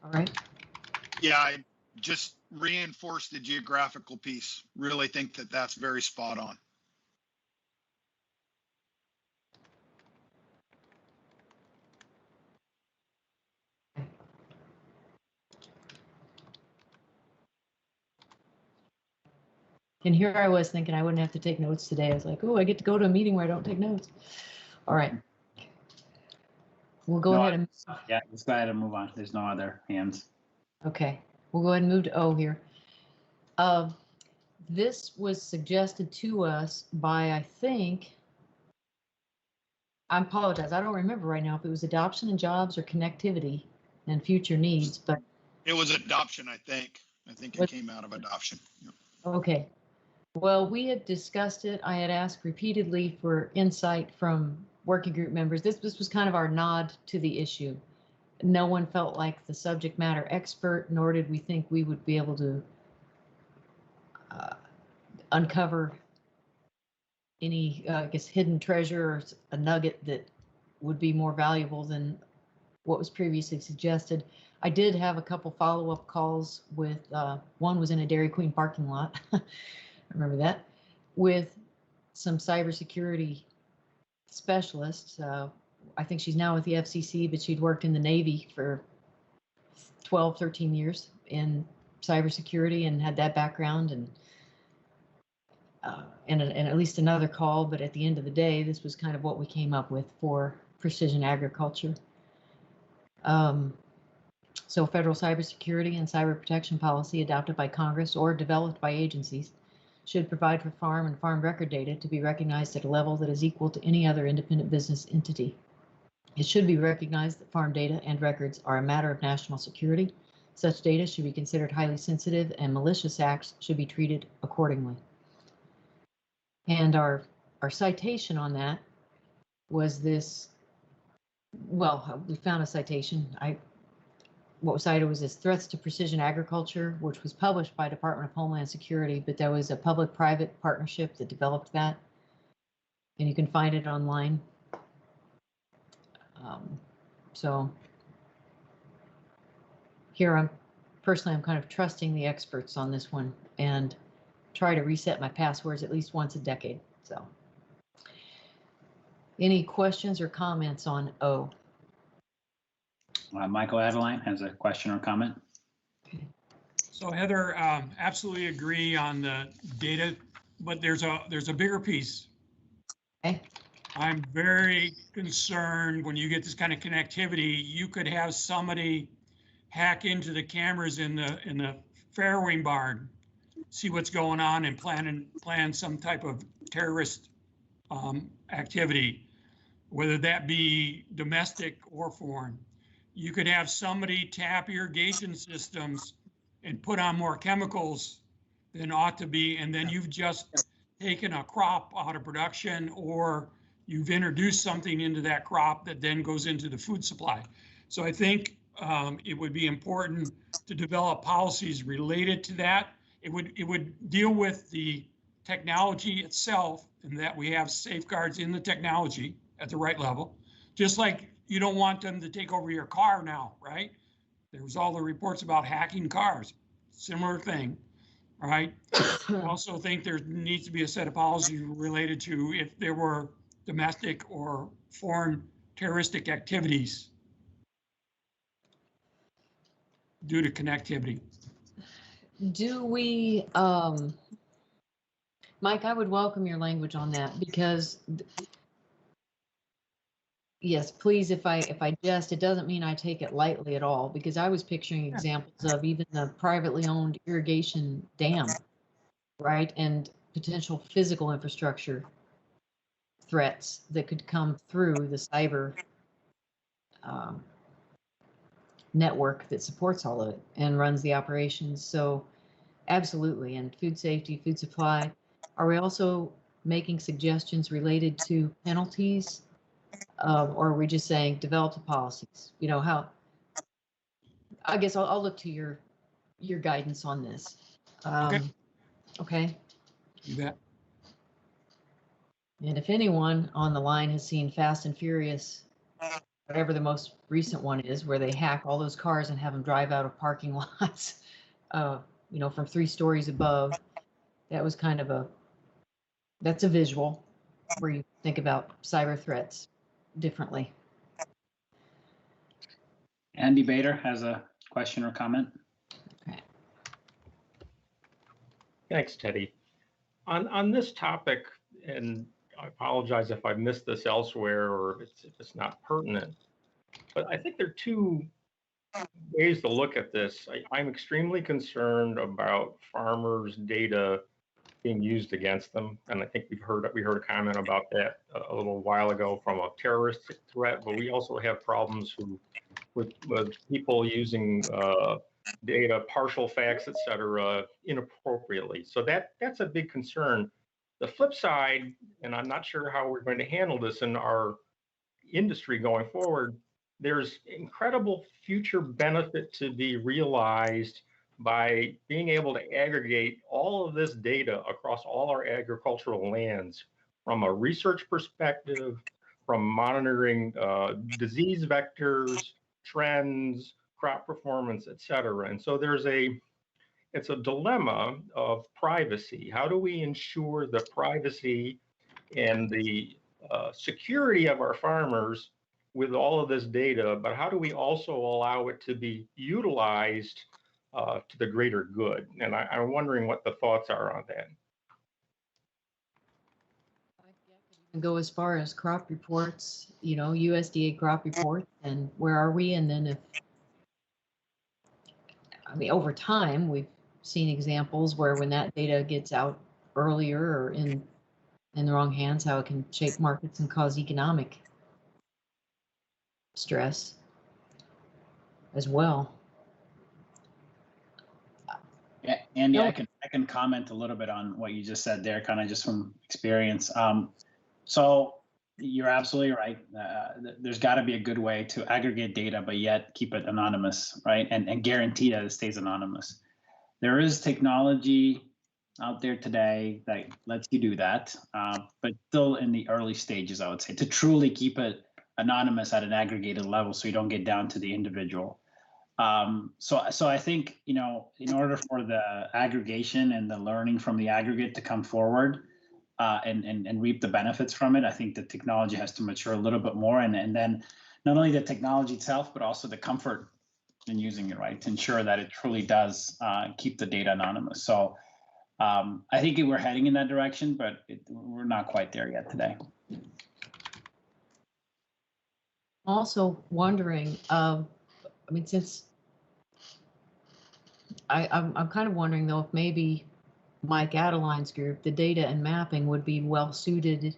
All right. Yeah, I just reinforce the geographical piece. Really think that that's very spot on. And here I was thinking I wouldn't have to take notes today. I was like, oh, I get to go to a meeting where I don't take notes. All right. We'll go ahead and. Yeah, let's go ahead and move on. There's no other hands. Okay, we'll go ahead and move to O here. This was suggested to us by, I apologize, I don't remember right now if it was adoption and jobs or connectivity and future needs, but. It was adoption, I think. I think it came out of adoption. Yep. Okay. Well, we had discussed it. I had asked repeatedly for insight from working group members. This was kind of our nod to the issue. No one felt like the subject matter expert, nor did we think we would be able to uncover any, hidden treasure or a nugget that would be more valuable than what was previously suggested. I did have a couple follow-up calls with, one was in a Dairy Queen parking lot. I remember that, with some cybersecurity specialists. I think she's now with the FCC, but she'd worked in the Navy for 12, 13 years in cybersecurity and had that background, and at least another call. But at the end of the day, this was kind of what we came up with for precision agriculture. So federal cybersecurity and cyber protection policy adopted by Congress or developed by agencies should provide for farm and farm record data to be recognized at a level that is equal to any other independent business entity. It should be recognized that farm data and records are a matter of national security. Such data should be considered highly sensitive, and malicious acts should be treated accordingly. And our citation on that was this, well, we found a citation. What was cited was this Threats to Precision Agriculture, which was published by Department of Homeland Security, but there was a public-private partnership that developed that, and you can find it online. So here I'm kind of trusting the experts on this one and try to reset my passwords at least once a decade. So any questions or comments on O? Michael Adeline has a question or comment. So Heather, absolutely agree on the data, but there's a bigger piece. Okay. I'm very concerned when you get this kind of connectivity, you could have somebody hack into the cameras in the farrowing barn, see what's going on and plan some type of terrorist activity, whether that be domestic or foreign. You could have somebody tap irrigation systems and put on more chemicals than ought to be, and then you've just taken a crop out of production, or you've introduced something into that crop that then goes into the food supply. So I think it would be important to develop policies related to that. It would deal with the technology itself, and that we have safeguards in the technology at the right level. Just like you don't want them to take over your car now, right? There was all the reports about hacking cars, similar thing, right? I also think there needs to be a set of policies related to if there were domestic or foreign terroristic activities due to connectivity. Do we, Mike, I would welcome your language on that, because yes, please, if I jest, it doesn't mean I take it lightly at all, because I was picturing examples of even the privately owned irrigation dam, right? And potential physical infrastructure threats that could come through the cyber network that supports all of it and runs the operations. So absolutely. And food safety, food supply. Are we also making suggestions related to penalties? Or are we just saying develop the policies? You know, how, I guess I'll look to your guidance on this. Okay. You bet. And if anyone on the line has seen Fast and Furious, whatever the most recent one is, where they hack all those cars and have them drive out of parking lots, you know, from 3 stories above, that was kind of that's a visual where you think about cyber threats differently. Andy Bader has a question or comment. Okay. Thanks, Teddy. On this topic, and I apologize if I missed this elsewhere or if it's not pertinent, but I think there are 2 ways to look at this. I'm extremely concerned about farmers' data being used against them, and I think we heard a comment about that a little while ago from a terrorist threat. But we also have problems with people using data, partial facts, et cetera, inappropriately. So that's a big concern. The flip side, and I'm not sure how we're going to handle this in our industry going forward, there's incredible future benefit to be realized by being able to aggregate all of this data across all our agricultural lands from a research perspective, from monitoring disease vectors, trends, crop performance, et cetera. And so it's a dilemma of privacy. How do we ensure the privacy and the security of our farmers with all of this data, but how do we also allow it to be utilized to the greater good? And I'm wondering what the thoughts are on that. Go as far as crop reports, you know, USDA crop reports, and where are we? And then over time, we've seen examples where when that data gets out earlier or in the wrong hands, how it can shape markets and cause economic stress as well. Yeah, Andy, I can comment a little bit on what you just said there, kind of just from experience. So you're absolutely right. There's got to be a good way to aggregate data, but yet keep it anonymous, right? And guarantee that it stays anonymous. There is technology out there today that lets you do that, but still in the early stages, I would say, to truly keep it anonymous at an aggregated level so you don't get down to the individual. So I think, you know, in order for the aggregation and the learning from the aggregate to come forward and reap the benefits from it, I think the technology has to mature a little bit more. And then not only the technology itself, but also the comfort using it, right, to ensure that it truly does keep the data anonymous. So I think we're heading in that direction, but we're not quite there yet today. Also wondering, I mean, since I'm kind of wondering though, if maybe Mike Adeline's group, the data and mapping would be well suited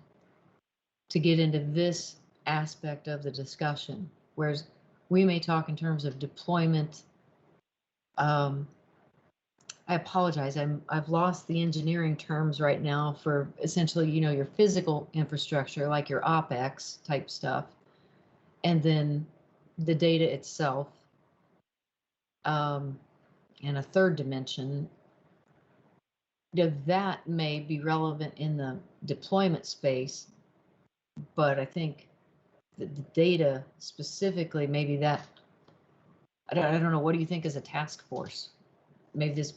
to get into this aspect of the discussion, whereas we may talk in terms of deployment. I apologize, I've lost the engineering terms right now for essentially, you know, your physical infrastructure, like your OpEx type stuff, and then the data itself. And a third dimension, that may be relevant in the deployment space, but I think the data specifically, maybe that, I don't know, what do you think as a task force? Maybe this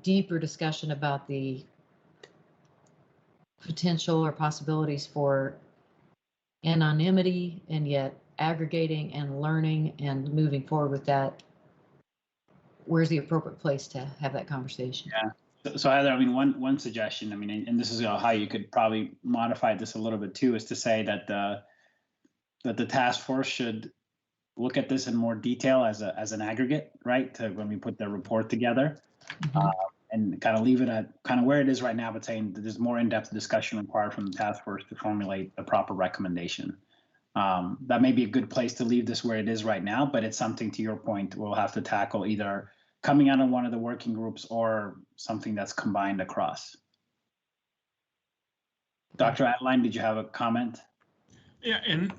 deeper discussion about the potential or possibilities for anonymity and yet aggregating and learning and moving forward with that. Where's the appropriate place to have that conversation? Yeah. So Heather, I mean, one suggestion, I mean, and this is how you could probably modify this a little bit too, is to say that the task force should look at this in more detail as an aggregate, right? To when we put the report together, and kind of leave it at kind of where it is right now, but saying that there's more in-depth discussion required from the task force to formulate a proper recommendation. That may be a good place to leave this where it is right now, but it's something, to your point, we'll have to tackle either coming out of one of the working groups or something that's combined across. Dr. Adeline, did you have a comment? Yeah, and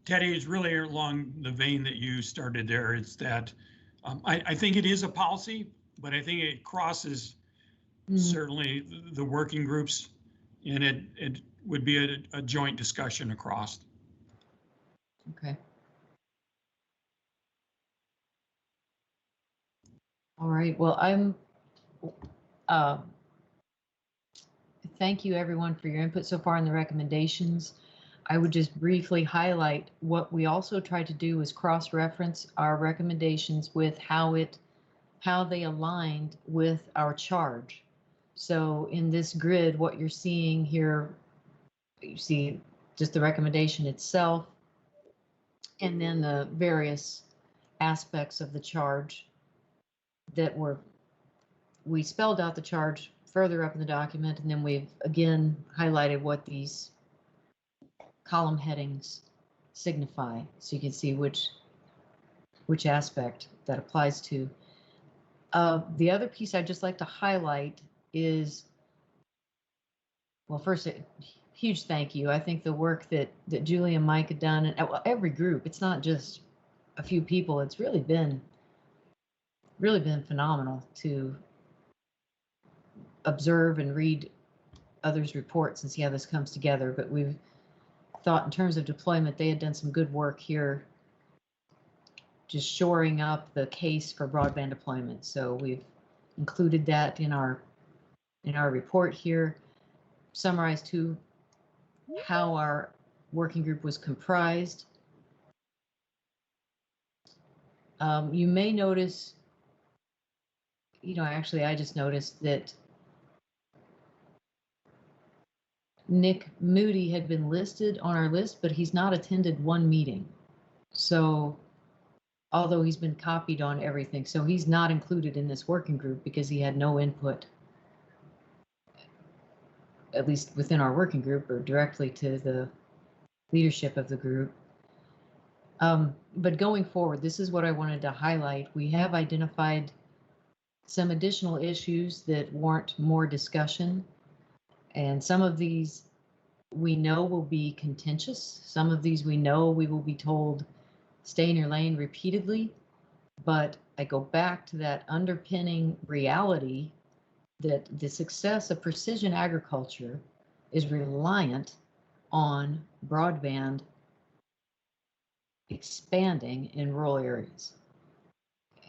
Teddy, is really along the vein that you started there. It's that I think it is a policy, but I think it crosses certainly the working groups, and it would be a joint discussion across. Okay. All right, well, thank you everyone for your input so far in the recommendations. I would just briefly highlight what we also tried to do is cross-reference our recommendations with how they aligned with our charge. So in this grid, what you're seeing here, you see just the recommendation itself, and then the various aspects of the charge that we spelled out the charge further up in the document, and then we've again highlighted what these column headings signify, so you can see which aspect that applies to. The other piece I'd just like to highlight is, well, first, a huge thank you. I think the work that Julie and Mike have done, and every group, it's not just a few people, it's really been phenomenal to observe and read others' reports and see how this comes together. But we've thought in terms of deployment, they had done some good work here, just shoring up the case for broadband deployment. So we've included that in our report here, summarized to how our working group was comprised. You may notice, actually, I just noticed that Nick Moody had been listed on our list, but he's not attended one meeting. So, although he's been copied on everything, so he's not included in this working group because he had no input, at least within our working group or directly to the leadership of the group. But going forward, this is what I wanted to highlight. We have identified some additional issues that warrant more discussion. And some of these we know will be contentious. Some of these we know we will be told, stay in your lane repeatedly. But I go back to that underpinning reality that the success of precision agriculture is reliant on broadband expanding in rural areas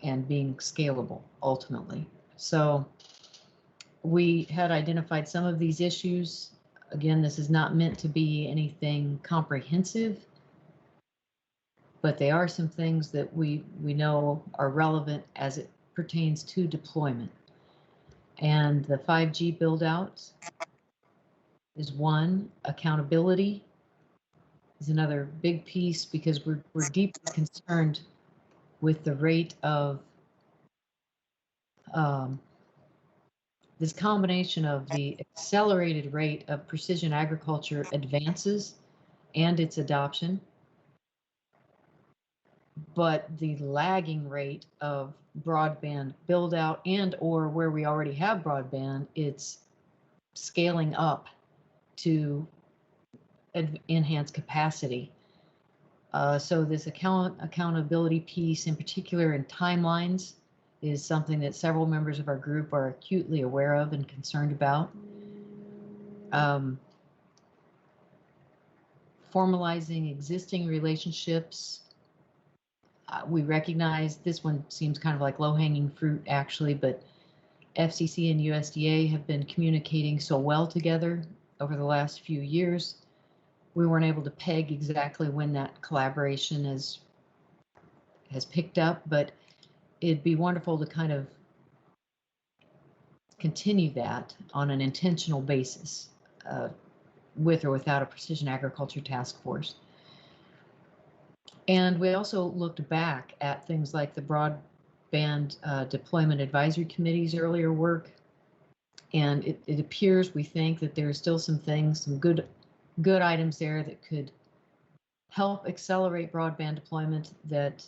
and being scalable ultimately. So we had identified some of these issues. Again, this is not meant to be anything comprehensive, but they are some things that we know are relevant as it pertains to deployment. And the 5G build outs is one. Accountability is another big piece, because we're deeply concerned with the rate of this combination of the accelerated rate of precision agriculture advances and its adoption, but the lagging rate of broadband build out, and or where we already have broadband, it's scaling up to enhance capacity. So this accountability piece in particular, and timelines, is something that several members of our group are acutely aware of and concerned about. Formalizing existing relationships. We recognize this one seems kind of like low-hanging fruit, actually, but FCC and USDA have been communicating so well together over the last few years. We weren't able to peg exactly when that collaboration has picked up, but it'd be wonderful to kind of continue that on an intentional basis, with or without a precision agriculture task force. And we also looked back at things like the Broadband Deployment Advisory Committee's earlier work. And it appears, we think, that there are still some things, some good items there that could help accelerate broadband deployment that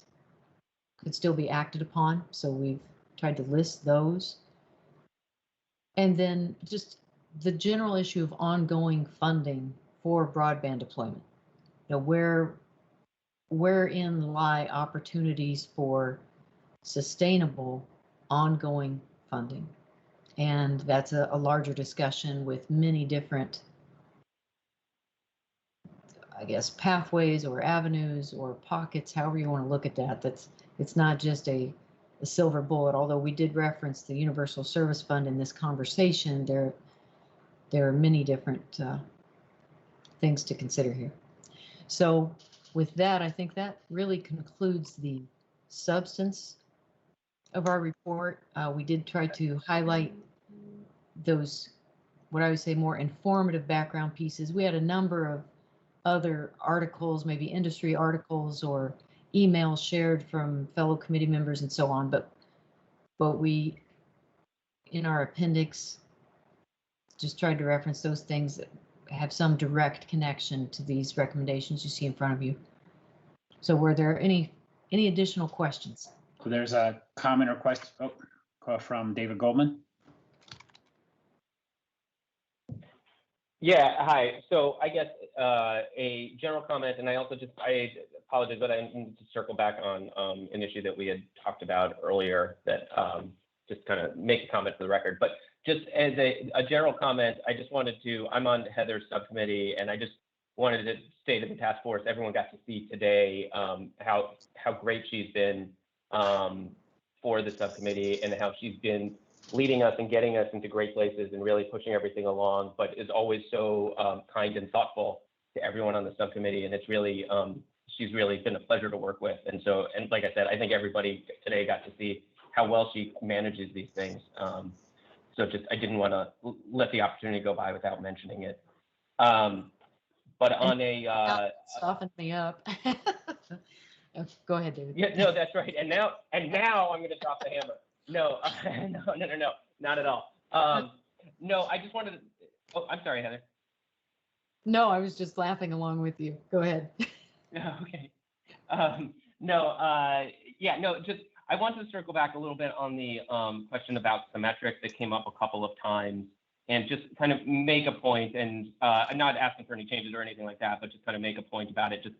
could still be acted upon. So we've tried to list those. And then just the general issue of ongoing funding for broadband deployment. You know, wherein lie opportunities for sustainable ongoing funding. And that's a larger discussion with many different, I guess, pathways or avenues or pockets, however you want to look at that. It's not just a silver bullet, although we did reference the Universal Service Fund in this conversation. There are many different things to consider here. So with that, I think that really concludes the substance of our report. We did try to highlight those, what I would say, more informative background pieces. We had a number of other articles, maybe industry articles or emails shared from fellow committee members and so on, but we, in our appendix, just tried to reference those things that have some direct connection to these recommendations you see in front of you. So were there any additional questions? There's a comment or question from David Goldman. Yeah, hi. So I guess a general comment, and I apologize, but I need to circle back on an issue that we had talked about earlier that just kind of make a comment for the record. But just as a general comment, I just wanted to, I'm on Heather's subcommittee, and I just wanted to say to the task force, everyone got to see today how great she's been for the subcommittee and how she's been leading us and getting us into great places and really pushing everything along, but is always so kind and thoughtful to everyone on the subcommittee. And it's really, she's really been a pleasure to work with. And so, and like I said, I think everybody today got to see how well she manages these things. So just, I didn't want to let the opportunity go by without mentioning it. But on a soften me up. Go ahead, David. Yeah, no, that's right. And now I'm going to drop the hammer. No, no, not at all. No, I just wanted to. Oh, I'm sorry, Heather. No, I was just laughing along with you. Go ahead. Okay. Just I wanted to circle back a little bit on the question about symmetric that came up a couple of times, and just kind of make a point. And I'm not asking for any changes or anything like that, but just kind of make a point about it, just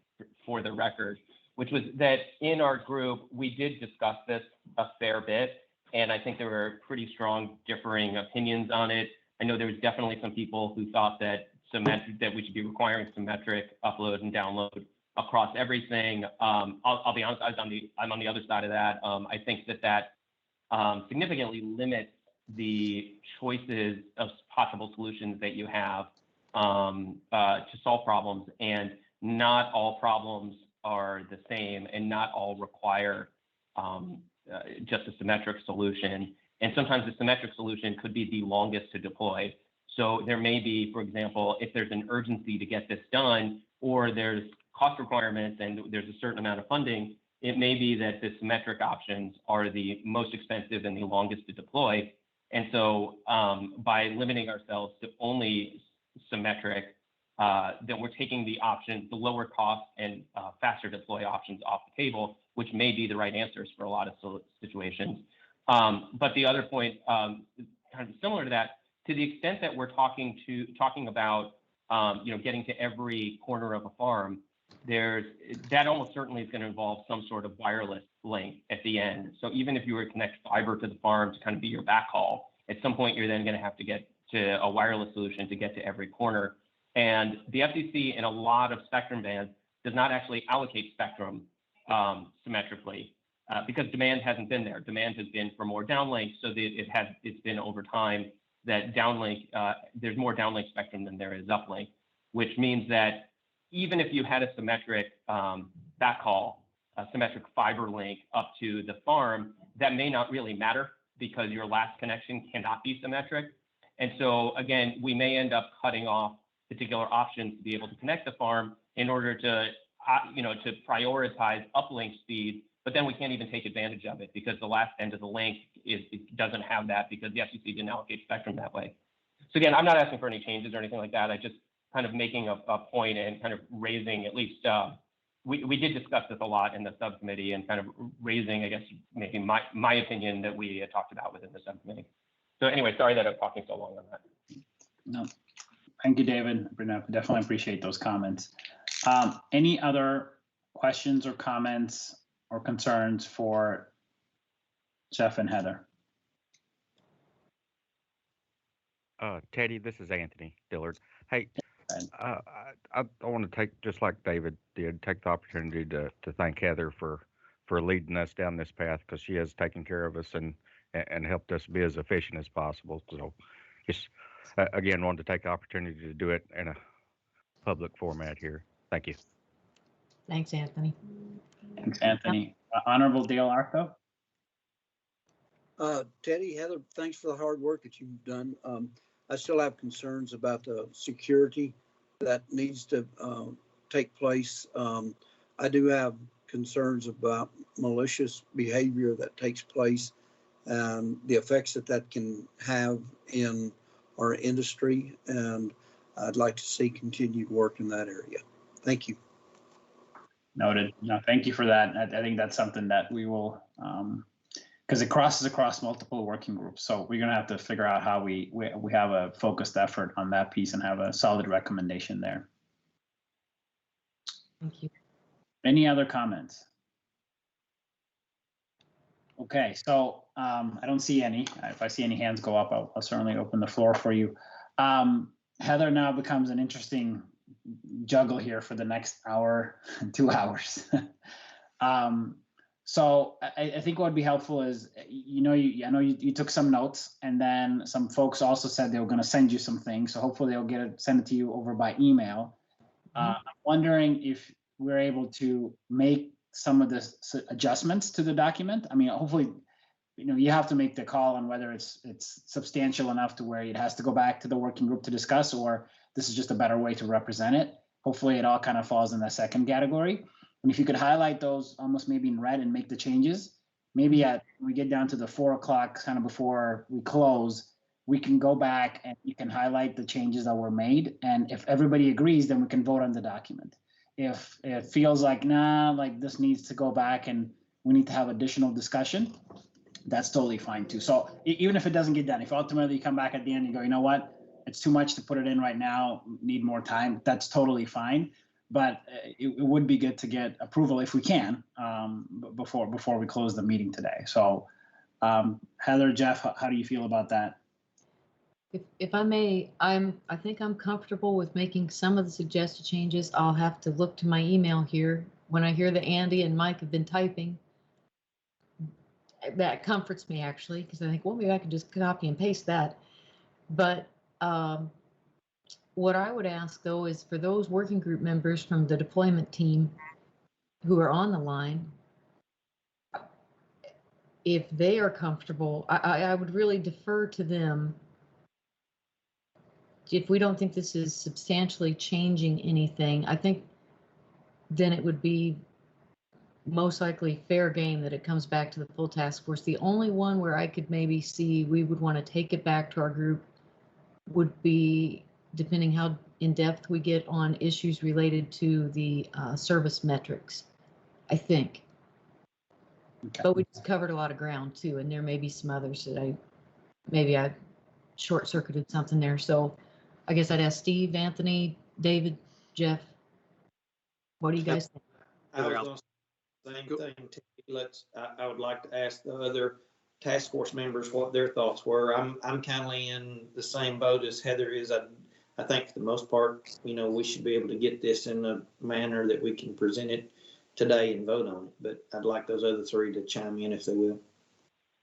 for the record, which was that in our group we did discuss this a fair bit. And I think there were pretty strong differing opinions on it. I know there was definitely some people who thought that we should be requiring symmetric upload and download across everything. I'll be honest, I'm on the other side of that. I think that significantly limits the choices of possible solutions that you have to solve problems, and not all problems are the same and not all require just a symmetric solution. And sometimes the symmetric solution could be the longest to deploy. So there may be, for example, if there's an urgency to get this done, or there's cost requirements and there's a certain amount of funding, it may be that the symmetric options are the most expensive and the longest to deploy. And so by limiting ourselves to only symmetric, then we're taking the options, the lower cost and faster deploy options off the table, which may be the right answers for a lot of situations. But the other point, kind of similar to that, to the extent that we're talking about, getting to every corner of a farm, that almost certainly is going to involve some sort of wireless link at the end. So even if you were to connect fiber to the farm to kind of be your backhaul, at some point you're then going to have to get to a wireless solution to get to every corner. And the FCC in a lot of spectrum bands does not actually allocate spectrum symmetrically because demand hasn't been there. Demand has been for more downlink, so that it's been over time that downlink, there's more downlink spectrum than there is uplink, which means that even if you had a symmetric backhaul, a symmetric fiber link up to the farm, that may not really matter because your last connection cannot be symmetric. And so again, we may end up cutting off particular options to be able to connect the farm in order to, to prioritize uplink speed, but then we can't even take advantage of it because the last end of the link it doesn't have that because the FCC didn't allocate spectrum that way. So again, I'm not asking for any changes or anything like that. I just kind of making a point and kind of raising at least, we did discuss this a lot in the subcommittee and kind of raising, I guess, maybe my opinion that we had talked about within the subcommittee. So anyway, sorry that I'm talking so long on that. No, thank you, David. Definitely appreciate those comments. Any other questions or comments or concerns for Jeff and Heather? Teddy, this is Anthony Dillard. Hey, I want to take, just like David did, take the opportunity to thank Heather for leading us down this path because she has taken care of us and helped us be as efficient as possible. So just, again, wanted to take the opportunity to do it in a public format here. Thank you. Thanks, Anthony. Thanks, Anthony. Honorable Dale Arco. Teddy, Heather, thanks for the hard work that you've done. I still have concerns about the security that needs to take place. I do have concerns about malicious behavior that takes place and the effects that can have in our industry. And I'd like to see continued work in that area. Thank you. Noted. No, thank you for that. I think that's something that we will, because it crosses across multiple working groups. So we're going to have to figure out how we have a focused effort on that piece and have a solid recommendation there. Thank you. Any other comments? Okay, so I don't see any. If I see any hands go up, I'll certainly open the floor for you. Heather now becomes an interesting juggle here for the next hour, 2 hours. So I think what would be helpful is, I know you took some notes, and then some folks also said they were going to send you some things. So hopefully they'll send it to you over by email. I'm wondering if we're able to make some of the adjustments to the document. I mean, hopefully, you have to make the call on whether it's substantial enough to where it has to go back to the working group to discuss, or this is just a better way to represent it. Hopefully it all kind of falls in the second category. And if you could highlight those almost maybe in red and make the changes, maybe when we get down to the 4 o'clock, kind of before we close, we can go back and you can highlight the changes that were made. And if everybody agrees, then we can vote on the document. If it feels like, nah, like this needs to go back and we need to have additional discussion, that's totally fine too. So even if it doesn't get done, if ultimately you come back at the end and you go, you know what, it's too much to put it in right now, need more time, that's totally fine. But it would be good to get approval if we can before we close the meeting today. So Heather, Jeff, how do you feel about that? If I may, I think I'm comfortable with making some of the suggested changes. I'll have to look to my email here. When I hear that Andy and Mike have been typing, that comforts me actually, because I think, well, maybe I can just copy and paste that. But what I would ask though is for those working group members from the deployment team who are on the line, if they are comfortable, I would really defer to them. If we don't think this is substantially changing anything, I think then it would be most likely fair game that it comes back to the full task force. The only one where I could maybe see we would want to take it back to our group would be depending how in depth we get on issues related to the service metrics, I think. Okay. But we just covered a lot of ground too, and there may be some others that maybe I short-circuited something there. So I guess I'd ask Steve, Anthony, David, Jeff. What do you guys think? I was going to say the same thing. I would like to ask the other task force members what their thoughts were. I'm kind of in the same boat as Heather is. I think for the most part, we should be able to get this in a manner that we can present it today and vote on it. But I'd like those other three to chime in if they will.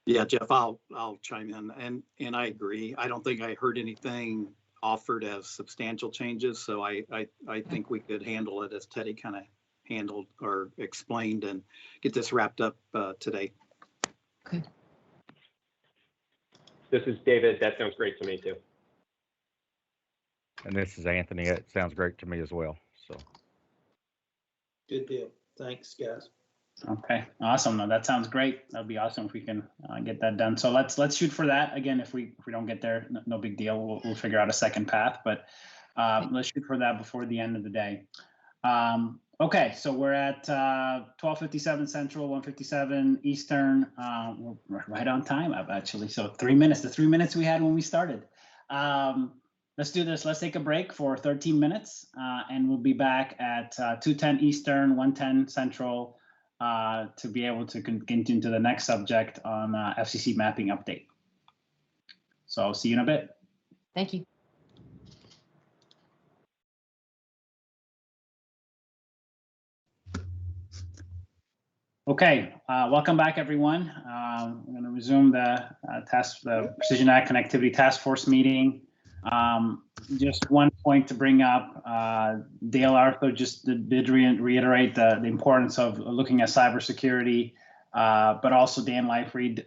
Yeah, Jeff, I'll chime in, and I agree. I don't think I heard anything offered as substantial changes, so I think we could handle it as Teddy kind of handled or explained and get this wrapped up today. Okay. This is David. That sounds great to me too. And this is Anthony. It sounds great to me as well. So. Good deal. Thanks, guys. Okay, awesome. No, that sounds great. That'd be awesome if we can get that done. So let's shoot for that. Again, if we don't get there, no big deal. We'll figure out a second path, but let's shoot for that before the end of the day. Okay, so we're at 12:57 Central, 1:57 Eastern. We're right on time, actually. So 3 minutes, the 3 minutes we had when we started. Let's do this. Let's take a break for 13 minutes, and we'll be back at 2:10 Eastern, 1:10 Central, to be able to continue to the next subject on FCC mapping update. So I'll see you in a bit. Thank you. Okay, welcome back, everyone. I'm going to resume the Precision Ag Connectivity Task Force meeting. Just one point to bring up, Dale Arthur just did reiterate the importance of looking at cybersecurity, but also Dan Leifried,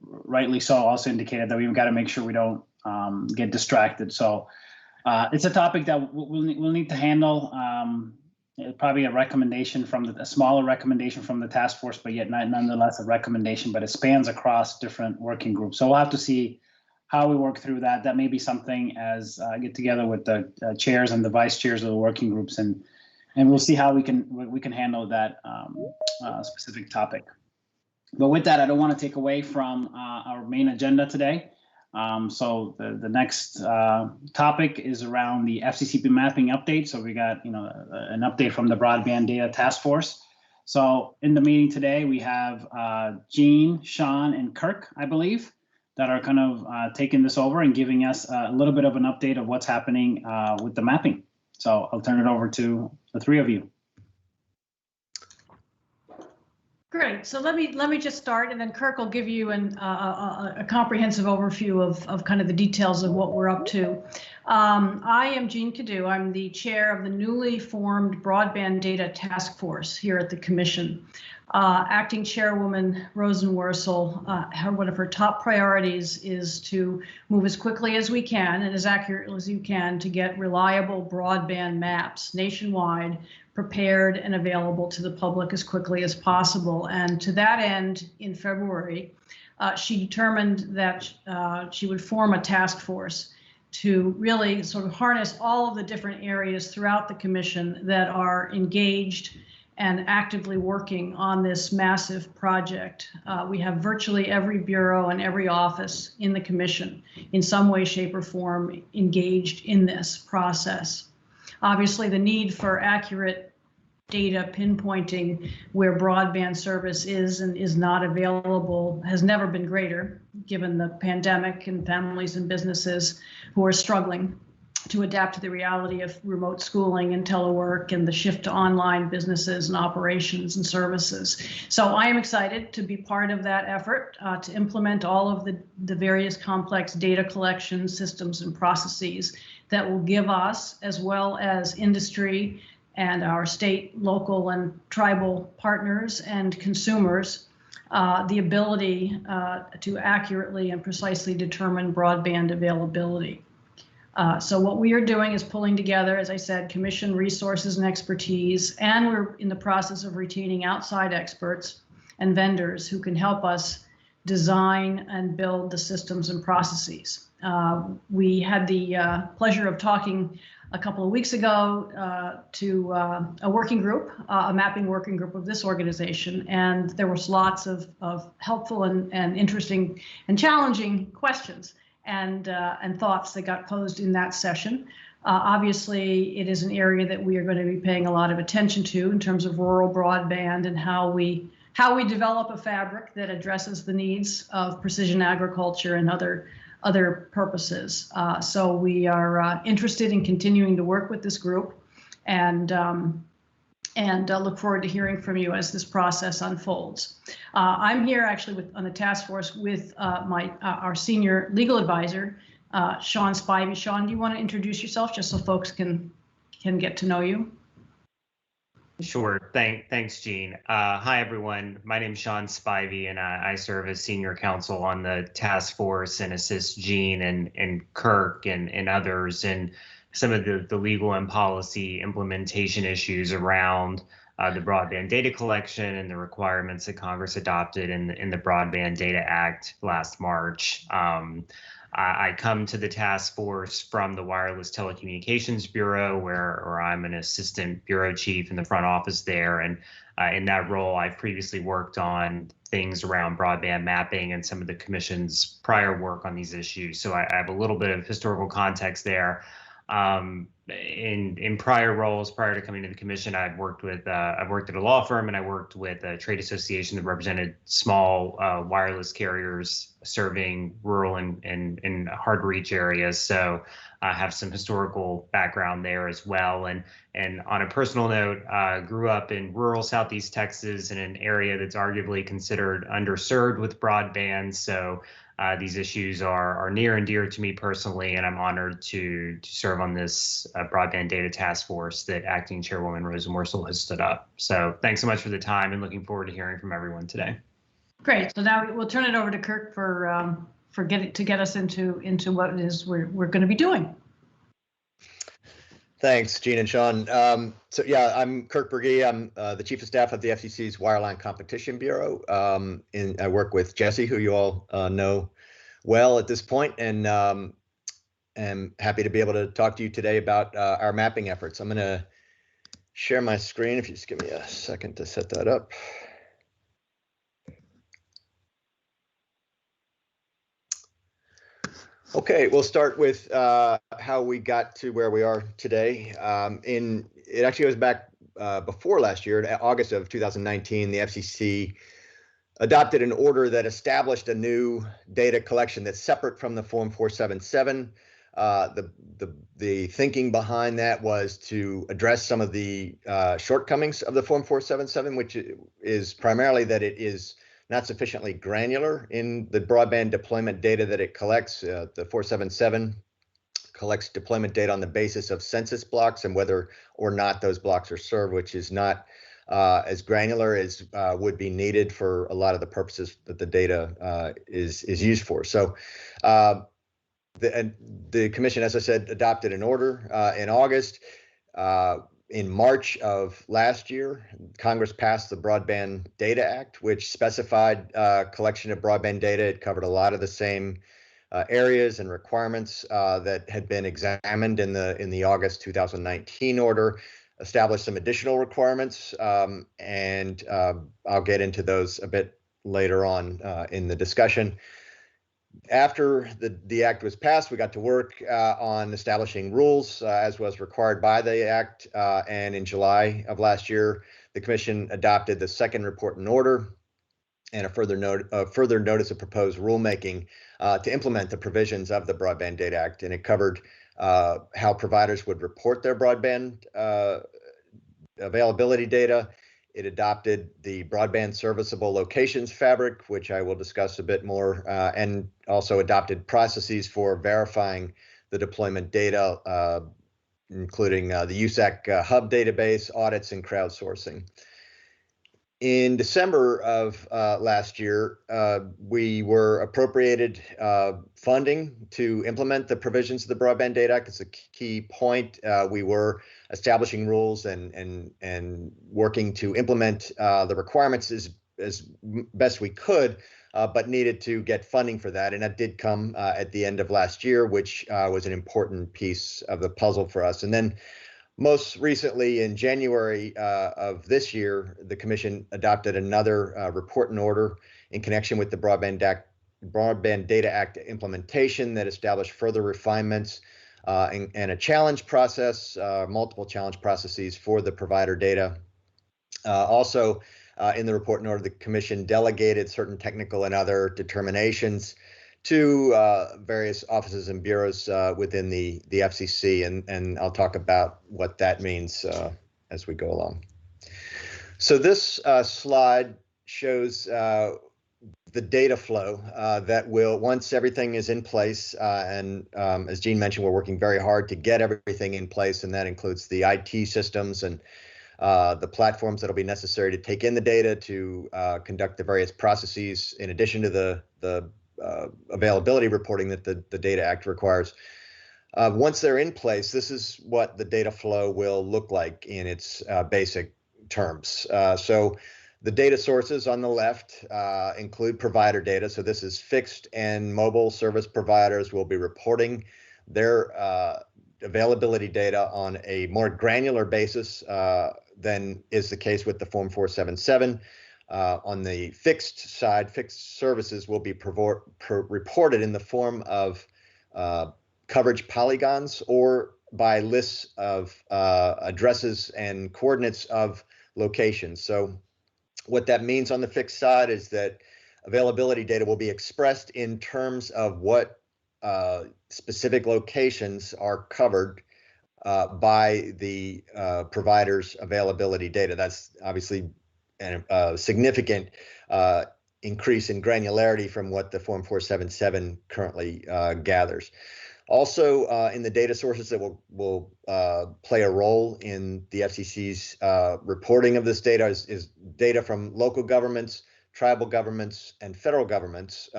rightly so, also indicated that we've got to make sure we don't get distracted. So it's a topic that we'll need to handle. Probably a recommendation a smaller recommendation from the task force, but yet nonetheless a recommendation, but it spans across different working groups. So we'll have to see how we work through that. That may be something as I get together with the chairs and the vice chairs of the working groups, and we'll see how we can handle that specific topic. But with that, I don't want to take away from our main agenda today. So the next topic is around the FCC mapping update. So we got an update from the Broadband Data Task Force. So in the meeting today, we have Jean, Sean, and Kirk, I believe, that are kind of taking this over and giving us a little bit of an update of what's happening with the mapping. So I'll turn it over to the three of you. Great. So let me just start, and then Kirk will give you a comprehensive overview of kind of the details of what we're up to. I am Jean Cadieux. I'm the chair of the newly formed Broadband Data Task Force here at the Commission. Acting Chairwoman Rosenworcel, one of her top priorities is to move as quickly as we can and as accurately as you can to get reliable broadband maps nationwide, prepared and available to the public as quickly as possible. And to that end, in February, she determined that she would form a task force to really sort of harness all of the different areas throughout the Commission that are engaged and actively working on this massive project. We have virtually every bureau and every office in the Commission in some way, shape, or form engaged in this process. Obviously, the need for accurate data pinpointing where broadband service is and is not available has never been greater, given the pandemic and families and businesses who are struggling to adapt to the reality of remote schooling and telework and the shift to online businesses and operations and services. So I am excited to be part of that effort to implement all of the various complex data collection systems and processes that will give us, as well as industry and our state, local, and tribal partners and consumers the ability to accurately and precisely determine broadband availability. So what we are doing is pulling together, as I said, commission resources and expertise, and we're in the process of retaining outside experts and vendors who can help us design and build the systems and processes. We had the pleasure of talking a couple of weeks ago to a working group, a mapping working group of this organization, and there was lots of helpful and interesting and challenging questions and thoughts that got posed in that session. Obviously, it is an area that we are going to be paying a lot of attention to in terms of rural broadband and how we develop a fabric that addresses the needs of precision agriculture and other purposes. So we are interested in continuing to work with this group and look forward to hearing from you as this process unfolds. I'm here actually on the task force with our senior legal advisor, Sean Spivey. Sean, do you want to introduce yourself just so folks can get to know you? Sure. Thanks, Jean. Hi, everyone. My name is Sean Spivey, and I serve as senior counsel on the task force and assist Jean and Kirk and others in some of the legal and policy implementation issues around the Broadband Data Collection and the requirements that Congress adopted in the Broadband Data Act last March. I come to the task force from the Wireless Telecommunications Bureau, where I'm an assistant bureau chief in the front office there. And in that role, I've previously worked on things around broadband mapping and some of the commission's prior work on these issues. So I have a little bit of historical context there. In prior roles, prior to coming to the commission, I've worked at a law firm, and I worked with a trade association that represented small wireless carriers serving rural and hard to reach areas. So I have some historical background there as well. And on a personal note, grew up in rural Southeast Texas in an area that's arguably considered underserved with broadband. So these issues are near and dear to me personally, and I'm honored to serve on this broadband data task force that Acting Chairwoman Rosa Morsel has stood up. So thanks so much for the time, and looking forward to hearing from everyone today. Great. So now we'll turn it over to Kirk to get us into what it is we're going to be doing. Thanks, Jean and Sean. So yeah, I'm Kirk Berge. I'm the Chief of Staff of the FCC's Wireline Competition Bureau. And I work with Jesse, who you all know well at this point, and am happy to be able to talk to you today about our mapping efforts. I'm going to share my screen if you just give me a second to set that up. Okay, we'll start with how we got to where we are today. It actually goes back before last year, in August of 2019, the FCC adopted an order that established a new data collection that's separate from the Form 477. The thinking behind that was to address some of the shortcomings of the Form 477, which is primarily that it is not sufficiently granular in the broadband deployment data that it collects. The 477 collects deployment data on the basis of census blocks and whether or not those blocks are served, which is not as granular as would be needed for a lot of the purposes that the data is used for. So the commission, as I said, adopted an order in August. In March of last year, Congress passed the Broadband Data Act, which specified collection of broadband data. It covered a lot of the same areas and requirements that had been examined in the August 2019 order, established some additional requirements, and I'll get into those a bit later on in the discussion. After the act was passed, we got to work on establishing rules as was required by the act. And in July of last year, the commission adopted the second report and order and a further notice of proposed rulemaking to implement the provisions of the Broadband Data Act. And it covered how providers would report their broadband availability data. It adopted the broadband serviceable locations fabric, which I will discuss a bit more, and also adopted processes for verifying the deployment data including the USAC hub database, audits, and crowdsourcing. In December of last year, we were appropriated funding to implement the provisions of the Broadband Data Act. It's a key point. We were establishing rules and working to implement the requirements as best we could, but needed to get funding for that. And that did come at the end of last year, which was an important piece of the puzzle for us. And then most recently, in January of this year, the Commission adopted another report and order in connection with the Broadband Data Act implementation that established further refinements and a challenge process, multiple challenge processes for the provider data. Also, in the report and order, the Commission delegated certain technical and other determinations to various offices and bureaus within the FCC, and I'll talk about what that means as we go along. So this slide shows the data flow that will, once everything is in place, and as Jean mentioned, we're working very hard to get everything in place, and that includes the IT systems and the platforms that'll be necessary to take in the data to conduct the various processes in addition to the availability reporting that the Data Act requires. Once they're in place, this is what the data flow will look like in its basic terms. So the data sources on the left include provider data. So this is fixed and mobile service providers will be reporting their availability data on a more granular basis than is the case with the Form 477. On the fixed side, fixed services will be reported in the form of coverage polygons or by lists of addresses and coordinates of locations. So what that means on the fixed side is that availability data will be expressed in terms of what specific locations are covered by the provider's availability data. That's obviously a significant increase in granularity from what the Form 477 currently gathers. Also, in the data sources that will play a role in the FCC's reporting of this data is data from local governments, tribal governments, and federal governments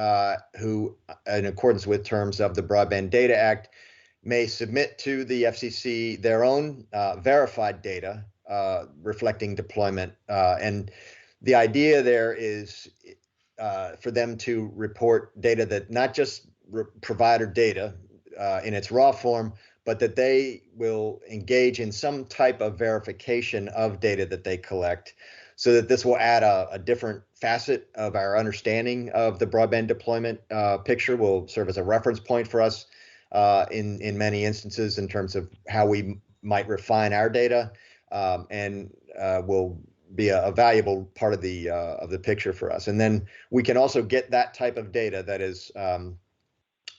who, in accordance with terms of the Broadband Data Act, may submit to the FCC their own verified data reflecting deployment. And the idea there is for them to report data that not just provider data in its raw form, but that they will engage in some type of verification of data that they collect, so that this will add a different facet of our understanding of the broadband deployment picture, will serve as a reference point for us in many instances in terms of how we might refine our data, and will be a valuable part of the picture for us. And then we can also get that type of data that is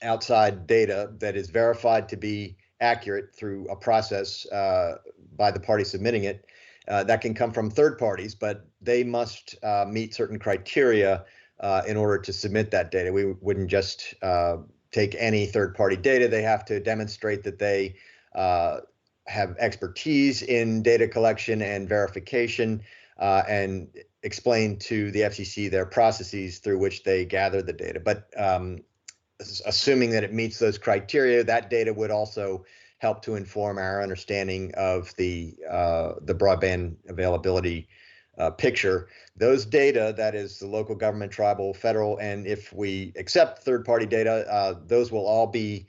outside data that is verified to be accurate through a process by the party submitting it. That can come from third parties, but they must meet certain criteria in order to submit that data. We wouldn't just take any third-party data. They have to demonstrate that they have expertise in data collection and verification, and explain to the FCC their processes through which they gather the data. But assuming that it meets those criteria, that data would also help to inform our understanding of the broadband availability picture. Those data, that is the local government, tribal, federal, and if we accept third-party data, those will all be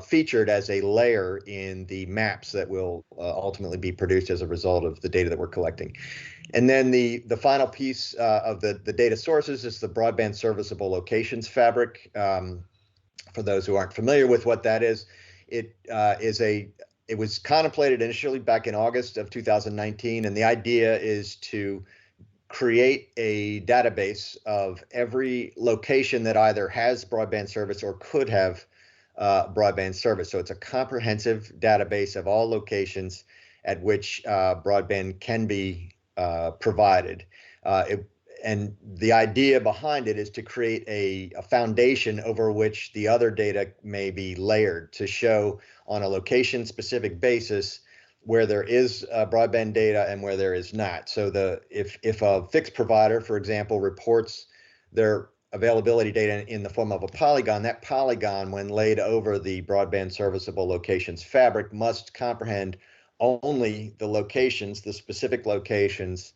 featured as a layer in the maps that will ultimately be produced as a result of the data that we're collecting. And then the final piece of the data sources is the broadband serviceable locations fabric. For those who aren't familiar with what that is, it was contemplated initially back in August of 2019, and the idea is to create a database of every location that either has broadband service or could have broadband service. So it's a comprehensive database of all locations at which broadband can be provided. And the idea behind it is to create a foundation over which the other data may be layered to show on a location-specific basis where there is broadband data and where there is not. So if a fixed provider, for example, reports their availability data in the form of a polygon, that polygon, when laid over the broadband serviceable locations fabric, must comprehend only the locations, the specific locations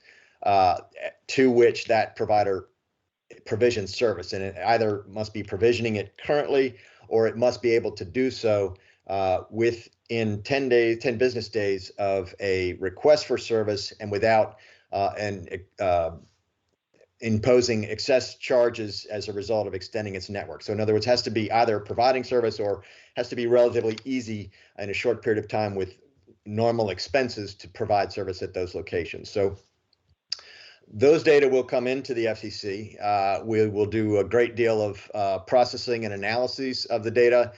to which that provider provisions service. And it either must be provisioning it currently, or it must be able to do so within 10 business days of a request for service and without imposing excess charges as a result of extending its network. So in other words, has to be either providing service or has to be relatively easy in a short period of time with normal expenses to provide service at those locations. So those data will come into the FCC. We will do a great deal of processing and analysis of the data.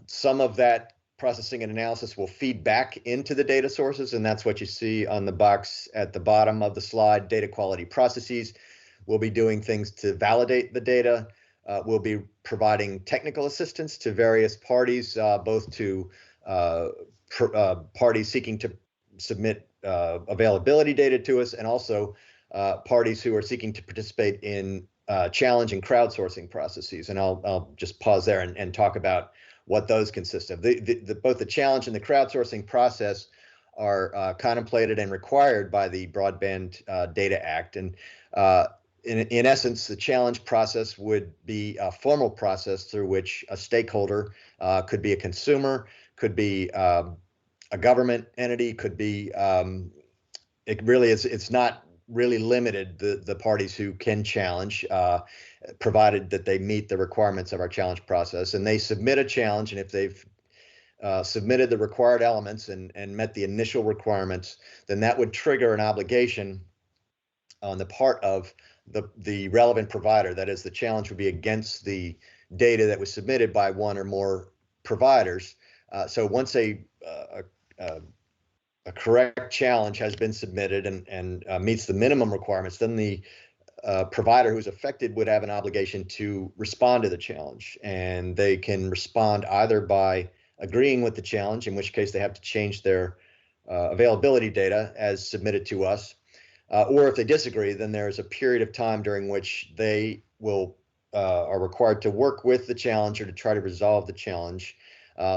Some of that processing and analysis will feed back into the data sources, and that's what you see on the box at the bottom of the slide, data quality processes. We'll be doing things to validate the data. We'll be providing technical assistance to various parties, both to parties seeking to submit availability data to us, and also parties who are seeking to participate in challenge and crowdsourcing processes. And I'll just pause there and talk about what those consist of. Both the challenge and the crowdsourcing process are contemplated and required by the Broadband Data Act. And in essence, the challenge process would be a formal process through which a stakeholder, could be a consumer, could be a government entity, could be, it's not really limited, the parties who can challenge, provided that they meet the requirements of our challenge process. And they submit a challenge, and if they've submitted the required elements and met the initial requirements, then that would trigger an obligation on the part of the relevant provider. That is, the challenge would be against the data that was submitted by one or more providers. So once a correct challenge has been submitted and meets the minimum requirements, then the provider who's affected would have an obligation to respond to the challenge. And they can respond either by agreeing with the challenge, in which case they have to change their availability data as submitted to us, or if they disagree, then there's a period of time during which they will are required to work with the challenger to try to resolve the challenge,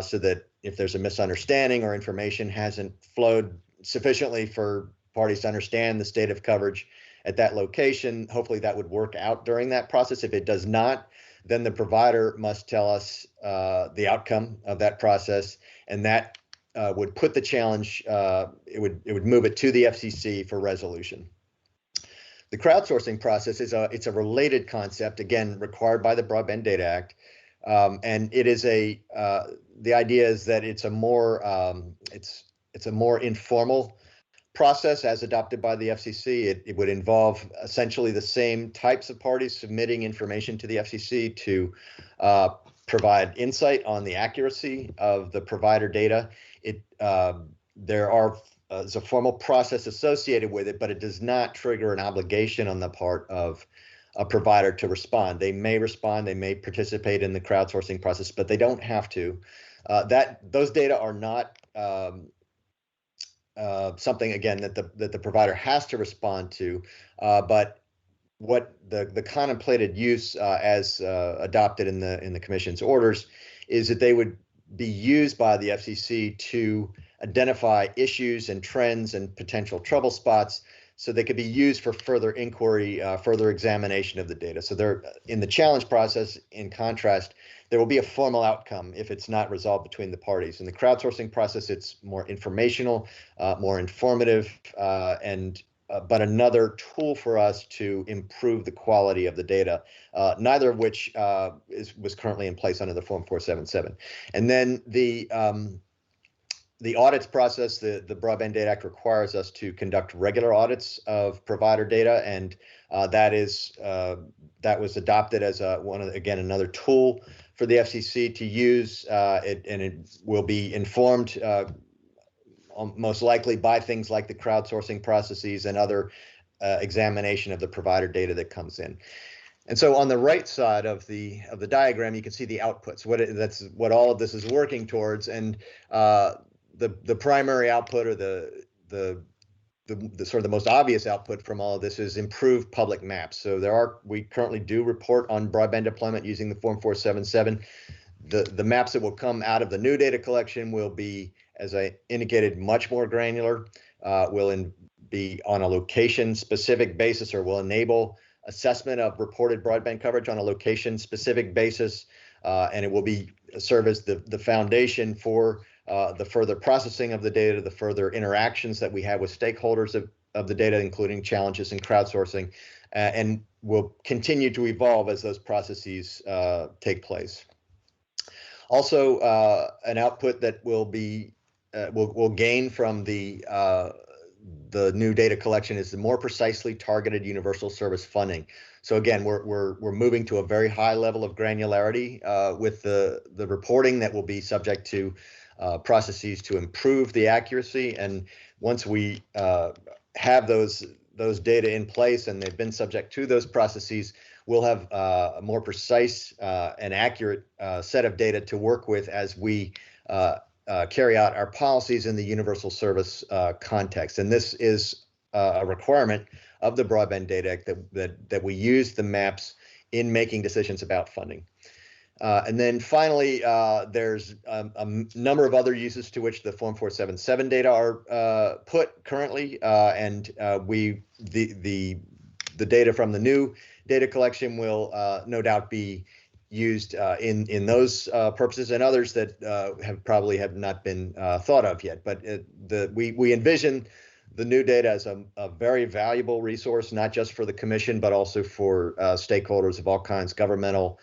so that if there's a misunderstanding or information hasn't flowed sufficiently for parties to understand the state of coverage at that location, hopefully that would work out during that process. If it does not, then the provider must tell us the outcome of that process, and that would put the challenge, it would move it to the FCC for resolution. The crowdsourcing process it's a related concept, again, required by the Broadband Data Act. And it is the idea is that it's a more informal process as adopted by the FCC. It would involve essentially the same types of parties submitting information to the FCC to provide insight on the accuracy of the provider data. There's a formal process associated with it, but it does not trigger an obligation on the part of a provider to respond. They may respond, they may participate in the crowdsourcing process, but they don't have to. Those data are not something, again, that the provider has to respond to, but what the contemplated use as adopted in the Commission's orders is that they would be used by the FCC to identify issues and trends and potential trouble spots, so they could be used for further inquiry, further examination of the data. So they're in the challenge process. In contrast, there will be a formal outcome if it's not resolved between the parties. In the crowdsourcing process, it's more informational, more informative, but another tool for us to improve the quality of the data, neither of which was currently in place under the Form 477. And then the audits process, the Broadband Data Act requires us to conduct regular audits of provider data, and that was adopted as another tool for the FCC to use, and it will be informed most likely by things like the crowdsourcing processes and other examination of the provider data that comes in. And so on the right side of the diagram, you can see the outputs. That's what all of this is working towards. And the primary output, or the sort of the most obvious output from all of this, is improved public maps. So we currently do report on broadband deployment using the Form 477. The maps that will come out of the new data collection will be, as I indicated, much more granular, will be on a location-specific basis, or will enable assessment of reported broadband coverage on a location-specific basis, and it will serve as the foundation for the further processing of the data, the further interactions that we have with stakeholders of the data, including challenges in crowdsourcing, and will continue to evolve as those processes take place. Also, an output that will gain from the new data collection is the more precisely targeted universal service funding. So again, we're moving to a very high level of granularity with the reporting that will be subject to processes to improve the accuracy. And once we have those data in place and they've been subject to those processes, we'll have a more precise and accurate set of data to work with as we carry out our policies in the universal service context. And this is a requirement of the Broadband Data Act that we use the maps in making decisions about funding. And then finally, there's a number of other uses to which the Form 477 data are put currently, and the data from the new data collection will no doubt be used in those purposes, and others that probably have not been thought of yet. But we envision the new data as a very valuable resource, not just for the commission, but also for stakeholders of all kinds, governmental,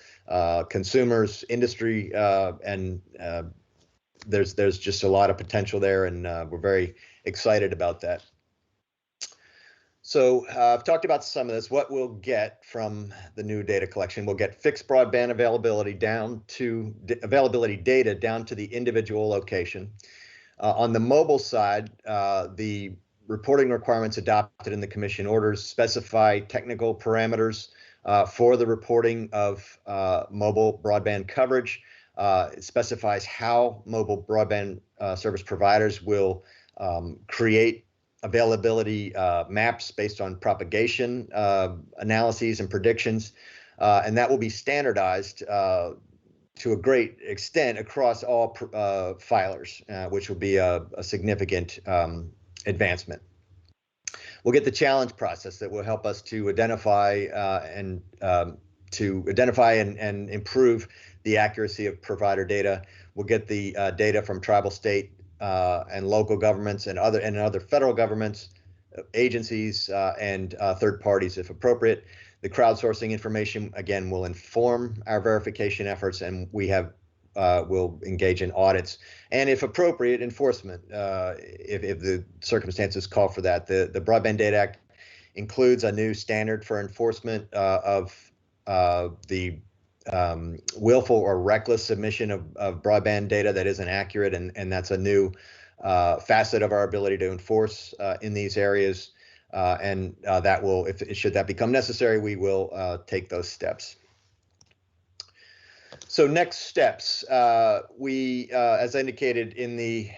consumers, industry, and there's just a lot of potential there, and we're very excited about that. So I've talked about some of this. What we'll get from the new data collection, we'll get fixed broadband availability data down to the individual location. On the mobile side, the reporting requirements adopted in the commission orders specify technical parameters for the reporting of mobile broadband coverage. It specifies how mobile broadband service providers will create availability maps based on propagation analyses and predictions, and that will be standardized to a great extent across all filers, which will be a significant advancement. We'll get the challenge process that will help us to identify and improve the accuracy of provider data. We'll get the data from tribal, state, and local governments and other federal governments, agencies, and third parties if appropriate. The crowdsourcing information, again, will inform our verification efforts, and we'll engage in audits and, if appropriate, enforcement if the circumstances call for that. The Broadband Data Act includes a new standard for enforcement of the willful or reckless submission of broadband data that isn't accurate, and that's a new facet of our ability to enforce in these areas, and that will, should that become necessary, we will take those steps. So next steps, as indicated in the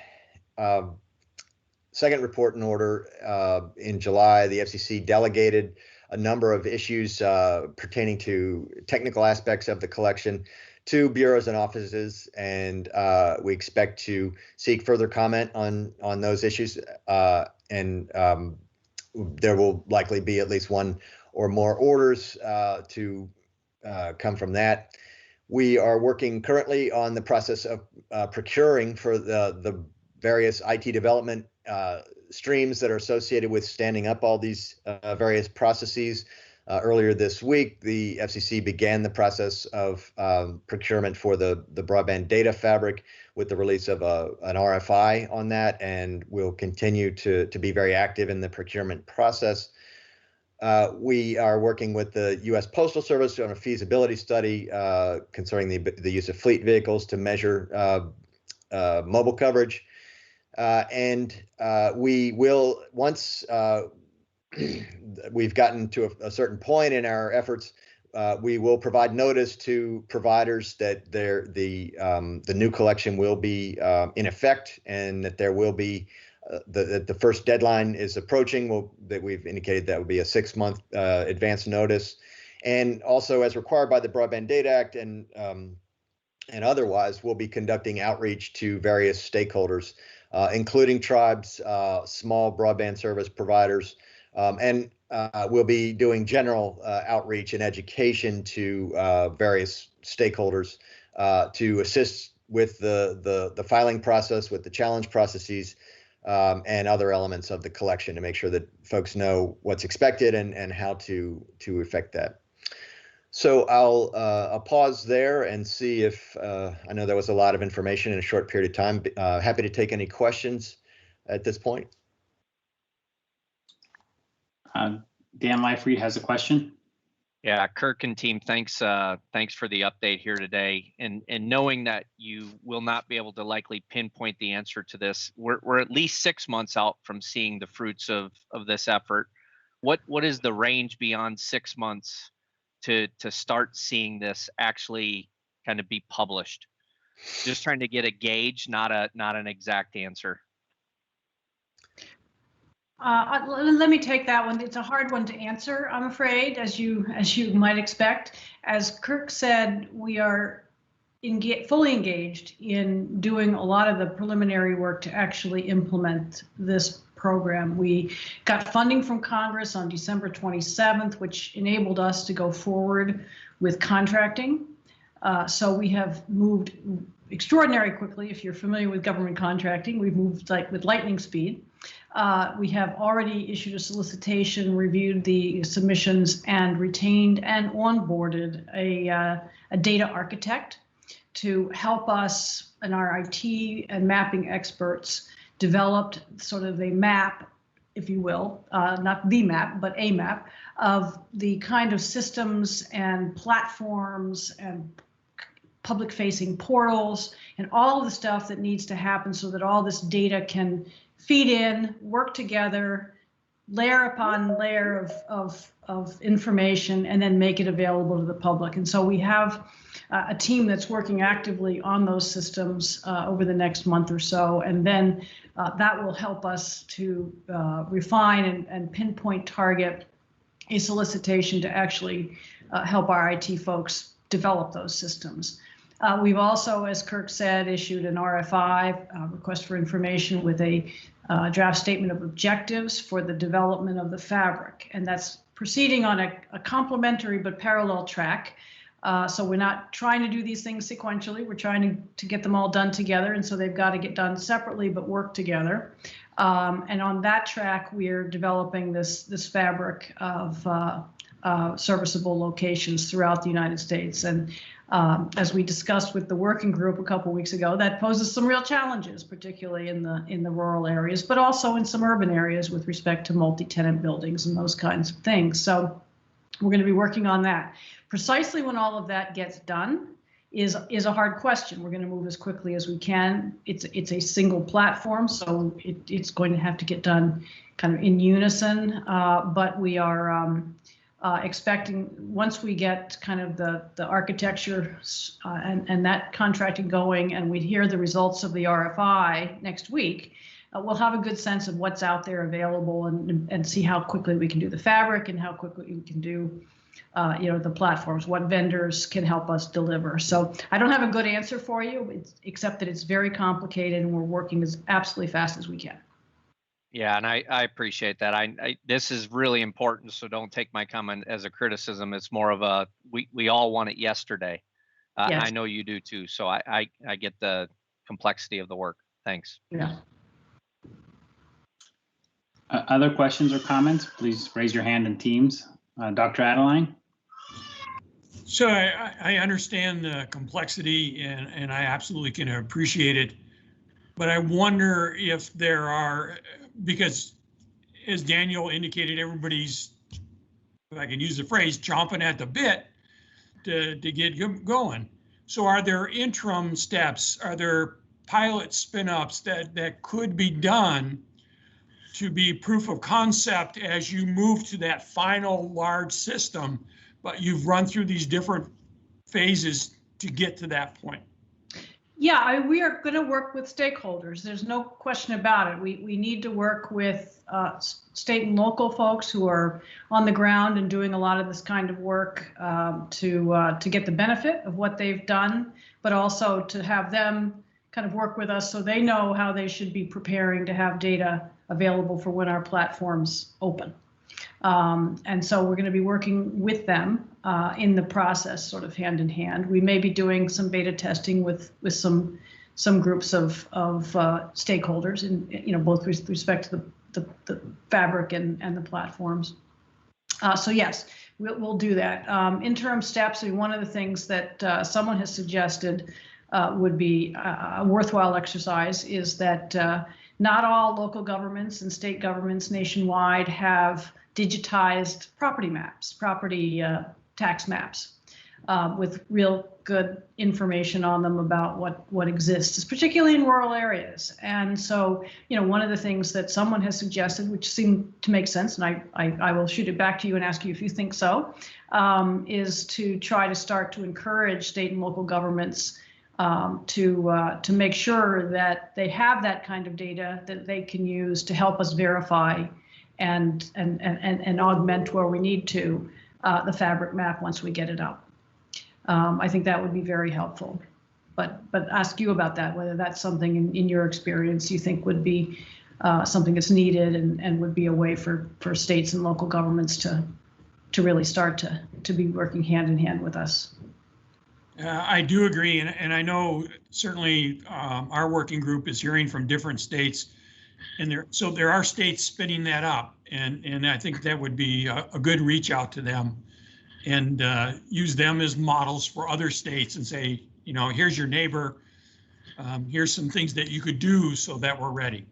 second report and order in July, the FCC delegated a number of issues pertaining to technical aspects of the collection to bureaus and offices, and we expect to seek further comment on those issues, and there will likely be at least one or more orders to come from that. We are working currently on the process of procuring for the various IT development streams that are associated with standing up all these various processes. Earlier this week, the FCC began the process of procurement for the broadband data fabric with the release of an RFI on that, and we'll continue to be very active in the procurement process. We are working with the U.S. Postal Service on a feasibility study concerning the use of fleet vehicles to measure mobile coverage. And we will, once we've gotten to a certain point in our efforts, we will provide notice to providers that the new collection will be in effect, and that there will be the first deadline is approaching. That we've indicated that would be a 6-month advance notice, and also as required by the Broadband Data Act and otherwise, we'll be conducting outreach to various stakeholders, including tribes, small broadband service providers, and we'll be doing general outreach and education to various stakeholders to assist with the filing process, with the challenge processes, and other elements of the collection to make sure that folks know what's expected and how to effect that. So I'll pause there and see if I know there was a lot of information in a short period of time. Happy to take any questions at this point. Dan Leifried has a question. Yeah, Kirk and team, thanks for the update here today. And knowing that you will not be able to likely pinpoint the answer to this, we're at least 6 months out from seeing the fruits of this effort. What is the range beyond 6 months to start seeing this actually kind of be published? Just trying to get a gauge, not an exact answer. Let me take that one. It's a hard one to answer, I'm afraid, as you might expect. As Kirk said, we are fully engaged in doing a lot of the preliminary work to actually implement this program. We got funding from Congress on December 27th, which enabled us to go forward with contracting. So we have moved extraordinarily quickly. If you're familiar with government contracting, we've moved with lightning speed. We have already issued a solicitation, reviewed the submissions, and retained and onboarded a data architect to help us and our IT and mapping experts developed sort of a map, if you will, not the map, but a map of the kind of systems and platforms and public-facing portals and all of the stuff that needs to happen so that all this data can feed in, work together, layer upon layer of information, and then make it available to the public. And so we have a team that's working actively on those systems over the next month or so, and then that will help us to refine and pinpoint target a solicitation to actually help our IT folks develop those systems. We've also, as Kirk said, issued an RFI, request for information, with a draft statement of objectives for the development of the fabric. And that's proceeding on a complementary but parallel track. So we're not trying to do these things sequentially. We're trying to get them all done together. And so they've got to get done separately but work together. And on that track, we're developing this fabric of serviceable locations throughout the United States. And as we discussed with the working group a couple weeks ago, that poses some real challenges, particularly in the rural areas, but also in some urban areas with respect to multi-tenant buildings and those kinds of things. So we're going to be working on that. Precisely when all of that gets done is a hard question. We're going to move as quickly as we can. It's a single platform, so it's going to have to get done kind of in unison, but we are expecting, once we get kind of the architecture and that contracting going, and we hear the results of the RFI next week, we'll have a good sense of what's out there available and see how quickly we can do the fabric and how quickly we can do the platforms, what vendors can help us deliver. So I don't have a good answer for you, except that it's very complicated and we're working as absolutely fast as we can. Yeah, and I appreciate that. This is really important, so don't take my comment as a criticism. It's more of a, we all want it yesterday. Yes. I know you do too, so I get the complexity of the work. Thanks. Yeah. Other questions or comments, please raise your hand in Teams. Dr. Adeline? So I understand the complexity and I absolutely can appreciate it, but I wonder if there are, because as Daniel indicated, everybody's, if I can use the phrase, chomping at the bit to get going. So are there interim steps? Are there pilot spin-ups that could be done to be proof of concept as you move to that final large system but you've run through these different phases to get to that point. Yeah, we are going to work with stakeholders. There's no question about it. We need to work with state and local folks who are on the ground and doing a lot of this kind of work to get the benefit of what they've done, but also to have them kind of work with us so they know how they should be preparing to have data available for when our platforms open. And so we're going to be working with them in the process, sort of hand in hand. We may be doing some beta testing with some groups of stakeholders, in both with respect to the fabric and the platforms. So yes, we'll do that. Interim steps. One of the things that someone has suggested would be a worthwhile exercise is that not all local governments and state governments nationwide have digitized property maps, property tax maps, with real good information on them about what exists, particularly in rural areas. And so, one of the things that someone has suggested, which seemed to make sense, and I will shoot it back to you and ask you if you think so, is to try to start to encourage state and local governments to make sure that they have that kind of data that they can use to help us verify and augment where we need to the fabric map once we get it up. I think that would be very helpful. But ask you about that, whether that's something in your experience you think would be something that's needed and would be a way for states and local governments to really start to be working hand in hand with us. I do agree, and I know certainly our working group is hearing from different states, and there are states spinning that up, and I think that would be a good reach out to them, and use them as models for other states and say, here's your neighbor, here's some things that you could do so that we're ready.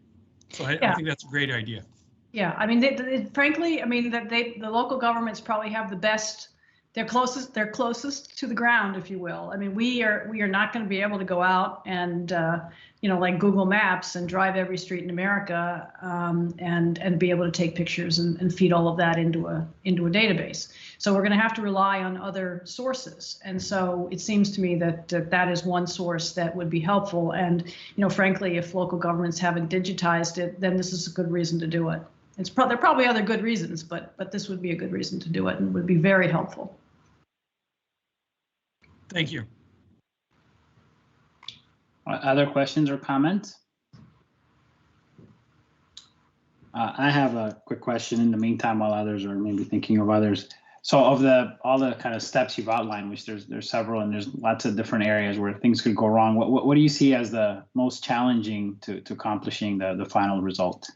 So I think that's a great idea. Yeah, I mean, frankly, I mean the local governments probably have the best. They're closest to the ground, if you will. I mean, we are not going to be able to go out and like Google Maps and drive every street in America and be able to take pictures and feed all of that into a database. So we're going to have to rely on other sources. And so it seems to me that that is one source that would be helpful. And frankly, if local governments haven't digitized it, then this is a good reason to do it. There are probably other good reasons, but this would be a good reason to do it and would be very helpful. Thank you. Other questions or comments? I have a quick question in the meantime while others are maybe thinking of others. So of all the kind of steps you've outlined, which there's several and there's lots of different areas where things could go wrong, what do you see as the most challenging to accomplishing the final result?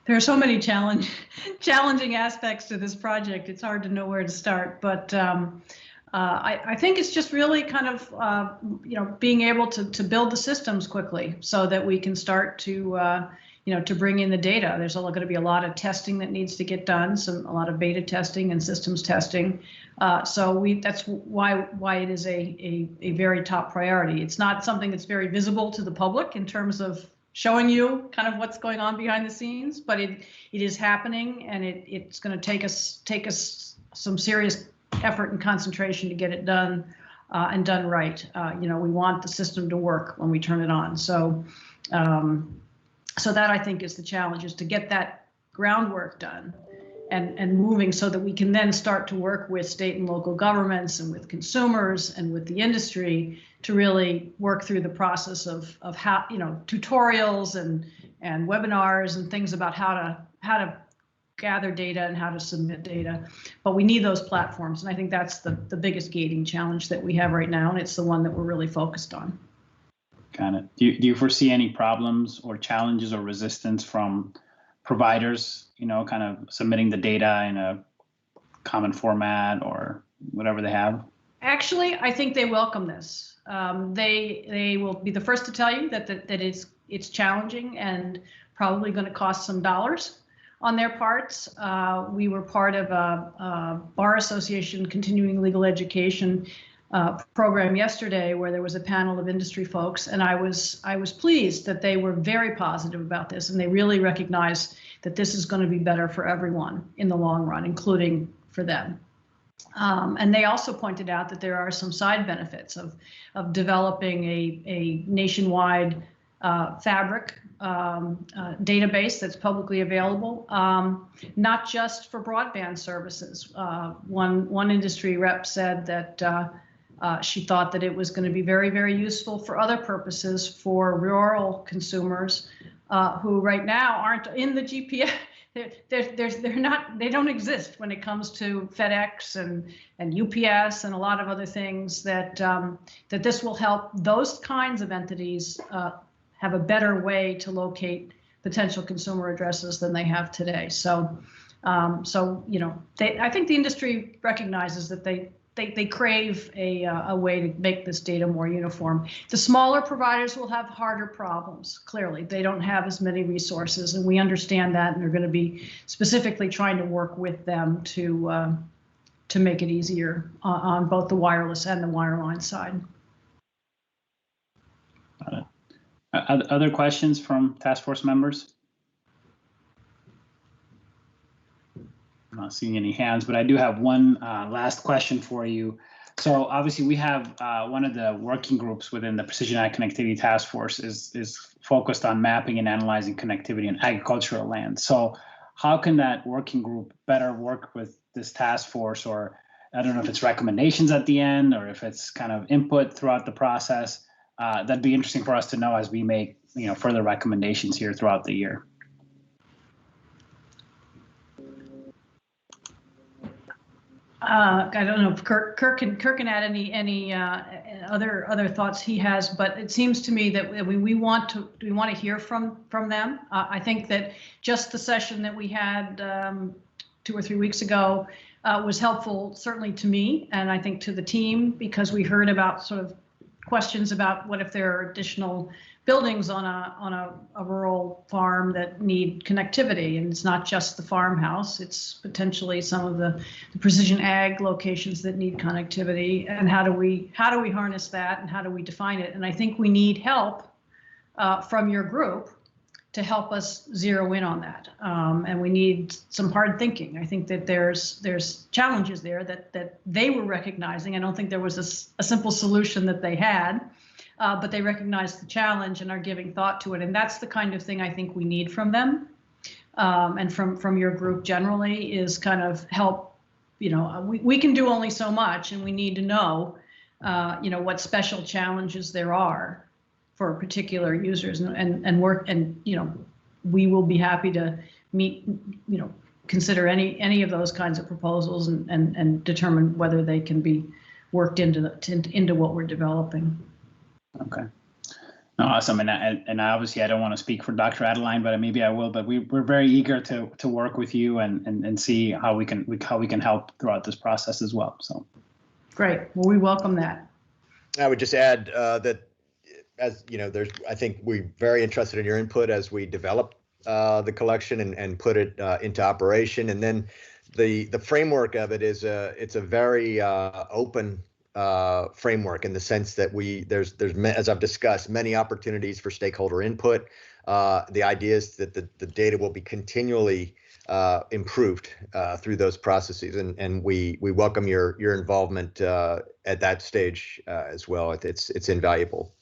There are so many challenging aspects to this project. It's hard to know where to start, but I think it's just really kind of being able to build the systems quickly so that we can start to to bring in the data. There's going to be a lot of testing that needs to get done, a lot of beta testing and systems testing. So that's why it is a very top priority. It's not something that's very visible to the public in terms of showing you kind of what's going on behind the scenes, but it is happening, and it's going to take us some serious effort and concentration to get it done and done right. We want the system to work when we turn it on. So that I think is the challenge, is to get that groundwork done and moving so that we can then start to work with state and local governments and with consumers and with the industry to really work through the process of how, tutorials and webinars and things about how to gather data and how to submit data. But we need those platforms, and I think that's the biggest gating challenge that we have right now, and it's the one that we're really focused on. Got it. Do you foresee any problems or challenges or resistance from providers, kind of submitting the data in a common format or whatever they have? Actually, I think they welcome this. They will be the first to tell you that it's challenging and probably going to cost some dollars on their parts. We were part of a bar association continuing legal education program yesterday where there was a panel of industry folks, and I was pleased that they were very positive about this, and they really recognize that this is going to be better for everyone in the long run, including for them. And they also pointed out that there are some side benefits of developing a nationwide fabric database that's publicly available, not just for broadband services. One industry rep said that she thought that it was going to be very, very useful for other purposes for rural consumers who right now aren't in the GPS. They don't exist when it comes to FedEx and UPS and a lot of other things that this will help those kinds of entities have a better way to locate potential consumer addresses than they have today. So you know, I think the industry recognizes that they crave a way to make this data more uniform. The smaller providers will have harder problems. Clearly, they don't have as many resources, and we understand that, and they're going to be specifically trying to work with them to make it easier on both the wireless and the wireline side. Other questions from task force members? I'm not seeing any hands, but I do have one last question for you. So obviously we have one of the working groups within the Precision Ag Connectivity Task Force is focused on mapping and analyzing connectivity in agricultural land. So how can that working group better work with this task force, or I don't know if it's recommendations at the end or if it's kind of input throughout the process? That'd be interesting for us to know as we make, you know, further recommendations here throughout the year. I don't know if Kirk can add any other thoughts he has, but it seems to me that we want to hear from them. I think that just the session that we had 2 or 3 weeks ago was helpful, certainly to me, and I think to the team, because we heard about sort of questions about what if there are additional buildings on a rural farm that need connectivity, and it's not just the farmhouse, it's potentially some of the precision ag locations that need connectivity, and how do we harness that, and how do we define it? And I think we need help from your group to help us zero in on that, and we need some hard thinking. I think that there's challenges there that they were recognizing. I don't think there was a simple solution that they had. But they recognize the challenge and are giving thought to it. And that's the kind of thing I think we need from them and from your group generally, is kind of help. You know, we can do only so much, and we need to know, you know, what special challenges there are for particular users and work. And, you know, we will be happy to meet, you know, consider any of those kinds of proposals and determine whether they can be worked into what we're developing. Okay. No, awesome. And obviously I don't want to speak for Dr. Adeline, but maybe I will. But we're very eager to work with you and see how we can help throughout this process as well. So great. Well, we welcome that. I would just add that, as you know, I think we're very interested in your input as we develop the collection and put it into operation. And then the framework of it is it's a very open framework, in the sense that there's as I've discussed, many opportunities for stakeholder input. The idea is that the data will be continually improved through those processes, and we welcome your involvement at that stage as well. It's invaluable.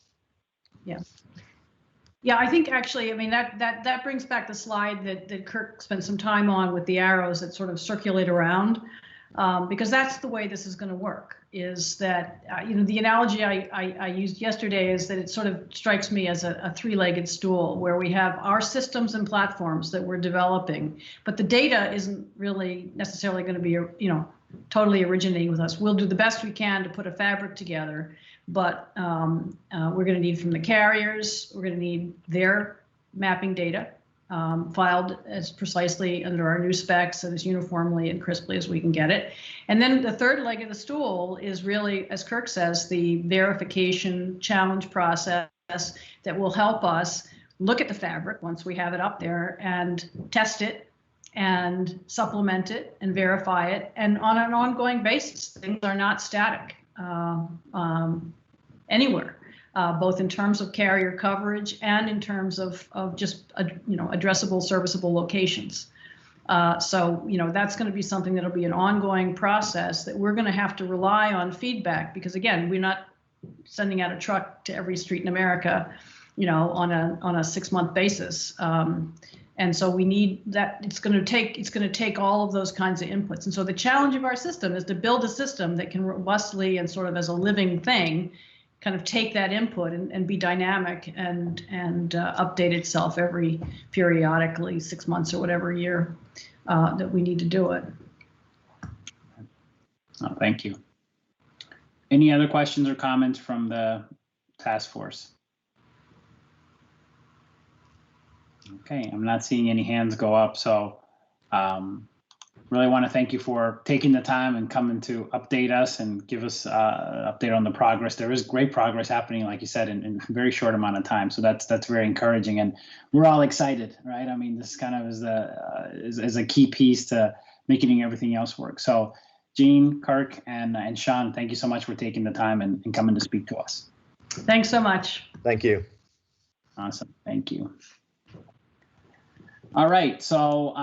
Yeah. Yeah, I think actually, I mean, that brings back the slide that Kirk spent some time on with the arrows that sort of circulate around, because that's the way this is going to work. Is that, you know, the analogy I used yesterday is that it sort of strikes me as a three-legged stool, where we have our systems and platforms that we're developing, but the data isn't really necessarily going to be, you know, totally originating with us. We'll do the best we can to put a fabric together, but we're going to need from the carriers, we're going to need their mapping data filed as precisely under our new specs and as uniformly and crisply as we can get it. And then the third leg of the stool is really, as Kirk says, the verification challenge process that will help us look at the fabric once we have it up there and test it and supplement it and verify it, and on an ongoing basis. Things are not static. anywhere, both in terms of carrier coverage and in terms of just addressable, serviceable locations. So that's going to be something that'll be an ongoing process that we're going to have to rely on feedback, because again, we're not sending out a truck to every street in America, on a 6-month basis. And so we need that. It's going to take all of those kinds of inputs. And so the challenge of our system is to build a system that can robustly and sort of as a living thing, kind of take that input and be dynamic and update itself periodically, 6 months or whatever year that we need to do it. Oh, thank you. Any other questions or comments from the task force? Okay, I'm not seeing any hands go up, so really want to thank you for taking the time and coming to update us and give us an update on the progress. There is great progress happening, like you said, in a very short amount of time. So that's very encouraging, and we're all excited, right? I mean, this kind of is a key piece to making everything else work. So, Jean, Kirk, and Sean, thank you so much for taking the time and coming to speak to us. Thanks so much. Thank you. Awesome, thank you. All right, so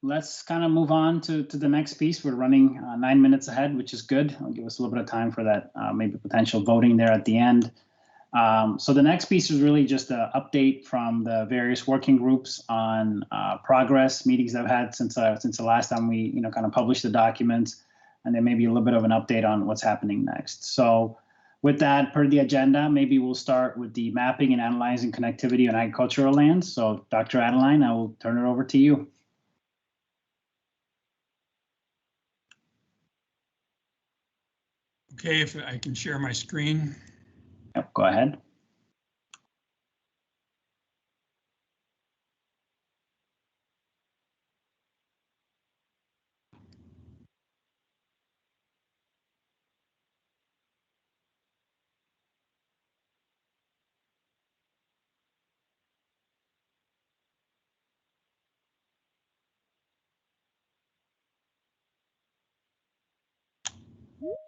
let's kind of move on to the next piece. We're running 9 minutes ahead, which is good. I'll give us a little bit of time for that, maybe potential voting there at the end. So the next piece is really just an update from the various working groups on progress, meetings I've had since the last time we kind of published the documents, and then maybe a little bit of an update on what's happening next. So with that, per the agenda, maybe we'll start with the mapping and analyzing connectivity on agricultural lands. So Dr. Adeline, I will turn it over to you. Okay, if I can share my screen. Yep, go ahead.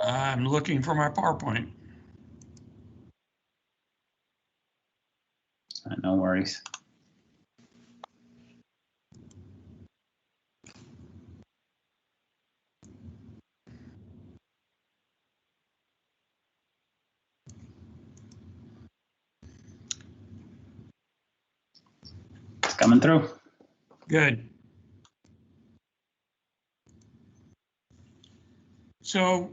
I'm looking for my PowerPoint. No worries. It's coming through. Good. So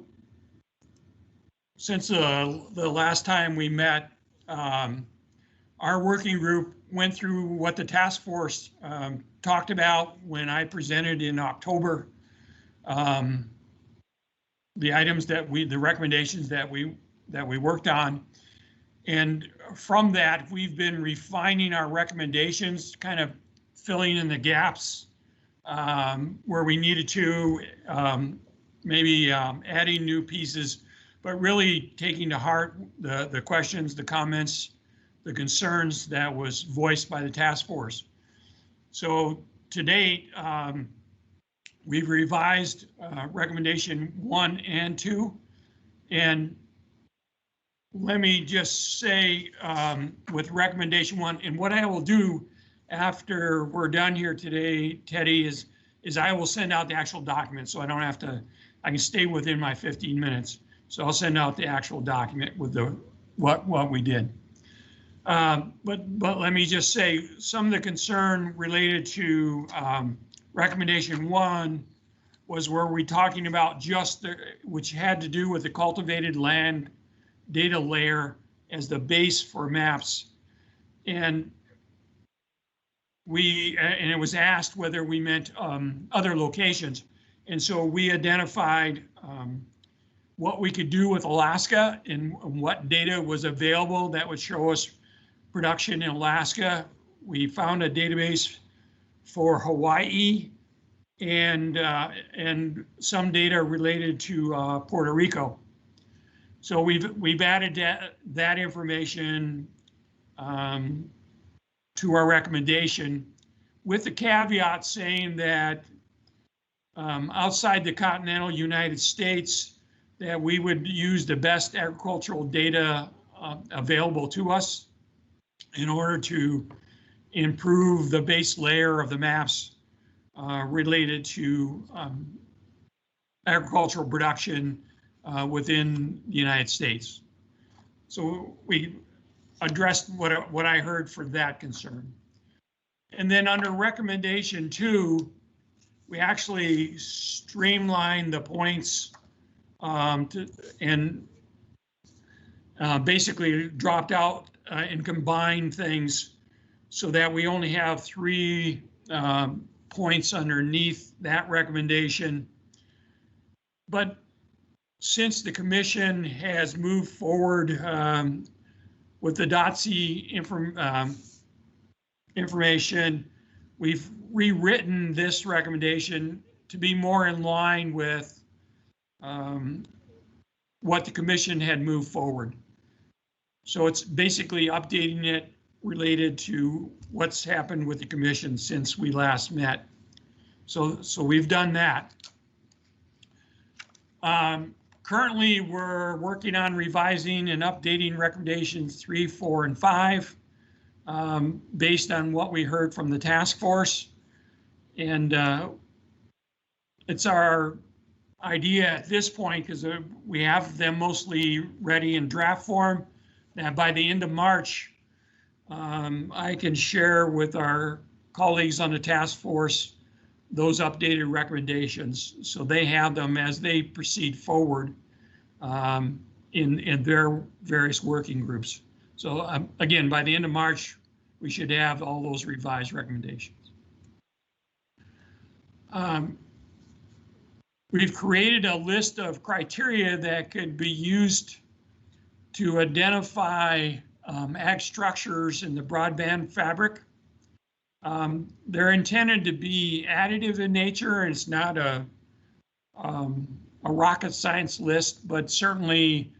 since the last time we met, our working group went through what the task force talked about when I presented in October. The items the recommendations that we worked on. And from that, we've been refining our recommendations, kind of filling in the gaps where we needed to, maybe adding new pieces, but really taking to heart the questions, the comments, the concerns that was voiced by the task force. So to date, we've revised recommendation 1 and 2. And let me just say with recommendation 1, and what I will do after we're done here today, Teddy, is I will send out the actual document, so I don't have to, I can stay within my 15 minutes. So I'll send out the actual document with what we did. But let me just say some of the concern related to recommendation 1 was where we're talking about just which had to do with the cultivated land data layer as the base for maps. And it was asked whether we meant other locations. And so we identified what we could do with Alaska and what data was available that would show us production in Alaska. We found a database for Hawaii and some data related to Puerto Rico. So we've added that information to our recommendation, with the caveat saying that outside the continental United States, that we would use the best agricultural data available to us in order to improve the base layer of the maps related to agricultural production within the United States. So we addressed what I heard for that concern. And then under recommendation 2, we actually streamlined the points and basically dropped out and combined things so that we only have 3 points underneath that recommendation. But since the commission has moved forward with the DOTC information, we've rewritten this recommendation to be more in line with what the commission had moved forward. So it's basically updating it related to what's happened with the commission since we last met. So we've done that. Currently, we're working on revising and updating recommendations 3, 4, and 5 based on what we heard from the task force. And it's our idea at this point, because we have them mostly ready in draft form, that by the end of March, I can share with our colleagues on the task force those updated recommendations, so they have them as they proceed forward in their various working groups. So again, by the end of March, we should have all those revised recommendations. We've created a list of criteria that could be used to identify ag structures in the broadband fabric. They're intended to be additive in nature, and it's not a rocket science list, but certainly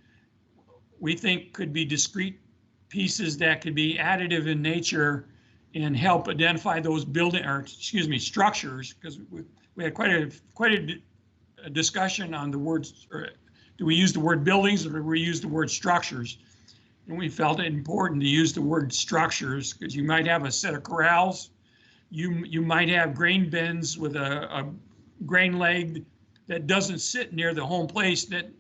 we think could be discrete pieces that could be additive in nature and help identify those structures, because we had quite a discussion on the words, or do we use the word buildings or do we use the word structures? And we felt it important to use the word structures, because you might have a set of corrals, you might have grain bins with a grain leg that doesn't sit near the home place that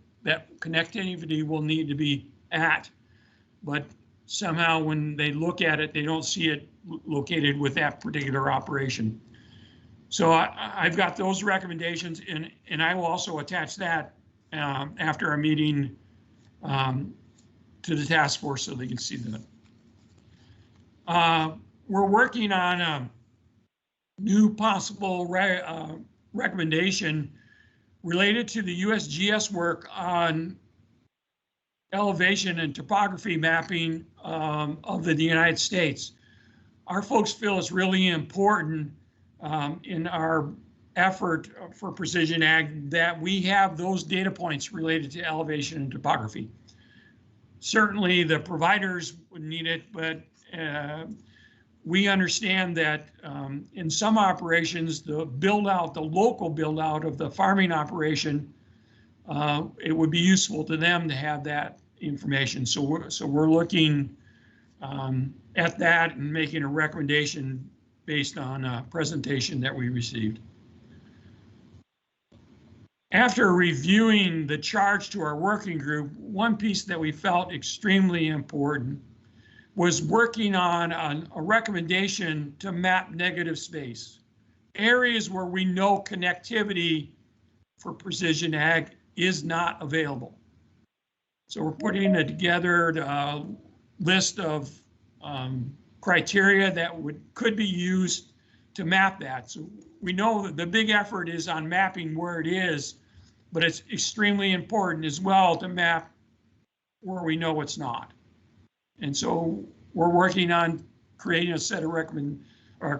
connectivity will need to be at, but somehow when they look at it, they don't see it located with that particular operation. So I've got those recommendations, and I will also attach that after our meeting to the task force so they can see them. We're working on a new possible recommendation related to the USGS work on elevation and topography mapping of the United States. Our folks feel it's really important in our effort for precision ag that we have those data points related to elevation and topography. Certainly the providers would need it, but we understand that in some operations, the local build out of the farming operation, it would be useful to them to have that information. So we're looking at that and making a recommendation based on a presentation that we received. After reviewing the charge to our working group, one piece that we felt extremely important was working on a recommendation to map negative space. Areas where we know connectivity for precision ag is not available. So we're putting together a list of criteria that could be used to map that. So we know that the big effort is on mapping where it is, but it's extremely important as well to map where we know it's not. And so we're working on creating a set of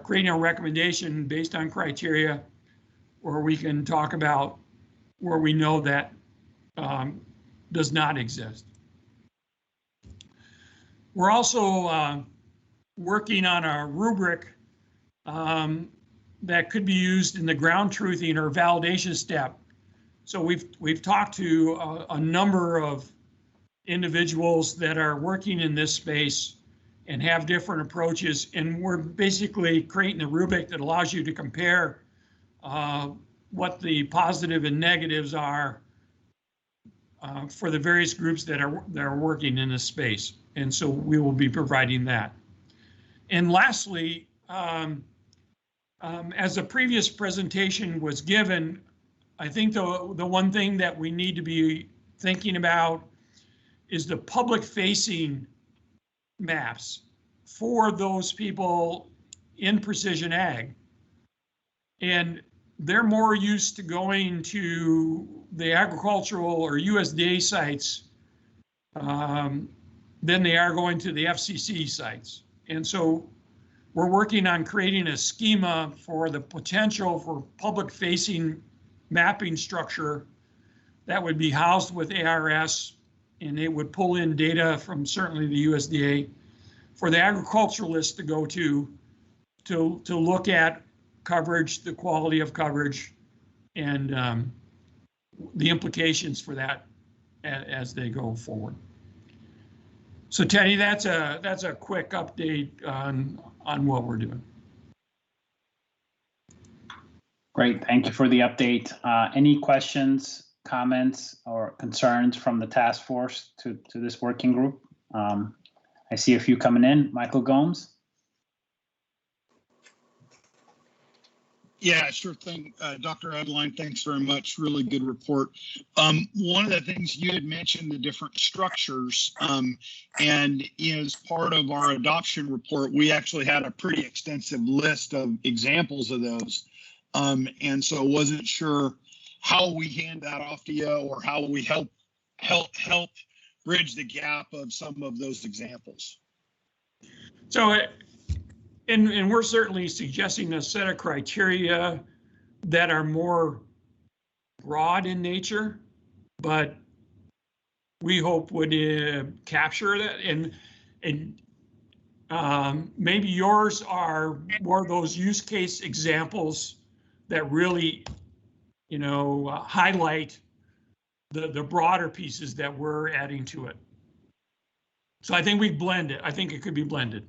creating a recommendation based on criteria where we can talk about where we know that does not exist. We're also working on a rubric that could be used in the ground truthing or validation step So we've talked to a number of individuals that are working in this space and have different approaches, and we're basically creating a rubric that allows you to compare what the positive and negatives are for the various groups that are working in this space. And so we will be providing that. And lastly, as the previous presentation was given, I think the one thing that we need to be thinking about is the public-facing maps for those people in precision ag. And they're more used to going to the agricultural or USDA sites than they are going to the FCC sites. And so we're working on creating a schema for the potential for public-facing mapping structure that would be housed with ARS, and it would pull in data from certainly the USDA for the agriculturalists to go to look at coverage, the quality of coverage, and the implications for that as they go forward. So Teddy, that's a quick update on what we're doing. Great, thank you for the update. Any questions, comments, or concerns from the task force to this working group? I see a few coming in. Michael Gomes. Yeah, sure thing. Dr. Adeline, thanks very much. Really good report. One of the things you had mentioned, the different structures, and as part of our adoption report, we actually had a pretty extensive list of examples of those. And so wasn't sure how we hand that off to you or how we help bridge the gap of some of those examples. So, and we're certainly suggesting a set of criteria that are more broad in nature, but we hope would capture that. And maybe yours are more of those use case examples that really, highlight the broader pieces that we're adding to it. So I think we blend it. I think it could be blended.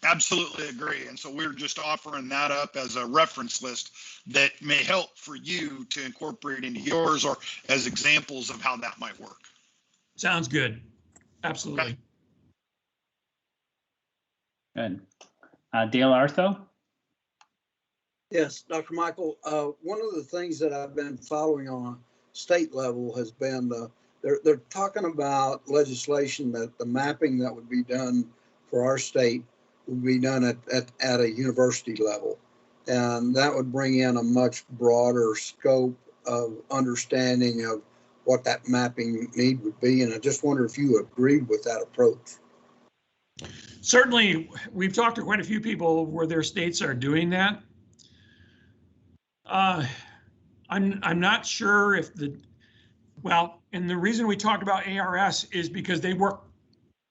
Absolutely agree. And so we're just offering that up as a reference list that may help for you to incorporate into yours or as examples of how that might work. Sounds good. Absolutely. Good. Dale Artho. Yes, Dr. Michael, one of the things that I've been following on a state level has been they're talking about legislation that the mapping that would be done for our state would be done at a university level. And that would bring in a much broader scope of understanding of what that mapping need would be. And I just wonder if you agreed with that approach. Certainly, we've talked to quite a few people where their states are doing that. I'm not sure if and the reason we talked about ARS is because they work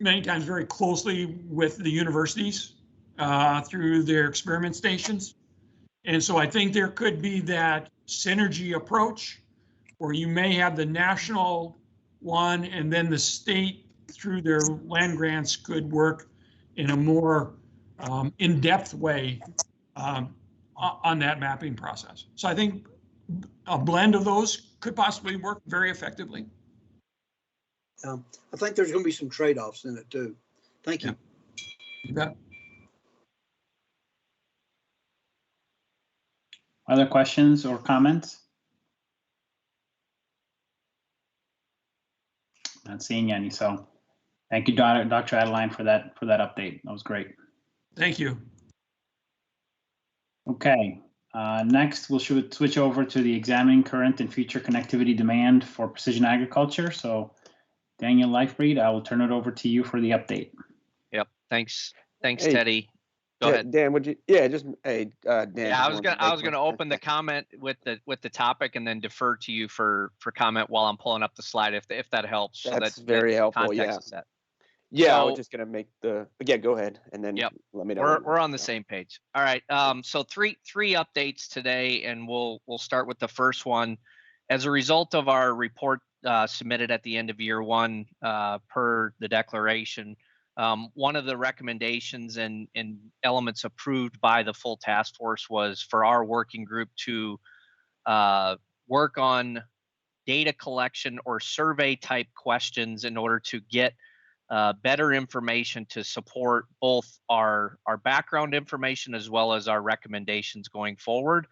many times very closely with the universities through their experiment stations. And so I think there could be that synergy approach where you may have the national one and then the state through their land grants could work in a more in-depth way on that mapping process. So I think a blend of those could possibly work very effectively. I think there's going to be some trade-offs in it too. Thank you. You bet. Other questions or comments? Not seeing any, so thank you, Dr. Adeline, for that update. That was great. Thank you. Okay, next we'll switch over to the examining current and future connectivity demand for precision agriculture. So Daniel Leifried, I will turn it over to you for the update. Yep, thanks, Hey, Teddy. Go ahead. Dan, would you? Yeah, just Dan. Yeah, I was gonna open the comment with the topic and then defer to you for comment while I'm pulling up the slide if that helps. That's very helpful. Context Yeah. is set. Yeah, I So- was just gonna make go ahead and then let me know. We're on the same page. All right. So three updates today, and we'll start with the first one. As a result of our report submitted at the end of year one per the declaration, one of the recommendations and elements approved by the full task force was for our working group to work on data collection or survey type questions in order to get better information to support both our background information as well as our recommendations going forward.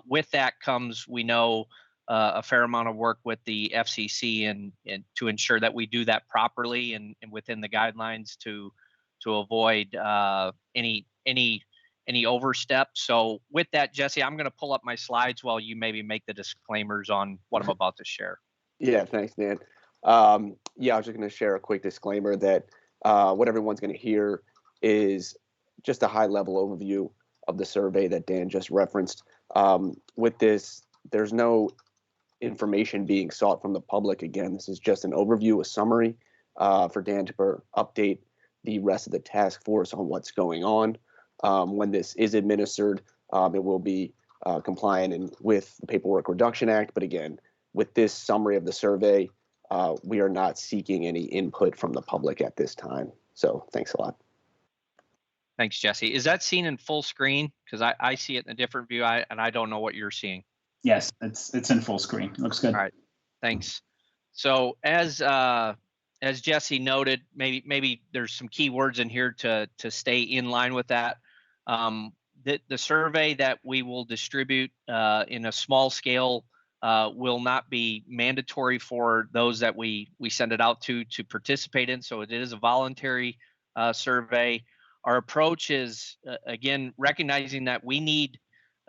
With that comes, we know, a fair amount of work with the FCC and to ensure that we do that properly and within the guidelines to avoid any overstep. So with that, Jesse, I'm going to pull up my slides while you maybe make the disclaimers on what I'm about to share. Yeah, thanks, Dan. Yeah, I was just going to share a quick disclaimer that what everyone's going to hear is just a high-level overview of the survey that Dan just referenced. With this, there's no information being sought from the public. Again, this is just an overview, a summary for Dan to update the rest of the task force on what's going on. When this is administered, it will be compliant and with the Paperwork Reduction Act. But again, with this summary of the survey, we are not seeking any input from the public at this time. So thanks a lot. Thanks, Jesse. Is that seen in full screen? Because I see it in a different view, and I don't know what you're seeing. Yes, it's in full screen. Looks good. All right, thanks. So as Jesse noted, maybe there's some key words in here to stay in line with that. The survey that we will distribute in a small scale will not be mandatory for those that we send it out to participate in. So it is a voluntary survey. Our approach is, again, recognizing that we need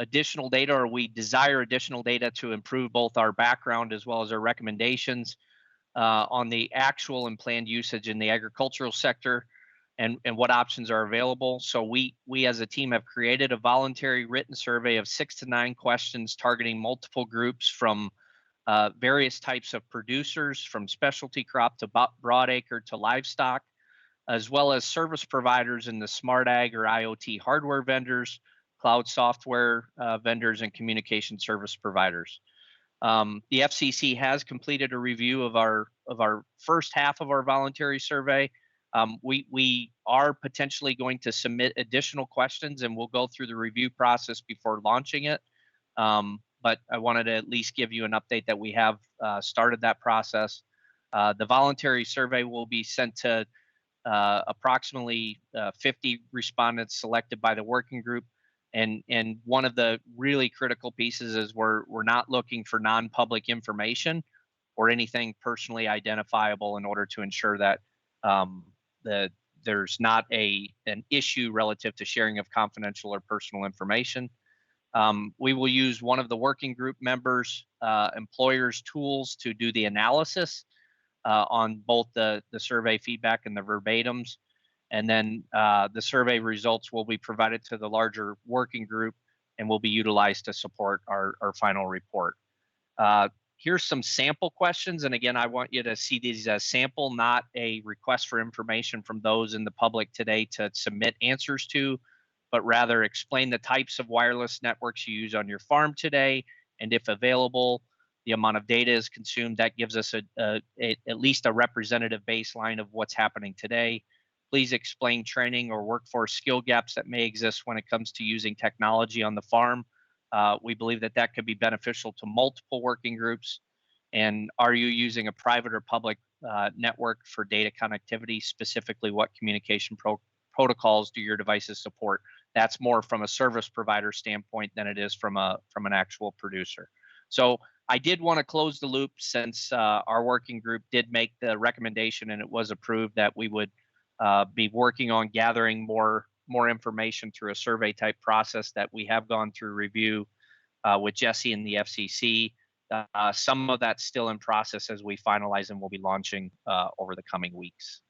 additional data, or we desire additional data to improve both our background as well as our recommendations on the actual and planned usage in the agricultural sector and what options are available. So we as a team have created a voluntary written survey of 6 to 9 questions targeting multiple groups from various types of producers, from specialty crop to broadacre to livestock, as well as service providers in the smart ag or IoT hardware vendors, cloud software vendors, and communication service providers. The FCC has completed a review of our first half of our voluntary survey. We are potentially going to submit additional questions, and we'll go through the review process before launching it. But I wanted to at least give you an update that we have started that process. The voluntary survey will be sent to approximately 50 respondents selected by the working group. And one of the really critical pieces is we're not looking for non-public information or anything personally identifiable in order to ensure that there's not an issue relative to sharing of confidential or personal information. We will use one of the working group members' employers' tools to do the analysis on both the survey feedback and the verbatims. And then the survey results will be provided to the larger working group and will be utilized to support our final report. Here's some sample questions. And again, I want you to see these as sample, not a request for information from those in the public today to submit answers to, but rather explain the types of wireless networks you use on your farm today, and if available, the amount of data is consumed. That gives us at least a representative baseline of what's happening today. Please explain training or workforce skill gaps that may exist when it comes to using technology on the farm. We believe that could be beneficial to multiple working groups. And are you using a private or public network for data connectivity? Specifically, what communication protocols do your devices support? That's more from a service provider standpoint than it is from an actual producer. So I did want to close the loop, since our working group did make the recommendation and it was approved that we would be working on gathering more information through a survey type process that we have gone through review with Jesse and the FCC. Some of that's still in process as we finalize, and we'll be launching over the coming weeks.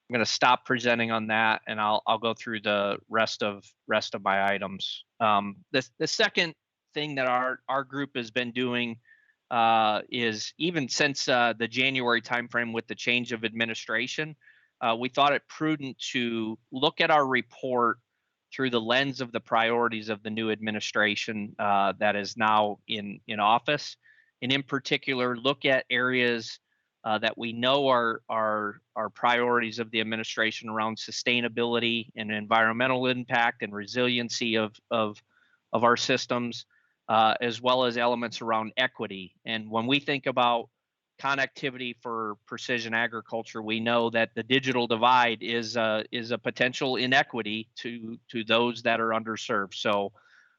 I'm going to stop presenting on that, and I'll go through the rest of my items. The second thing that our group has been doing is, even since the January timeframe with the change of administration, we thought it prudent to look at our report through the lens of the priorities of the new administration that is now in office, and in particular look at areas that we know are priorities of the administration around sustainability and environmental impact and resiliency of our systems, as well as elements around equity. And when we think about connectivity for precision agriculture, we know that the digital divide is a potential inequity to those that are underserved. So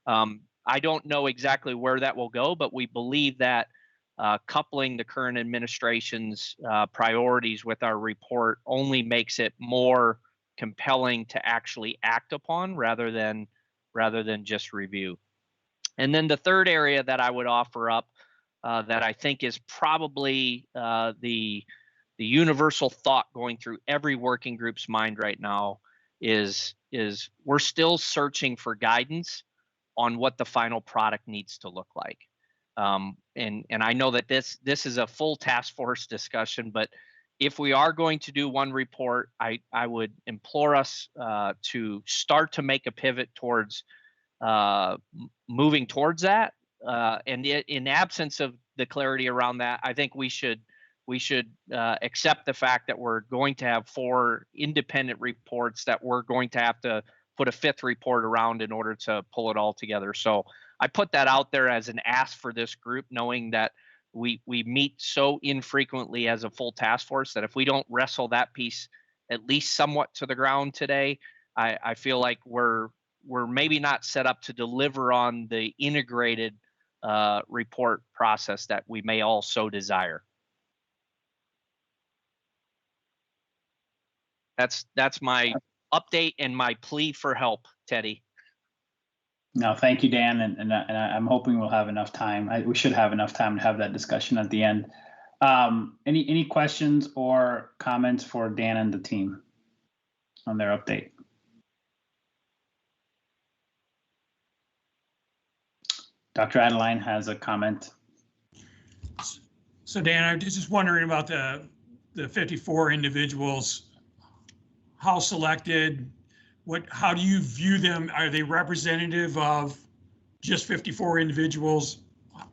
I don't know exactly where that will go, but we believe that coupling the current administration's priorities with our report only makes it more compelling to actually act upon rather than just review. And then the third area that I would offer up that I think is probably the universal thought going through every working group's mind right now is we're still searching for guidance on what the final product needs to look like. And I know that this is a full task force discussion, but if we are going to do one report, I would implore us to start to make a pivot towards moving towards that. And in absence of the clarity around that, I think we should accept the fact that we're going to have 4 independent reports that we're going to have to put a 5th report around in order to pull it all together. So I put that out there as an ask for this group, knowing that we meet so infrequently as a full task force that if we don't wrestle that piece at least somewhat to the ground today, I feel like we're maybe not set up to deliver on the integrated report process that we may all so desire. That's my update and my plea for help, Teddy. No, thank you, Dan, and I'm hoping we'll have enough time. We should have enough time to have that discussion at the end. Any questions or comments for Dan and the team on their update? Dr. Adeline has a comment. So Dan, I was just wondering about the 54 individuals. How selected? How do you view them? Are they representative of just 54 individuals?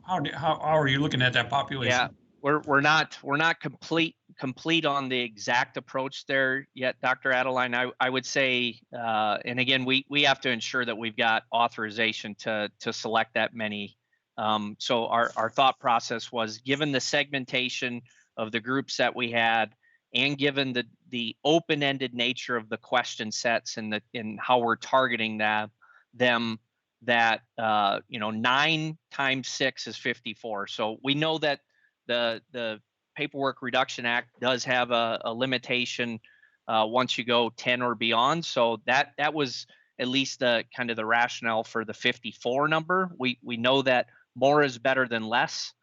How are you looking at that population? Yeah, we're not complete on the exact approach there yet, Dr. Adeline. I would say, and again, we have to ensure that we've got authorization to select that many. So our thought process was, given the segmentation of the groups that we had, and given the open-ended nature of the question sets and how we're targeting them, that 9 times 6 is 54. So we know that the Paperwork Reduction Act does have a limitation once you go 10 or beyond. So that was at least the kind of the rationale for the 54 number. We know that more is better than less.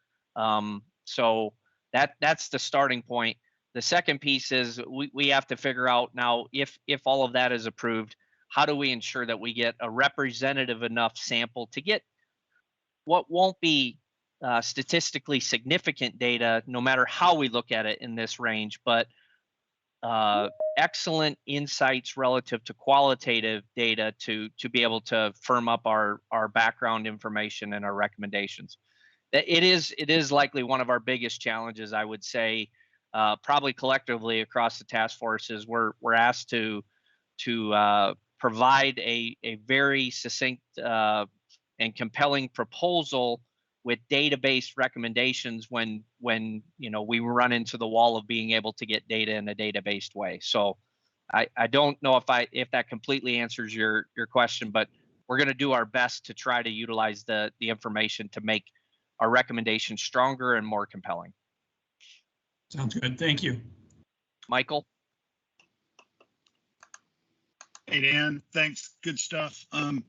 So that's the starting point. The second piece is we have to figure out now, if all of that is approved, how do we ensure that we get a representative enough sample to get what won't be statistically significant data, no matter how we look at it in this range, but excellent insights relative to qualitative data to be able to firm up our background information and our recommendations. It is likely one of our biggest challenges, I would say, probably collectively across the task forces. We're asked to provide a very succinct and compelling proposal with data-based recommendations when we run into the wall of being able to get data in a data-based way. So I don't know if that completely answers your question, but we're going to do our best to try to utilize the information to make our recommendations stronger and more compelling. Sounds good. Thank you. Michael? Hey, Dan, thanks. Good stuff. I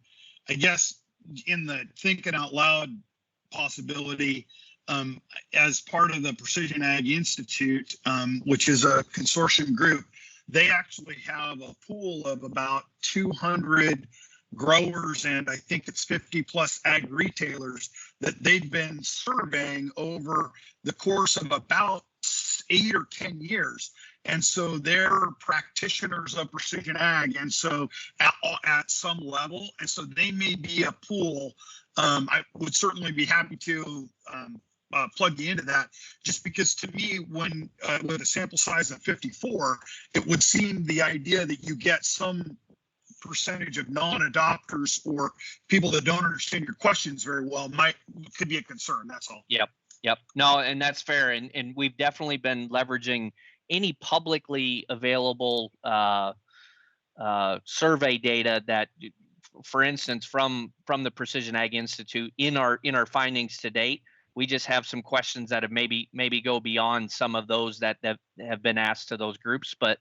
guess in the thinking out loud possibility, as part of the Precision Ag Institute, which is a consortium group, they actually have a pool of about 200 growers and I think it's 50 plus ag retailers that they've been surveying over the course of about 8 or 10 years. And so they're practitioners of precision ag. And so at some level, and so they may be a pool. I would certainly be happy to plug you into that, just because to me, when with a sample size of 54, it would seem the idea that you get some percentage of non-adopters or people that don't understand your questions very well could be a concern. That's all. Yep. No, and that's fair. And we've definitely been leveraging any publicly available survey data that, for instance, from the Precision Ag Institute in our findings to date. We just have some questions that have maybe go beyond some of those that have been asked to those groups, but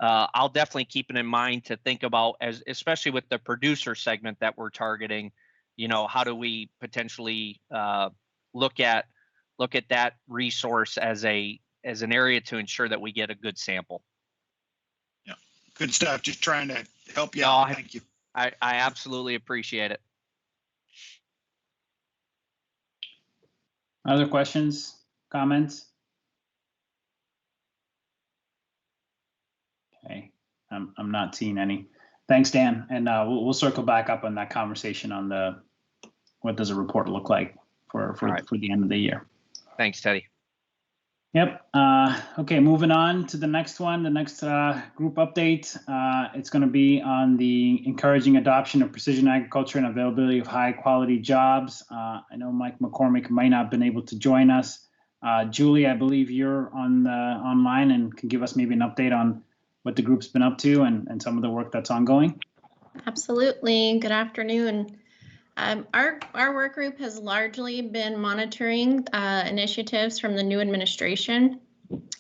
I'll definitely keep it in mind to think about, especially with the producer segment that we're targeting. How do we potentially look at that resource as an area to ensure that we get a good sample. Yeah, good stuff. Just trying to help you out. Thank you. I absolutely appreciate it. Other questions, comments? Okay, I'm not seeing any. Thanks, Dan. And we'll circle back up on that conversation on what does a report look like for the end of the year. Thanks, Teddy. Yep. Okay, moving on to the next one, the next group update. It's going to be on the encouraging adoption of precision agriculture and availability of high quality jobs. I know Mike McCormick might not have been able to join us. Julie, I believe you're online and can give us maybe an update on what the group's been up to and some of the work that's ongoing. Absolutely. Good afternoon. Our work group has largely been monitoring initiatives from the new administration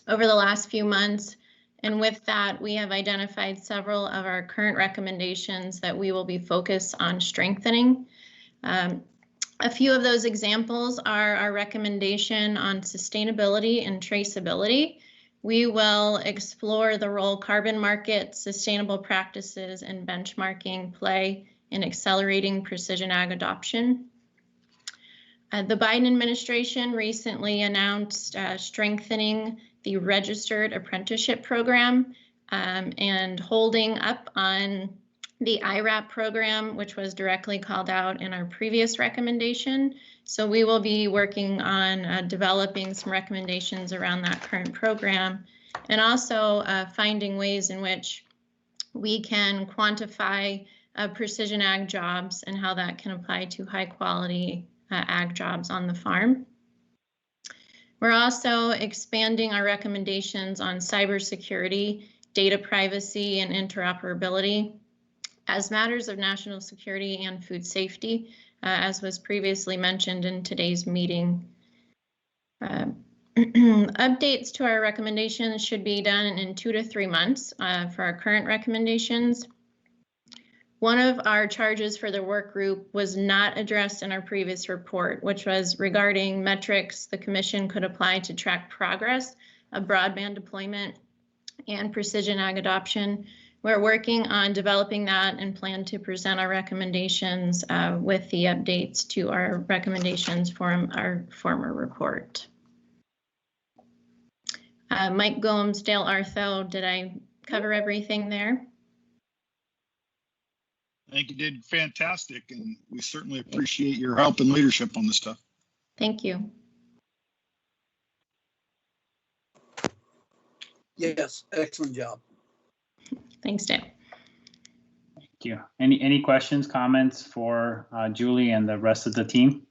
over the last few months. And with that, we have identified several of our current recommendations that we will be focused on strengthening. A few of those examples are our recommendation on sustainability and traceability. We will explore the role carbon markets, sustainable practices, and benchmarking play in accelerating precision ag adoption. The Biden administration recently announced strengthening the registered apprenticeship program and holding up on the IRAP program, which was directly called out in our previous recommendation. So we will be working on developing some recommendations around that current program, and also finding ways in which we can quantify precision ag jobs and how that can apply to high quality ag jobs on the farm. We're also expanding our recommendations on cybersecurity, data privacy, and interoperability as matters of national security and food safety, as was previously mentioned in today's meeting. Updates to our recommendations should be done in 2 to 3 months for our current recommendations. One of our charges for the work group was not addressed in our previous report, which was regarding metrics the Commission could apply to track progress of broadband deployment and precision ag adoption. We're working on developing that and plan to present our recommendations with the updates to our recommendations from our former report. Mike Gomes, Dale Artho, did I cover everything there? I think you did fantastic, and we certainly appreciate your help and leadership on this stuff. Thank you. Yes, excellent job. Thanks, Dale. Thank you. Any questions, comments for Julie and the rest of the team?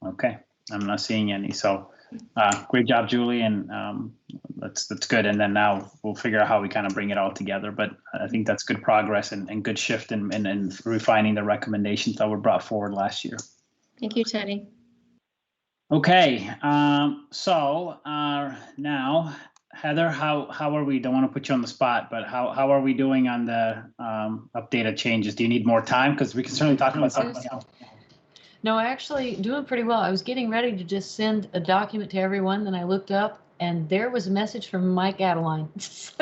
Okay, I'm not seeing any. So great job, Julie, and that's good. And then now we'll figure out how we kind of bring it all together. But I think that's good progress and good shift in refining the recommendations that were brought forward last year. Thank you, Teddy. Okay, so now, Heather, how are we? Don't want to put you on the spot, but how are we doing on the updated changes? Do you need more time? Because we can certainly talk about something else. No, actually doing pretty well. I was getting ready to just send a document to everyone, then I looked up and there was a message from Mike Adeline. So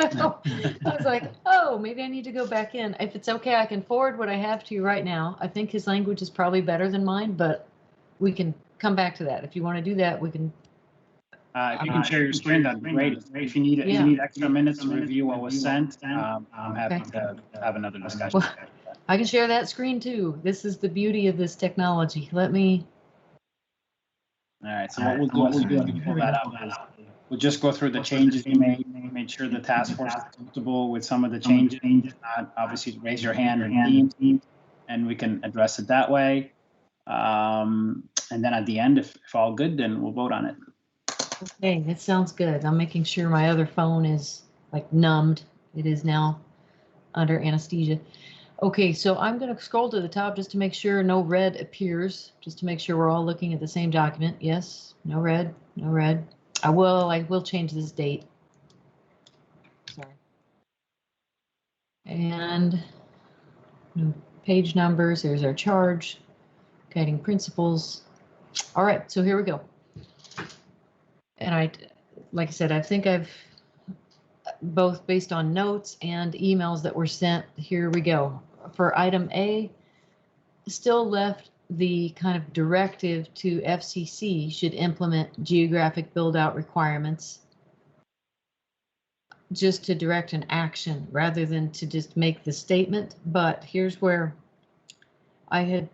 I was like, oh, maybe I need to go back in. If it's okay, I can forward what I have to you right now. I think his language is probably better than mine, but we can come back to that. If you want to do that, we can. If you can share your screen, that'd be great. If you need extra minutes to review what was sent, I'm happy to have another discussion. Well, I can share that screen too. This is the beauty of this technology. Let me. All right, so what we'll do is pull that up. We'll just go through the changes you made sure the task force is comfortable with some of the changes. Obviously, raise your hand and we can address it that way. And then at the end, if all good, then we'll vote on it. Okay, that sounds good. I'm making sure my other phone is like numbed. It is now under anesthesia. Okay, so I'm going to scroll to the top just to make sure no red appears, just to make sure we're all looking at the same document. Yes, no red, no red. I will change this date. Sorry. And page numbers, there's our charge, guiding principles. All right, so here we go. And like I said, I think I've both based on notes and emails that were sent. Here we go. For item A, still left the kind of directive to FCC should implement geographic build-out requirements just to direct an action rather than to just make the statement. But here's where I had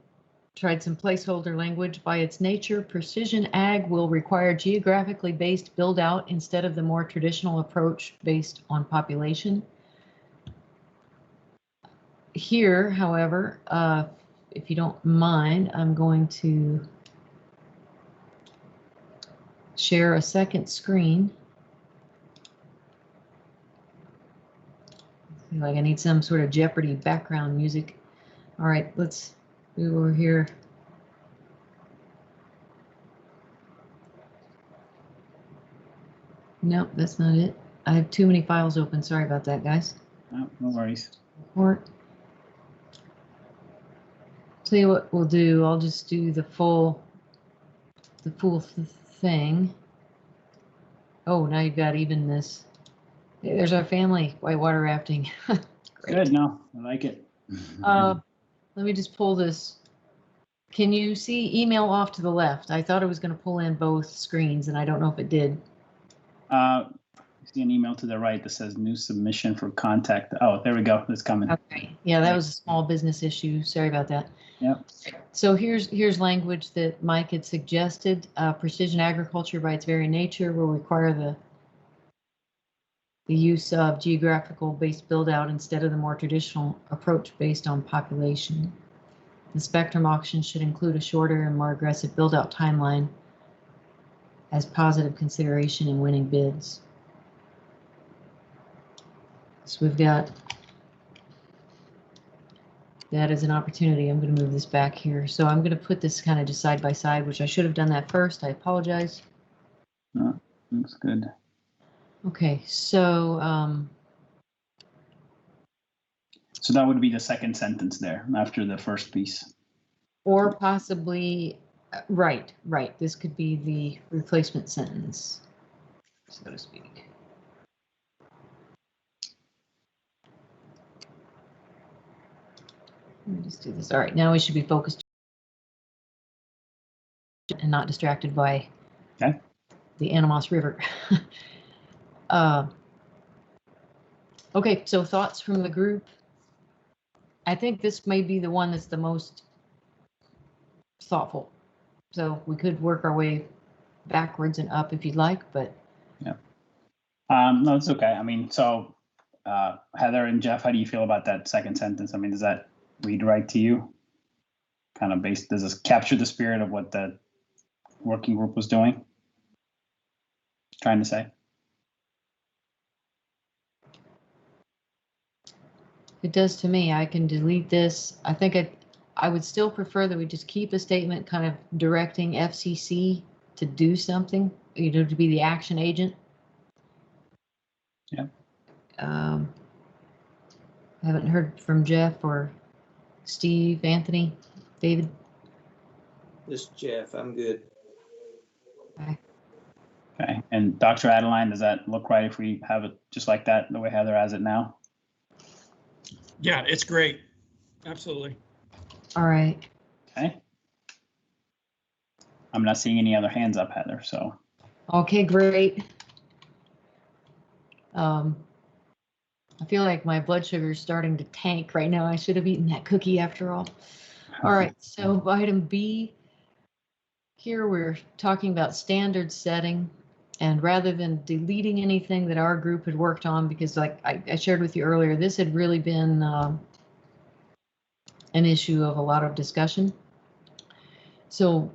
tried some placeholder language. By its nature, precision ag will require geographically based build out instead of the more traditional approach based on population. Here, however, if you don't mind, I'm going to share a second screen. I feel like I need some sort of Jeopardy background music. All right, let's move over here. Nope, that's not it. I have too many files open. Sorry about that, guys. No worries. Report. Tell you what we'll do. I'll just do the full thing. Oh, now you've got even this. There's our family whitewater rafting. Good. No, I like it. Let me just pull this. Can you see email off to the left? I thought it was going to pull in both screens, and I don't know if it did. See an email to the right that says new submission for contact. Oh, there we go. It's coming. Okay. Yeah, that was a small business issue. Sorry about that. Yep. So here's language that Mike had suggested. Precision agriculture by its very nature will require the use of geographical based build out instead of the more traditional approach based on population. The spectrum auction should include a shorter and more aggressive build out timeline as positive consideration in winning bids. So we've got that as an opportunity. I'm going to move this back here. So I'm going to put this kind of just side by side, which I should have done that first. I apologize. No, looks good. Okay, so so that would be the second sentence there after the first piece. Or possibly, right. This could be the replacement sentence, so to speak. Let me just do this. All right, now we should be focused and not distracted by the Animas River. Okay, so thoughts from the group. I think this may be the one that's the most thoughtful. So we could work our way backwards and up if you'd like, but. Yeah. No, it's okay. I mean, so Heather and Jeff, how do you feel about that second sentence? I mean, does that read right to you? Kind of based, does this capture the spirit of what the working group was doing? Trying to say? It does to me. I can delete this. I think I would still prefer that we just keep a statement kind of directing FCC to do something, you know, to be the action agent. Yeah. I haven't heard from Jeff or Steve, Anthony, David. This is Jeff. I'm good. Okay. Okay, and Dr. Adeline, does that look right if we have it just like that, the way Heather has it now? Yeah, it's great. Absolutely. All right. Okay. I'm not seeing any other hands up, Heather, so. Okay, great. I feel like my blood sugar is starting to tank right now. I should have eaten that cookie after all. All right, so item B, here we're talking about standard setting. And rather than deleting anything that our group had worked on, because like I shared with you earlier, this had really been an issue of a lot of discussion. So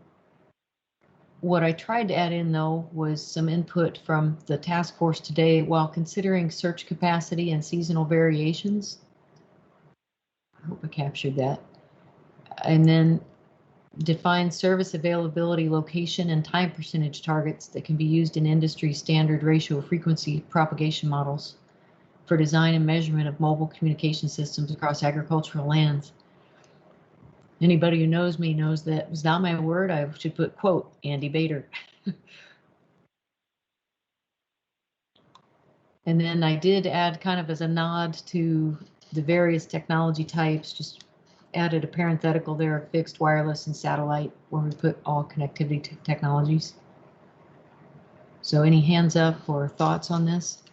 what I tried to add in, though, was some input from the task force today while considering search capacity and seasonal variations. I hope I captured that. And then define service availability, location, and time percentage targets that can be used in industry standard ratio frequency propagation models for design and measurement of mobile communication systems across agricultural lands. Anybody who knows me knows that was not my word. I should put quote Andy Bader. And then I did add, kind of as a nod to the various technology types, just added a parenthetical there of fixed, wireless, and satellite, where we put all connectivity technologies. So any hands up or thoughts on this?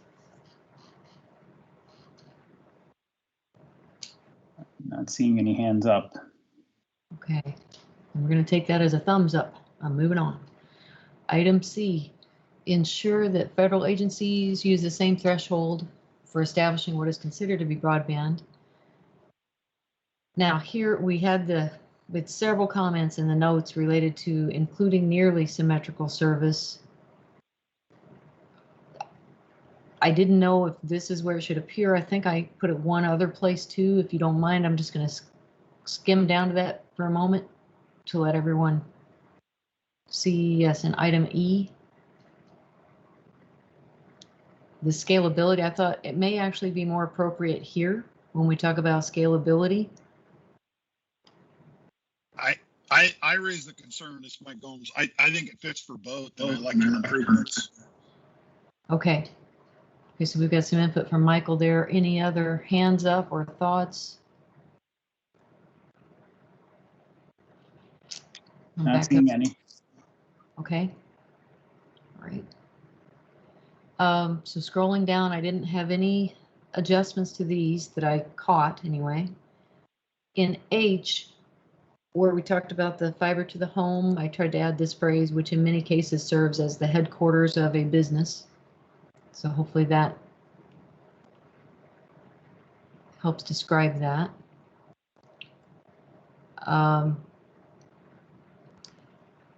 Not seeing any hands up. Okay, and we're going to take that as a thumbs up. I'm moving on. Item C, ensure that federal agencies use the same threshold for establishing what is considered to be broadband. Now here we had with several comments in the notes related to including nearly symmetrical service. I didn't know if this is where it should appear. I think I put it one other place too. If you don't mind, I'm just going to skim down to that for a moment to let everyone see. Yes, in item E, the scalability, I thought it may actually be more appropriate here when we talk about scalability. I raised the concern, this Mike Gomes. I think it fits for both, and I like your improvements. Okay. Okay, so we've got some input from Michael there. Any other hands up or thoughts? Not seeing any. Okay. All right. So scrolling down, I didn't have any adjustments to these that I caught anyway. In H, where we talked about the fiber to the home, I tried to add this phrase, which in many cases serves as the headquarters of a business. So hopefully that helps describe that.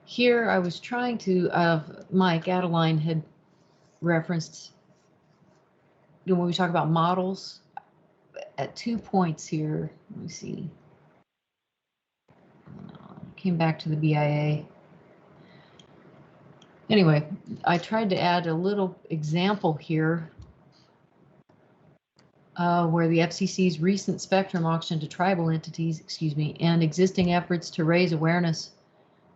Here I was trying to, Mike Adeline had referenced, when we talk about models, at 2 points here. Let me see. Came back to the BIA. Anyway, I tried to add a little example here where the FCC's recent spectrum auction to tribal entities, and existing efforts to raise awareness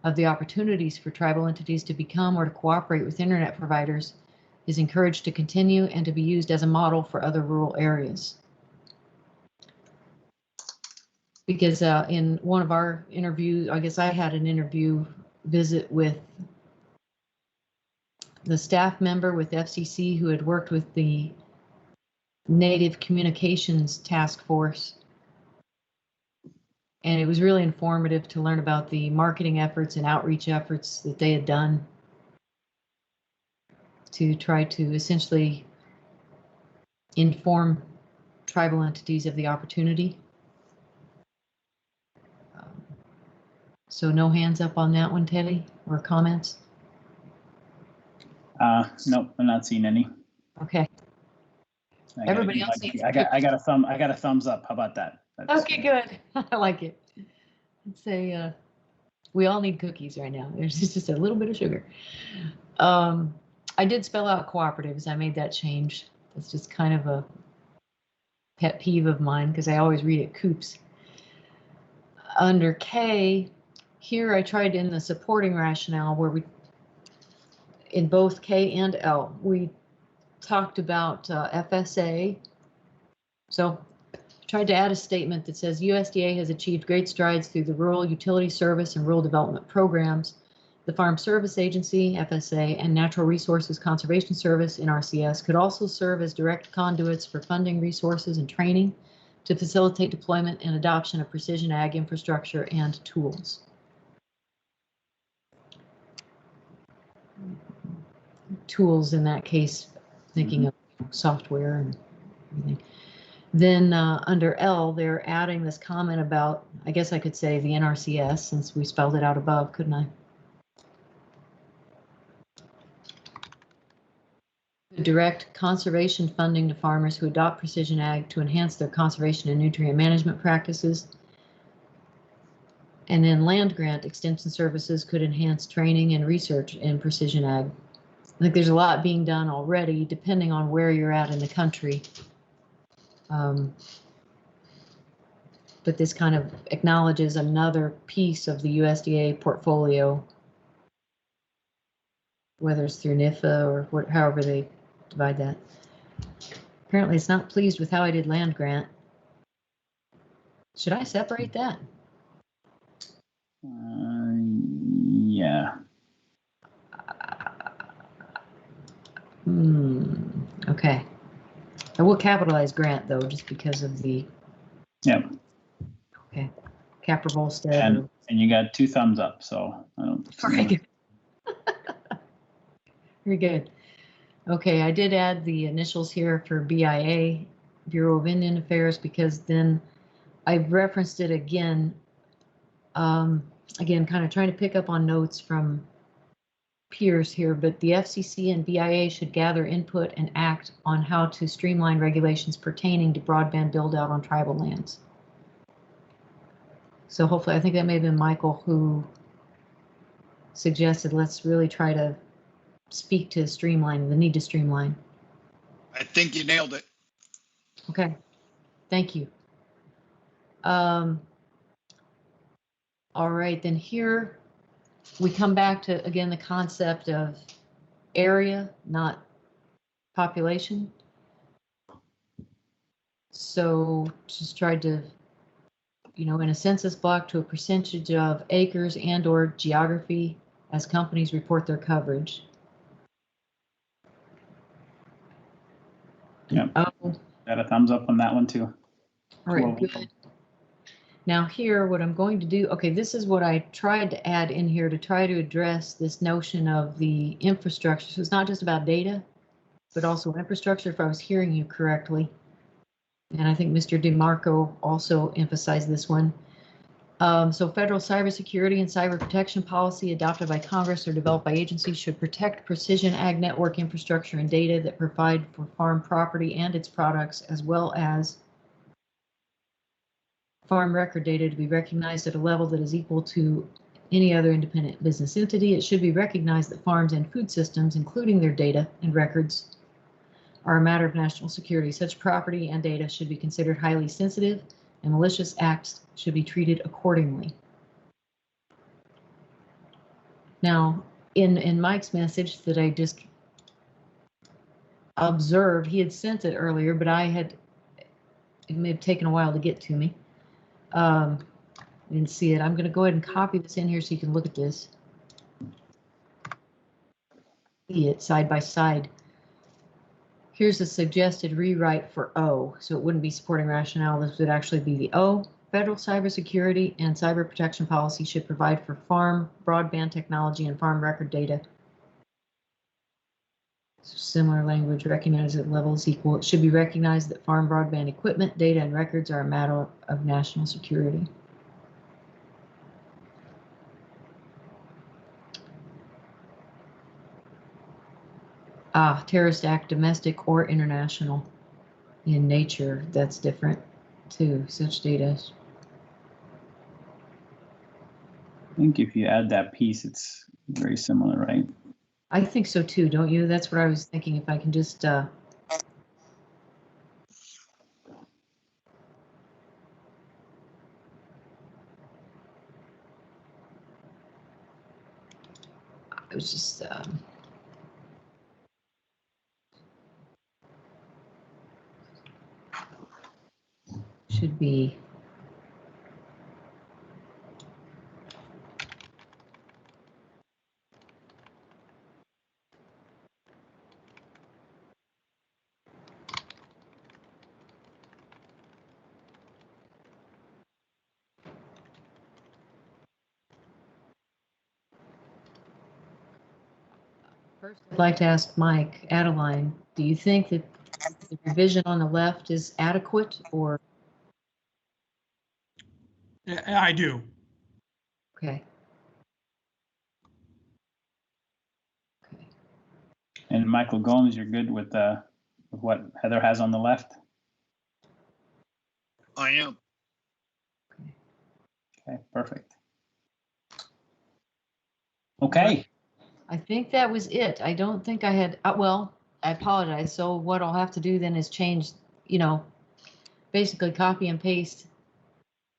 of the opportunities for tribal entities to become or to cooperate with internet providers is encouraged to continue and to be used as a model for other rural areas. Because in one of our interviews, I guess I had an interview visit with the staff member with FCC who had worked with the Native Communications Task Force. And it was really informative to learn about the marketing efforts and outreach efforts that they had done to try to essentially inform tribal entities of the opportunity. So no hands up on that one, Teddy, or comments? Nope, I'm not seeing any. Okay. Everybody else needs. I got a thumbs up. How about that? That's okay, good. I like it. I'd say we all need cookies right now. There's just a little bit of sugar. I did spell out cooperatives. I made that change. That's just kind of a pet peeve of mine because I always read it coops. Under K, here I tried in the supporting rationale where in both K and L. We talked about FSA. So tried to add a statement that says USDA has achieved great strides through the Rural Utility Service and Rural Development Programs. The Farm Service Agency, FSA, and Natural Resources Conservation Service, NRCS, could also serve as direct conduits for funding, resources, and training to facilitate deployment and adoption of precision ag infrastructure and tools. Tools in that case, thinking of software and everything. Then under L, they're adding this comment about, I guess I could say the NRCS, since we spelled it out above, couldn't I? Direct conservation funding to farmers who adopt precision ag to enhance their conservation and nutrient management practices. And then land grant extension services could enhance training and research in precision ag. I think there's a lot being done already, depending on where you're at in the country. But this kind of acknowledges another piece of the USDA portfolio, whether it's through NIFA or however they divide that. Apparently it's not pleased with how I did land grant. Should I separate that? Yeah. Okay. I will capitalize grant though, just because of the. Yep. Okay. Capper Volstead. And you got 2 thumbs up, so I don't. Very good. Very good. Okay, I did add the initials here for BIA, Bureau of Indian Affairs, because then I've referenced it again. Again, kind of trying to pick up on notes from peers here, but the FCC and BIA should gather input and act on how to streamline regulations pertaining to broadband build out on tribal lands. So hopefully, I think that may have been Michael who suggested let's really try to speak to streamline, the need to streamline. I think you nailed it. Okay, thank you. All right, then here we come back to, again, the concept of area, not population. So just tried to, in a census block to a percentage of acres and or geography as companies report their coverage. Yep. Got a thumbs up on that one too. All right, good. Now here, what I'm going to do, okay, this is what I tried to add in here to try to address this notion of the infrastructure. So it's not just about data, but also infrastructure, if I was hearing you correctly. And I think Mr. DeMarco also emphasized this one. So federal cybersecurity and cyber protection policy adopted by Congress or developed by agencies should protect precision ag network infrastructure and data that provide for farm property and its products, as well as farm record data to be recognized at a level that is equal to any other independent business entity. It should be recognized that farms and food systems, including their data and records, are a matter of national security. Such property and data should be considered highly sensitive, and malicious acts should be treated accordingly. Now, in Mike's message that I just observed, he had sent it earlier, but it may have taken a while to get to me. I didn't see it. I'm going to go ahead and copy this in here so you can look at this. See it side by side. Here's a suggested rewrite for O. So it wouldn't be supporting rationale. This would actually be the O. Federal cybersecurity and cyber protection policy should provide for farm broadband technology and farm record data. So similar language, recognized at levels equal. It should be recognized that farm broadband equipment, data, and records are a matter of national security. Terrorist act, domestic or international in nature, that's different too. Such data. I think if you add that piece, it's very similar, right? I think so too, don't you? That's what I was thinking. If I can just I was just Should be. First, I'd like to ask Mike Adeline, do you think that the revision on the left is adequate or? I do. Okay. And Michael Gomes, you're good with what Heather has on the left? I am. Okay, perfect. Okay. I think that was it. I don't think I had, well, I apologize. So what I'll have to do then is change, basically copy and paste.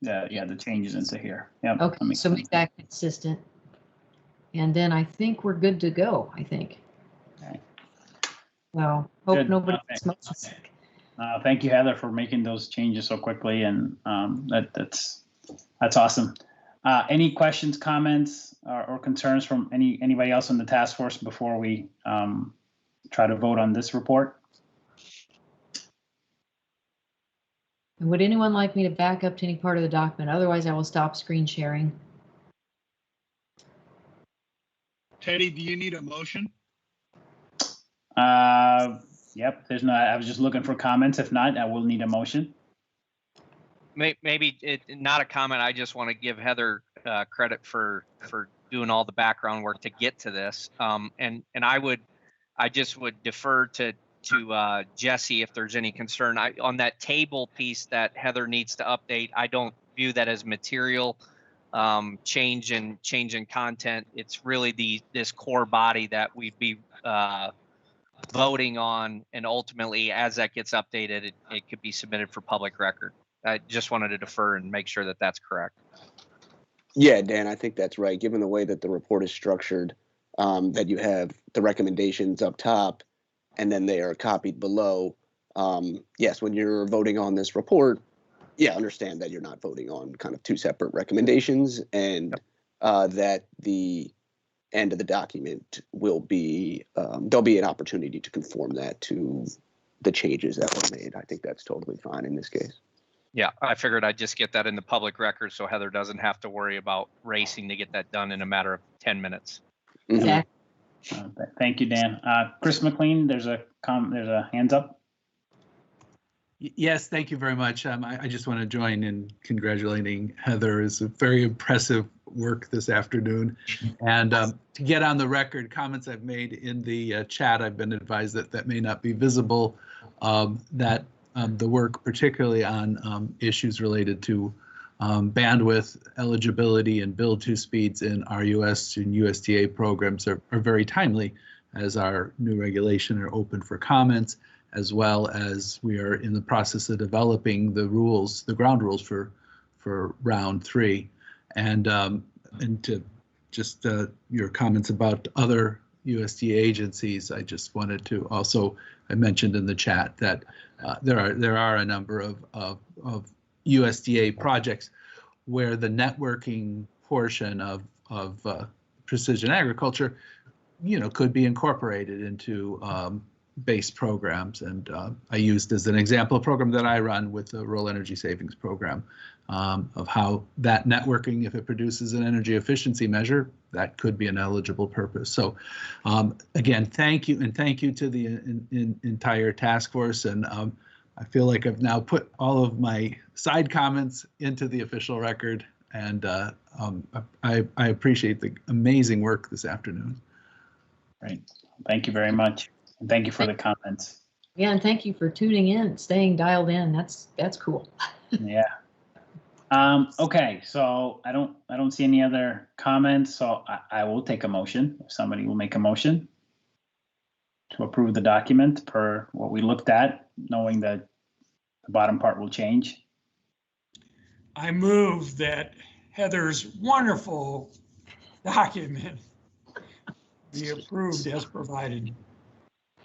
Yeah, the changes into here. Yeah. Okay, so make that consistent. And then I think we're good to go, I think. Okay. Well, hope Good. nobody Okay. smokes. Thank you, Heather, for making those changes so quickly, and that's awesome. Any questions, comments, or concerns from anybody else on the task force before we try to vote on this report? Would anyone like me to back up to any part of the document? Otherwise, I will stop screen sharing. Teddy, do you need a motion? Yep, there's no, I was just looking for comments. If not, I will need a motion. Maybe not a comment. I just want to give Heather credit for doing all the background work to get to this. And I just would defer to Jesse if there's any concern. On that table piece that Heather needs to update, I don't view that as material change in content. It's really this core body that we'd be voting on, and ultimately, as that gets updated, it could be submitted for public record. I just wanted to defer and make sure that that's correct. Yeah, Dan, I think that's right. Given the way that the report is structured, that you have the recommendations up top and then they are copied below. Yes, when you're voting on this report, yeah, understand that you're not voting on kind of two separate recommendations, and that the end of the document will be, there'll be an opportunity to conform that to the changes that were made. I think that's totally fine in this case. Yeah, I figured I'd just get that in the public record so Heather doesn't have to worry about racing to get that done in a matter of 10 minutes. Exactly. Thank you, Dan. Chris Mclean, there's a hands up. Yes, thank you very much. I just want to join in congratulating Heather. It's a very impressive work this afternoon. And to get on the record, comments I've made in the chat, I've been advised that may not be visible, that the work particularly on issues related to bandwidth, eligibility, and build-to speeds in our US and USDA programs are very timely, as our new regulation are open for comments, as well as we are in the process of developing the rules, the ground rules for round 3. And to just your comments about other USDA agencies, I just wanted to also, I mentioned in the chat that there are a number of USDA projects where the networking portion of precision agriculture, could be incorporated into base programs. And I used as an example a program that I run with the Rural Energy Savings Program, of how that networking, if it produces an energy efficiency measure, that could be an eligible purpose. So again, thank you, and thank you to the entire task force. And I feel like I've now put all of my side comments into the official record, and I appreciate the amazing work this afternoon. Great, thank you very much. And thank you for the comments. Yeah, and thank you for tuning in, staying dialed in. That's cool. Yeah. Okay, so I don't see any other comments, so I will take a motion. If somebody will make a motion to approve the document per what we looked at, knowing that the bottom part will change. I move that Heather's wonderful document be approved as provided.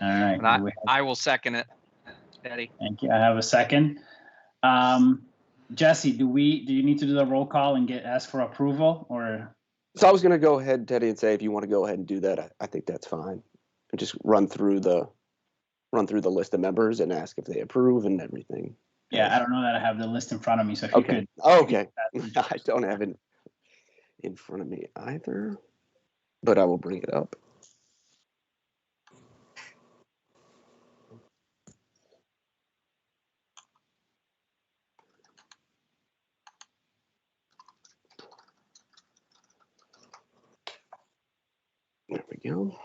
All right. And I will second it, Eddie. Thank you. I have a second. Jesse, do you need to do the roll call and ask for approval, or? So I was going to go ahead, Teddy, and say if you want to go ahead and do that, I think that's fine. And just run through the list of members and ask if they approve and everything. Yeah, I don't know that I have the list in front of me, so if you could. Okay. I don't have it in front of me either, but I will bring it up. There we go.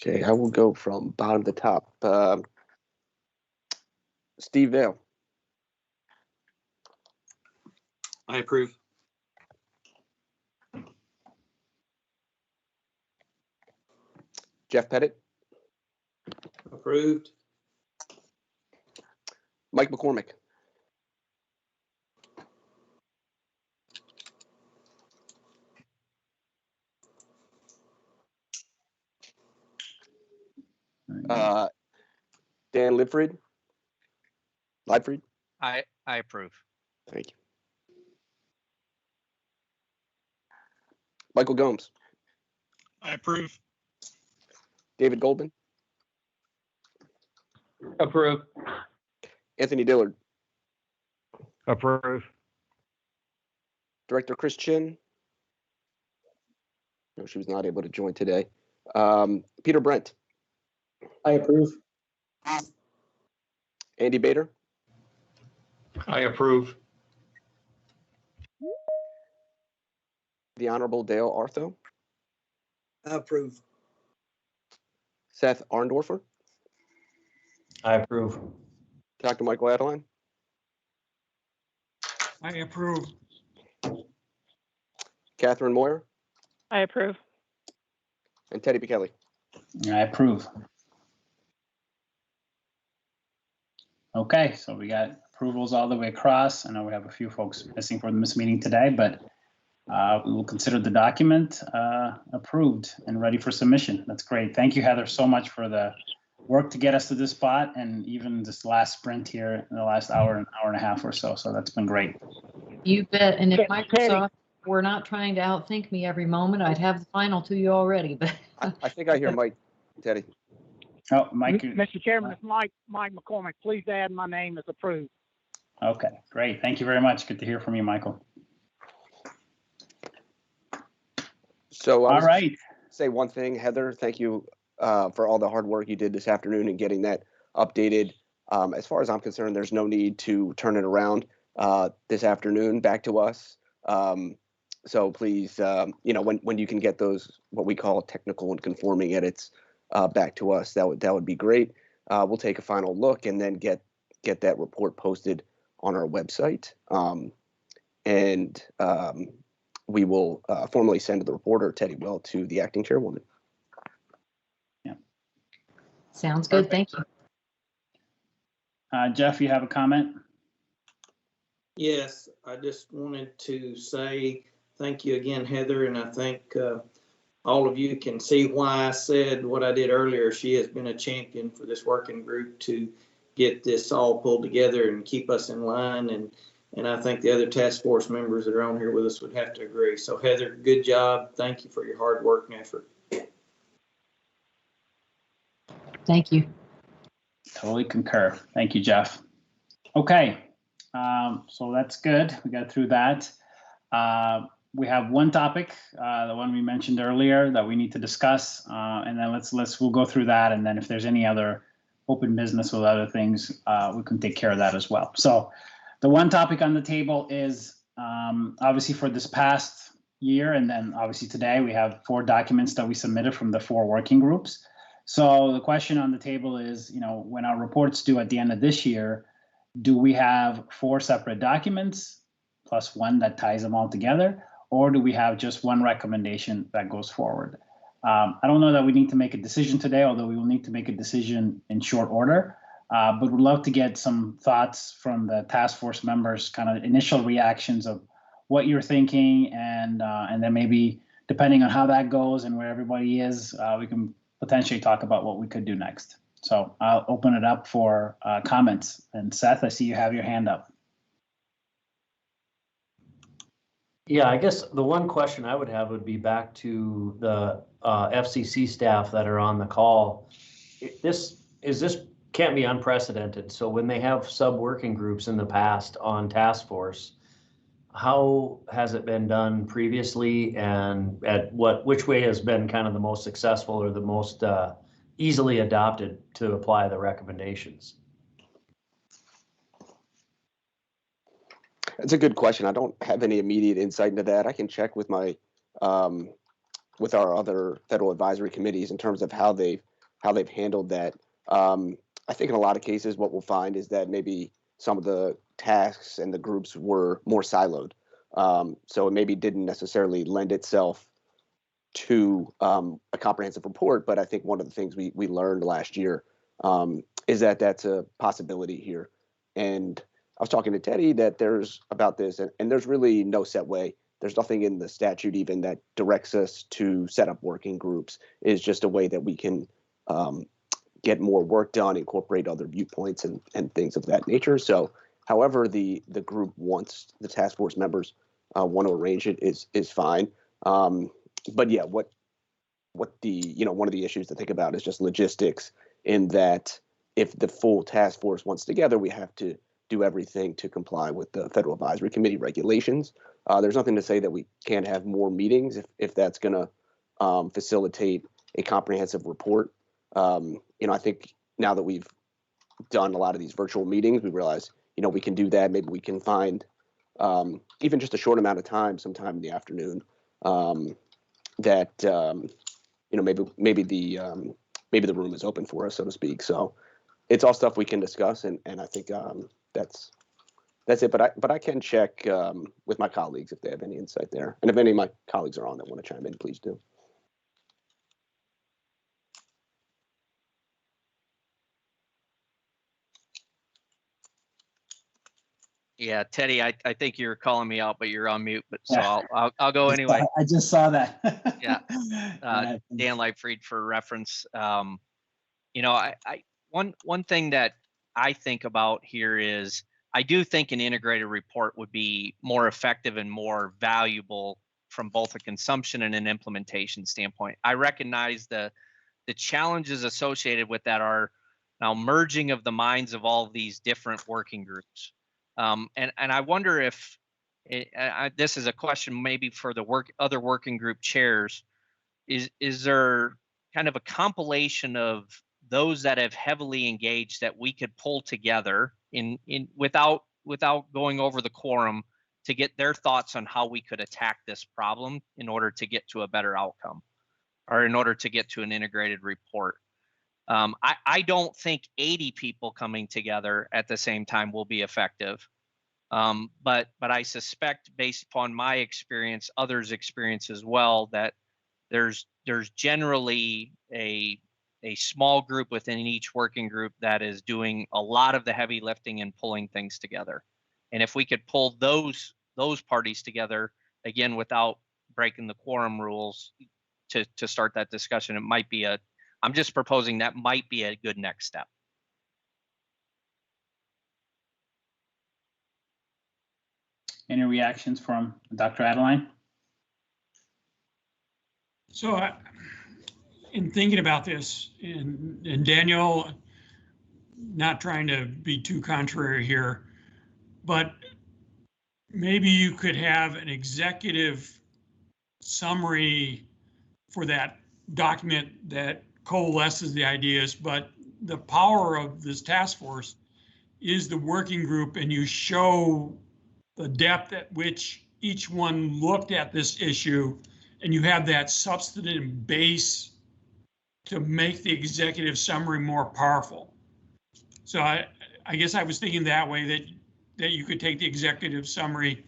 Okay, I will go from bottom to top. Steve Vale. I approve. Jeff Pettit. Approved. Mike McCormick. Dan Libfried. I approve. Thank you. Michael Gomes. I approve. David Goldman. Approve. Anthony Dillard. Approve. Director Chris Chin. No, she was not able to join today. Peter Brent. I approve. Andy Bader. I approve. The Honorable Dale Artho. I approve. Seth Arndorfer. I approve. Dr. Michael Adeline. I approve. Catherine Moyer. I approve. And Teddy Kelly. I approve. Okay, so we got approvals all the way across. I know we have a few folks missing for this meeting today, but we will consider the document approved and ready for submission. That's great. Thank you, Heather, so much for the work to get us to this spot, and even this last sprint here in the last hour and a half or so. So that's been great. You bet. And if Microsoft were not trying to outthink me every moment, I'd have the final to you already. But I think I hear Mike, Teddy. Oh, Mike. Mr. Chairman, it's Mike McCormick. Please add my name as approved. Okay, great. Thank you very much. Good to hear from you, Michael. So all right. Say one thing, Heather. Thank you for all the hard work you did this afternoon and getting that updated. As far as I'm concerned, there's no need to turn it around this afternoon back to us. So please, when you can get those what we call technical and conforming edits back to us, that would be great. We'll take a final look and then get that report posted on our website. And we will formally send the reporter, Teddy Will, to the acting chairwoman. Yeah. Sounds good. Thank you. Jeff, you have a comment? Yes, I just wanted to say thank you again, Heather, and I think all of you can see why I said what I did earlier. She has been a champion for this working group to get this all pulled together and keep us in line, and I think the other task force members that are on here with us would have to agree. So Heather, good job. Thank you for your hard work and effort. Thank you. Totally concur. Thank you, Jeff. Okay, so that's good. We got through that. We have one topic, the one we mentioned earlier, that we need to discuss, and then we'll go through that, and then if there's any other open business with other things, we can take care of that as well. So the one topic on the table is obviously for this past year, and then obviously today we have 4 documents that we submitted from the 4 working groups. So the question on the table is, when our reports due at the end of this year, do we have 4 separate documents plus one that ties them all together, or do we have just one recommendation that goes forward? I don't know that we need to make a decision today, although we will need to make a decision in short order. but would love to get some thoughts from the task force members, kind of initial reactions of what you're thinking, and then maybe depending on how that goes and where everybody is, we can potentially talk about what we could do next. So I'll open it up for comments. And Seth, I see you have your hand up. Yeah, I guess the one question I would have would be back to the FCC staff that are on the call. This can't be unprecedented. So when they have sub-working groups in the past on task force, how has it been done previously, and which way has been kind of the most successful or the most easily adopted to apply the recommendations? That's a good question. I don't have any immediate insight into that. I can check with my with our other federal advisory committees in terms of how they've handled that. I think in a lot of cases, what we'll find is that maybe some of the tasks and the groups were more siloed, so it maybe didn't necessarily lend itself to a comprehensive report. But I think one of the things we learned last year is that that's a possibility here. And I was talking to Teddy that there's about this, and there's really no set way. There's nothing in the statute even that directs us to set up working groups. It's just a way that we can get more work done, incorporate other viewpoints and things of that nature. So however the group wants, the task force members want to arrange it is fine. But yeah, what the, one of the issues to think about is just logistics, in that if the full task force wants together, we have to do everything to comply with the Federal Advisory Committee regulations. There's nothing to say that we can't have more meetings if that's going to facilitate a comprehensive report. I think now that we've done a lot of these virtual meetings, we realize, we can do that. Maybe we can find even just a short amount of time, sometime in the afternoon, that maybe the room is open for us, so to speak. So it's all stuff we can discuss, and I think that's it. But I can check with my colleagues if they have any insight there, and if any of my colleagues are on that want to chime in, please do. Yeah, Teddy, I think you're calling me out, but you're on mute. But so Yeah. I'll go anyway. I just saw that. Yeah, Dan Lightfried for reference. One thing that I think about here is I do think an integrated report would be more effective and more valuable from both a consumption and an implementation standpoint. I recognize the challenges associated with that are now merging of the minds of all of these different working groups. And I wonder if this is a question maybe for the other working group chairs. Is there kind of a compilation of those that have heavily engaged that we could pull together without going over the quorum to get their thoughts on how we could attack this problem in order to get to a better outcome, or in order to get to an integrated report? I don't think 80 people coming together at the same time will be effective. But I suspect, based upon my experience, others' experience as well, that there's generally a small group within each working group that is doing a lot of the heavy lifting and pulling things together. And if we could pull those parties together, again, without breaking the quorum rules to start that discussion, it might be I'm just proposing that might be a good next step. Any reactions from Dr. Adeline? So in thinking about this, and Daniel, not trying to be too contrary here, but maybe you could have an executive summary for that document that coalesces the ideas, but the power of this task force is the working group, and you show the depth at which each one looked at this issue, and you have that substantive base to make the executive summary more powerful. So I guess I was thinking that way, that you could take the executive summary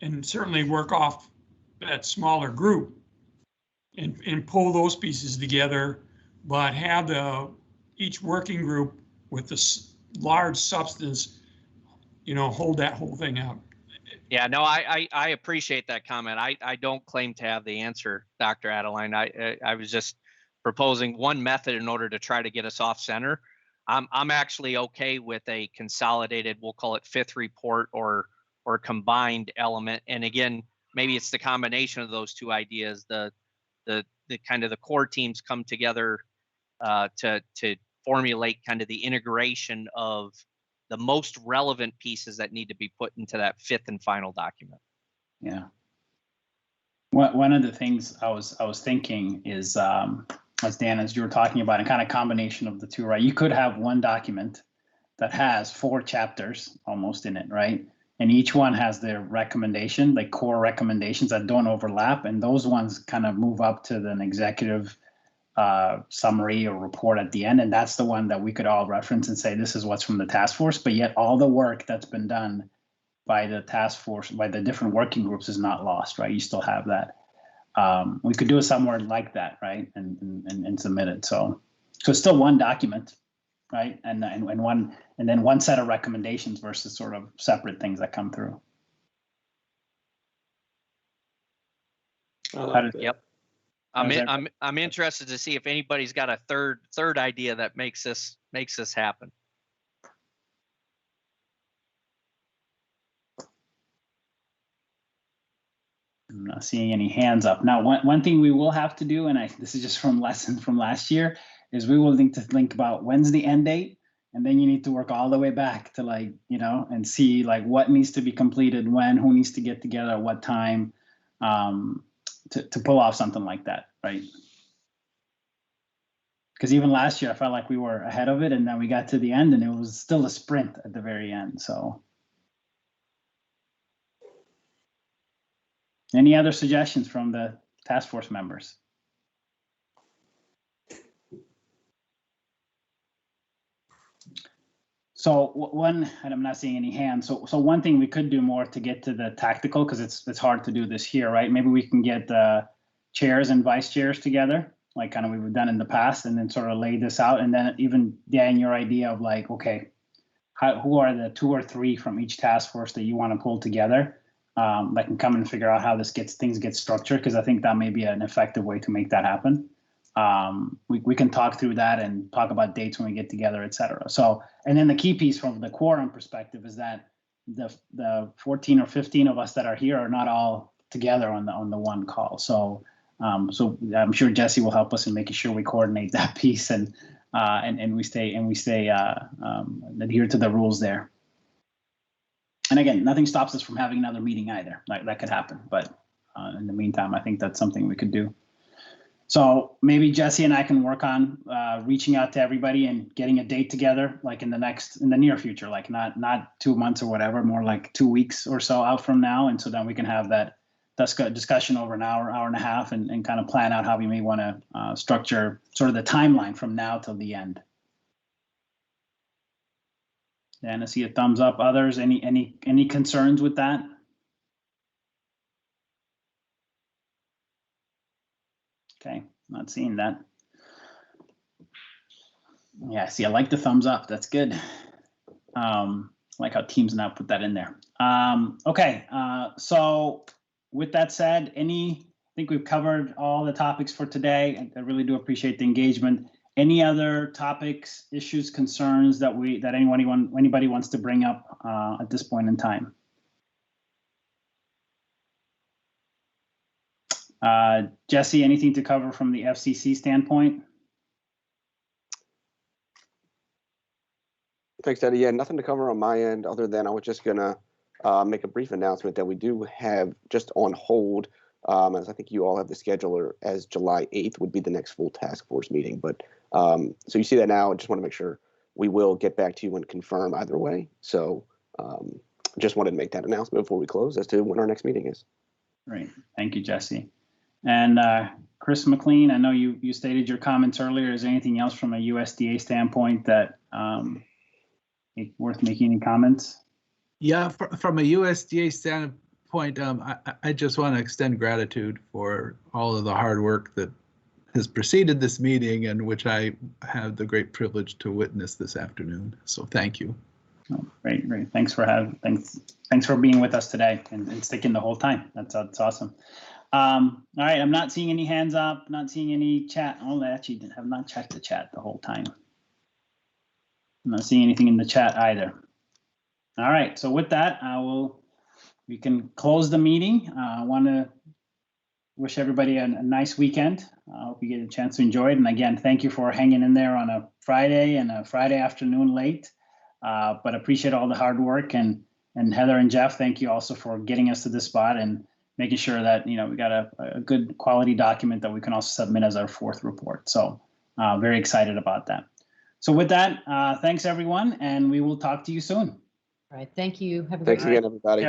and certainly work off that smaller group and pull those pieces together, but have each working group with large substance, hold that whole thing up. Yeah, no, I appreciate that comment. I don't claim to have the answer, Dr. Adeline. I was just proposing one method in order to try to get us off center. I'm actually okay with a consolidated, we'll call it fifth report or combined element. And again, maybe it's the combination of those two ideas. The kind of the core teams come together to formulate kind of the integration of the most relevant pieces that need to be put into that fifth and final document. Yeah. One of the things I was thinking is, as Dan, as you were talking about, a kind of combination of the two, right? You could have one document that has 4 chapters almost in it, right? And each one has their recommendation, like core recommendations that don't overlap, and those ones kind of move up to an executive summary or report at the end, and that's the one that we could all reference and say this is what's from the task force. But yet all the work that's been done by the task force, by the different working groups, is not lost, right? You still have that. We could do it somewhere like that, right, and submit it. So it's still one document, right, and then one set of recommendations versus sort of separate things that come through. Yep. I'm interested to see if anybody's got a third idea that makes this happen. I'm not seeing any hands up. Now, one thing we will have to do, and this is just from lesson from last year, is we will need to think about when's the end date, and then you need to work all the way back to and see what needs to be completed when, who needs to get together at what time, to pull off something like that, right? Because even last year, I felt like we were ahead of it, and then we got to the end, and it was still a sprint at the very end. So, any other suggestions from the task force members? So and I'm not seeing any hands. So one thing we could do more to get to the tactical, because it's hard to do this here, right? Maybe we can get the chairs and vice chairs together, like kind of we've done in the past, and then sort of lay this out. And then even, Dan, your idea of okay, who are the 2 or 3 from each task force that you want to pull together, that can come and figure out how things get structured, because I think that may be an effective way to make that happen. We can talk through that and talk about dates when we get together, et cetera. So, and then the key piece from the quorum perspective is that the 14 or 15 of us that are here are not all together on the one call. So I'm sure Jesse will help us in making sure we coordinate that piece and we stay adhere to the rules there. And again, nothing stops us from having another meeting either. That could happen, but in the meantime, I think that's something we could do. So maybe Jesse and I can work on reaching out to everybody and getting a date together, in the near future, not 2 months or whatever, more like 2 weeks or so out from now. And so then we can have that discussion over an hour and a half, and kind of plan out how we may want to structure sort of the timeline from now till the end. Dan, I see a thumbs up. Others, any concerns with that? Okay, not seeing that. Yeah, see, I like the thumbs up. That's good. I like how Teams now put that in there. Okay, so with that said, I think we've covered all the topics for today. I really do appreciate the engagement. Any other topics, issues, concerns that anybody wants to bring up at this point in time? Jesse, anything to cover from the FCC standpoint? Thanks, Eddie. Yeah, nothing to cover on my end other than I was just gonna make a brief announcement that we do have just on hold, as I think you all have the scheduler as July 8th would be the next full task force meeting. But so you see that now. I just want to make sure we will get back to you and confirm either way. So just wanted to make that announcement before we close as to when our next meeting is. Great. Thank you, Jesse. And Chris Mclean, I know you stated your comments earlier. Is there anything else from a USDA standpoint that worth making any comments? Yeah, from a USDA standpoint, I just want to extend gratitude for all of the hard work that has preceded this meeting and which I have the great privilege to witness this afternoon. So thank you. Oh, great. Thanks for being with us today and sticking the whole time. That's awesome. All right, I'm not seeing any hands up, not seeing any chat. Oh, I actually have not checked the chat the whole time. I'm not seeing anything in the chat either. All right, so with that, we can close the meeting. I want to wish everybody a nice weekend. I hope you get a chance to enjoy it. And again, thank you for hanging in there on a Friday and a Friday afternoon late. But appreciate all the hard work, and Heather and Jeff, thank you also for getting us to this spot and making sure that we got a good quality document that we can also submit as our fourth report. So very excited about that. So with that, thanks everyone, and we will talk to you soon. All right, thank you. Have a Thanks good again, night. everybody.